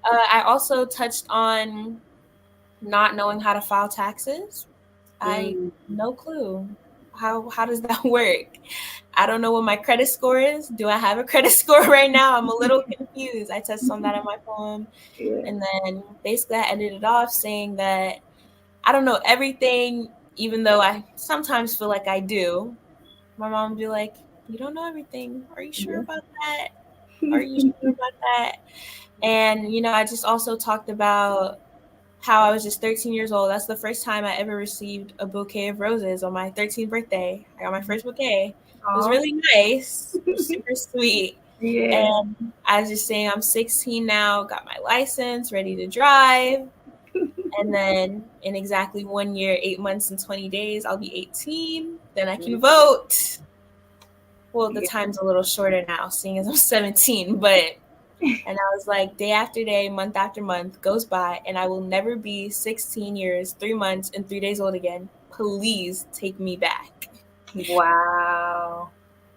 I also touched on not knowing how to file taxes. No clue. How does that work? I don't know what my credit score is. Do I have a credit score right now? I'm a little confused. I touched on that in my poem. And then basically I ended it off saying that I don't know everything, even though I sometimes feel like I do. My mom would be like, you don't know everything. Are you sure about that? Are you sure about that? And, you know, I just also talked about how I was just 13 years old. That's the first time I ever received a bouquet of roses on my 13th birthday. I got my first bouquet. It was really nice. It was super sweet. And I was just saying, I'm 16 now, got my license, ready to drive. And then in exactly 1 year, 8 months, and 20 days, I'll be 18. Then I can vote. Well, the time's a little shorter now, seeing as I'm 17, but and I was like, day after day, month after month goes by, and I will never be 16 years, 3 months, and 3 days old again. Please take me back. Wow.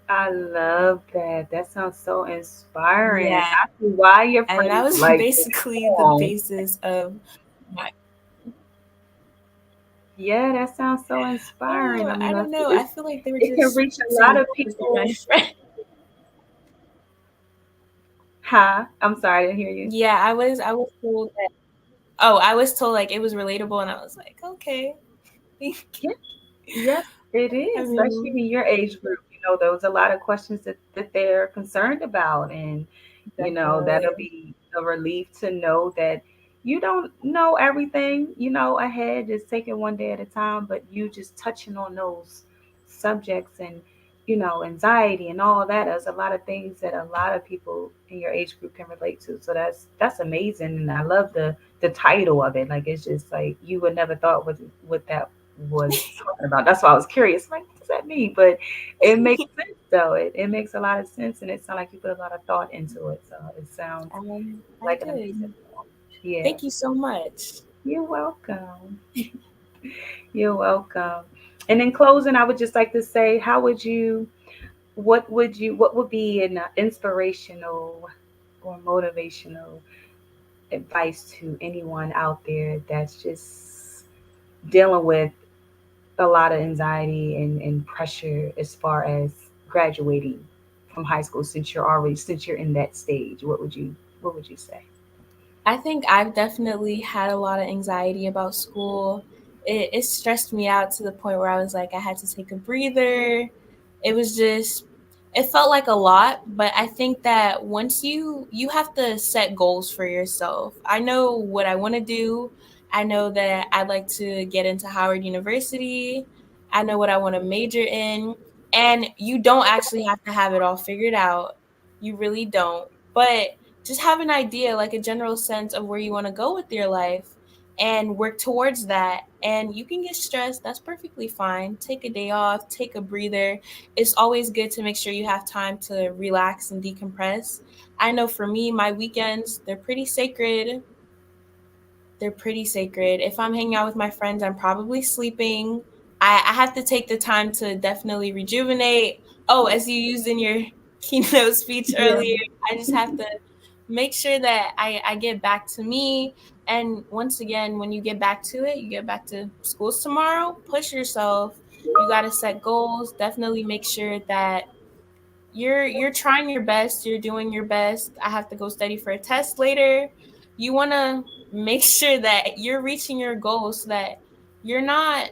I love that. That sounds so inspiring. Yeah. I see why your friends And that was like basically the basis of my. Yeah, that sounds so inspiring. Oh, I mean, I don't know. I feel like they were it can just reach a lot saying, of "Oh, this is people. my friend." Huh? I'm sorry to hear you. Yeah, I was told that. Oh, I was told like it was relatable, and I was like, okay. Yes, it I is, especially mean, in your age group. You know, there was a lot of questions that they're concerned about. And, you know, that'll definitely. be a relief to know that you don't know everything, you know, ahead. Just taking one day at a time, but you just touching on those subjects and, anxiety and all that. There's a lot of things that a lot of people in your age group can relate to. So that's amazing, and I love the title of it. Like, it's just like you would never thought what that was talking about. That's why I was curious. Like, what does that mean? But it makes sense though. It makes a lot of sense, and it sounds like you put a lot of thought into it. So it sounds I like an did. amazing film. Yeah. Thank you so much. You're welcome. You're welcome. And in closing, I would just like to say, what would be an inspirational or motivational advice to anyone out there that's just dealing with a lot of anxiety and pressure as far as graduating from high school, since you're in that stage? What would you say? I think I've definitely had a lot of anxiety about school. It stressed me out to the point where I was like, I had to take a breather. It was just, it felt like a lot, but I think that once you have to set goals for yourself. I know what I want to do. I know that I'd like to get into Howard University. I know what I want to major in, and you don't actually have to have it all figured out. You really don't. But just have an idea, like a general sense of where you want to go with your life and work towards that. And you can get stressed. That's perfectly fine. Take a day off, take a breather. It's always good to make sure you have time to relax and decompress. I know for me, my weekends, they're pretty sacred. They're pretty sacred. If I'm hanging out with my friends, I'm probably sleeping. I have to take the time to definitely rejuvenate. Oh, as you used in your keynote speech Yeah. earlier, I just have to make sure that I get back to me. And once again, when you get back to it, you get back to schools tomorrow, push yourself. You got to set goals. Definitely make sure that you're trying your best, you're doing your best. I have to go study for a test later. You want to make sure that you're reaching your goals so that you're not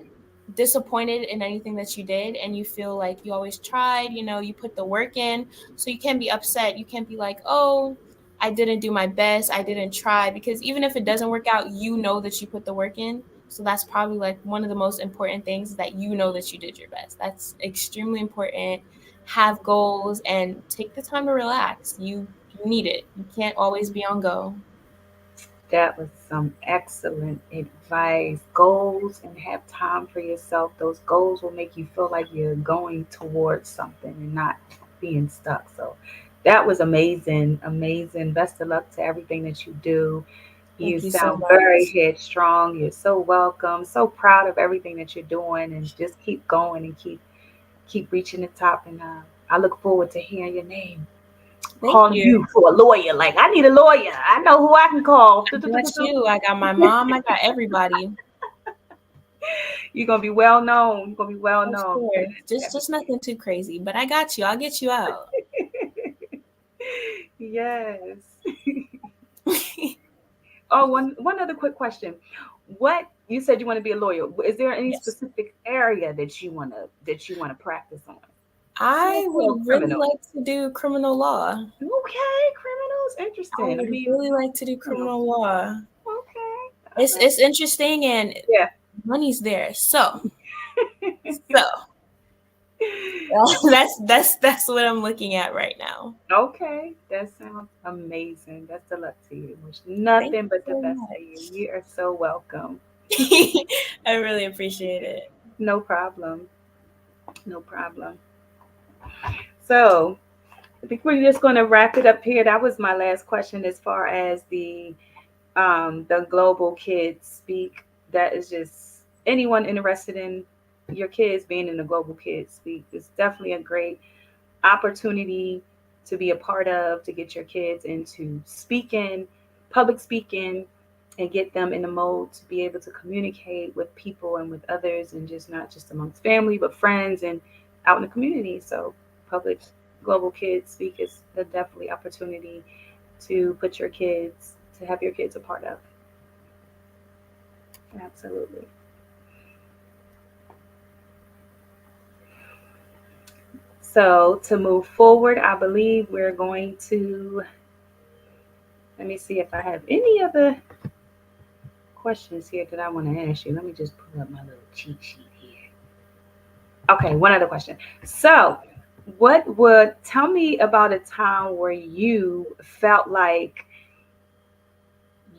disappointed in anything that you did and you feel like you always tried, you put the work in. So you can't be upset. You can't be like, "Oh, I didn't do my best. I didn't try," because even if it doesn't work out, you know that you put the work in. So that's probably like one of the most important things, is that you know that you did your best. That's extremely important. Have goals and take the time to relax. You need it. You can't always be on go. That was some excellent advice. Goals, and have time for yourself. Those goals will make you feel like you're going towards something and not being stuck. So that was amazing. Amazing. Best of luck to everything that you do. You Thank you so sound very much. headstrong. You're so welcome. So proud of everything that you're doing, and just keep going and keep reaching the top. And I look forward to hearing your name. Thank Calling you. you for a lawyer. Like, I need a lawyer. I know who I can call. I got you. I got my mom. I got everybody. You're gonna be well known. You're gonna be well Of known. course. Just nothing too crazy. But I got you. I'll get you out. Yes. Oh, one other quick question. What you said you want to be a lawyer. Is there any Yes. specific area that you wanna practice on? I Civil or would really criminal? like to do criminal law. Okay, criminals. I Interesting. I would mean, really like to do criminal. criminal law. Okay. All It's right. it's interesting and Yeah. money's there. So that's what I'm looking at right now. Okay, that sounds amazing. Best of luck to you. Wish Thank nothing you but the so best for you. much. You are so welcome. I really appreciate it. No problem. No problem. So I think we're just going to wrap it up here. That was my last question as far as the global kids speak. That is just anyone interested in your kids being in the global kids speak. It's definitely a great opportunity to be a part of, to get your kids into speaking, public speaking, and get them in the mode to be able to communicate with people and with others, and just not just amongst family, but friends and out in the community. So public global kids speak is a definitely opportunity to have your kids a part of. Absolutely. So to move forward, I believe we're going to, let me see if I have any other questions here that I want to ask you. Let me just pull up my little cheat sheet here. Okay, one other question. So tell me about a time where you felt like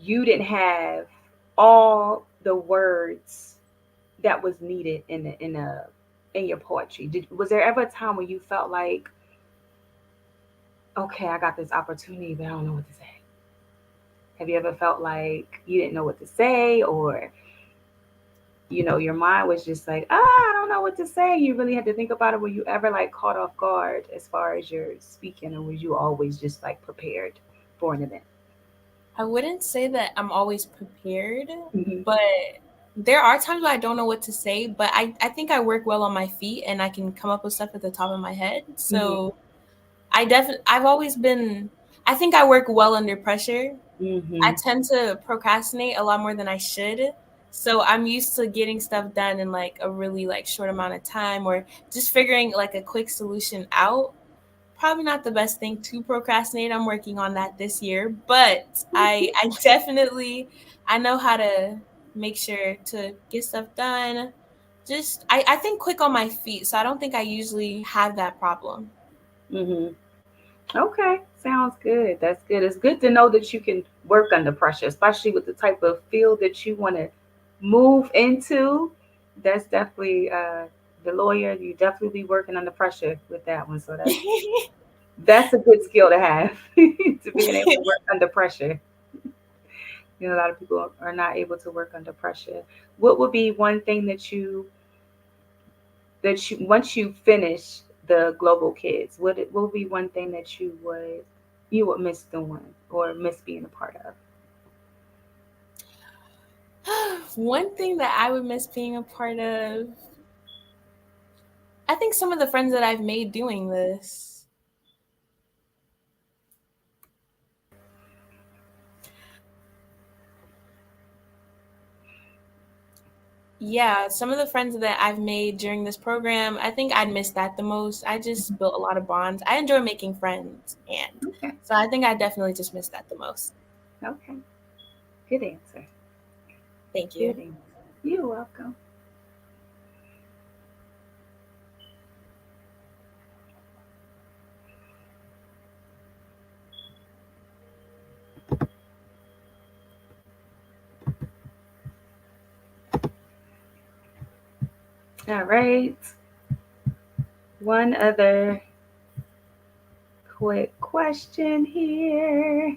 you didn't have all the words that was needed in your poetry. Was there ever a time where you felt like, okay, I got this opportunity, but I don't know what to say? Have you ever felt like you didn't know what to say, or your mind was just like, I don't know what to say? You really had to think about it. Were you ever like caught off guard as far as your speaking, or was you always just like prepared for an event? I wouldn't say that I'm always prepared, but there are times where I don't know what to say, but I think I work well on my feet and I can come up with stuff at the top of my head. So I've always been, I think I work well under pressure. I tend to procrastinate a lot more than I should. So I'm used to getting stuff done in like a really like short amount of time, or just figuring like a quick solution out. Probably not the best thing to procrastinate. I'm working on that this year, but I definitely, I know how to make sure to get stuff done. Just, I think quick on my feet. So I don't think I usually have that problem. Okay, sounds good. That's good. It's good to know that you can work under pressure, especially with the type of field that you want to move into. That's definitely the lawyer. You definitely be working under pressure with that one. So that's a good skill to have to being able to work under pressure. A lot of people are not able to work under pressure. What would be one thing that you once you finish the global kids, what would be one thing that you would miss doing or miss being a part of? One thing that I would miss being a part of, I think some of the friends that I've made doing this. Yeah, some of the friends that I've made during this program, I think I'd miss that the most. I just built a lot of bonds. I enjoy making friends, and so I think I definitely just miss that the most. Okay, good answer. Thank you. Good answer. You're welcome. All right. One other quick question here.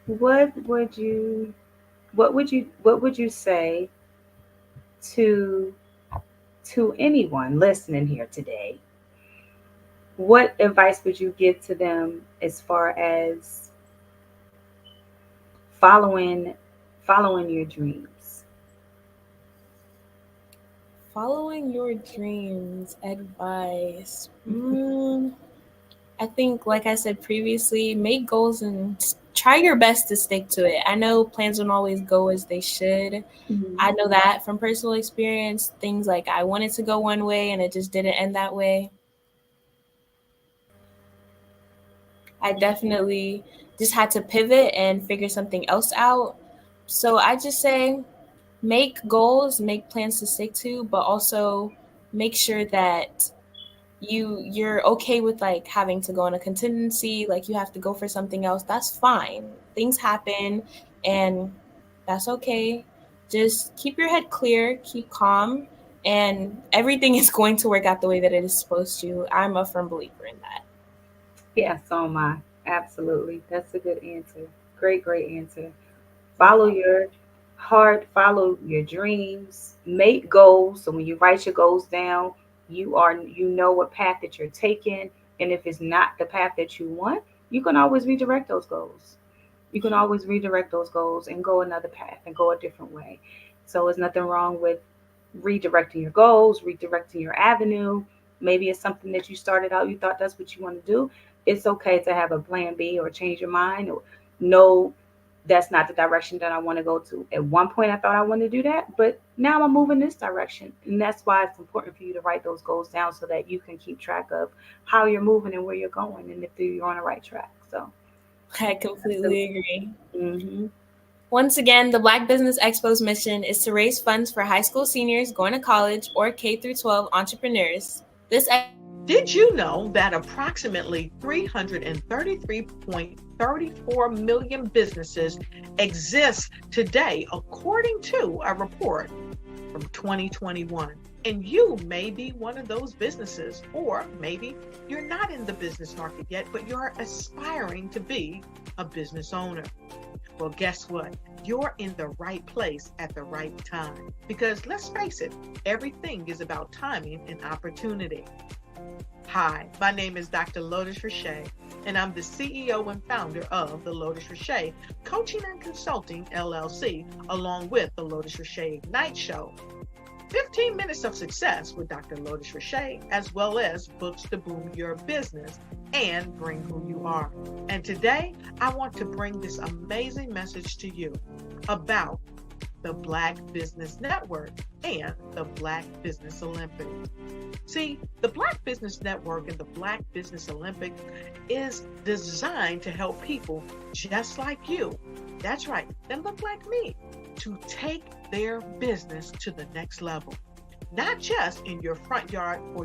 What would you say to anyone listening here today? What advice would you give to them as far as following your dreams? Following your dreams, advice. I think, like I said previously, make goals and try your best to stick to it. I know plans don't always go as they should. I know that from personal experience. Things like I wanted to go one way and it just didn't end that way. I definitely just had to pivot and figure something else out. So I just say make goals, make plans to stick to, but also make sure that you're okay with like having to go on a contingency, like you have to go for something else. That's fine. Things happen and that's okay. Just keep your head clear, keep calm, and everything is going to work out the way that it is supposed to. I'm a firm believer in that. Yeah, so am I. Absolutely. That's a good answer. Great answer. Follow your heart, follow your dreams, make goals. So when you write your goals down, you know what path that you're taking. And if it's not the path that you want, you can always redirect those goals. You can always redirect those goals and go another path and go a different way. So there's nothing wrong with redirecting your goals, redirecting your avenue. Maybe it's something that you started out, you thought that's what you want to do. It's okay to have a plan B or change your mind, or no, that's not the direction that I want to go to. At one point, I thought I wanted to do that, but now I'm moving this direction. And that's why it's important for you to write those goals down so that you can keep track of how you're moving and where you're going and if you're on the right track. So I completely agree. Once again, the Black Business Expo's mission is to raise funds for high school seniors going to college or K-12 entrepreneurs. Did you know that approximately 333.34 million businesses exist today, according to a report from 2021? And you may be one of those businesses, or maybe you're not in the business market yet, but you're aspiring to be a business owner. Well, guess what? You're in the right place at the right time. Because let's face it, everything is about timing and opportunity. Hi, my name is Dr. Lotus Richey, and I'm the CEO and founder of the Lotus Richey Coaching and Consulting LLC, along with the Lotus Richey Ignite Show. 15 minutes of success with Dr. Lotus Richey, as well as books to boom your business and bring who you are. And today, I want to bring this amazing message to you about the Black Business Network and the Black Business Olympics. See, the Black Business Network and the Black Business Olympics is designed to help people just like you, that's right, that look like me, to take their business to the next level. Not just in your front yard or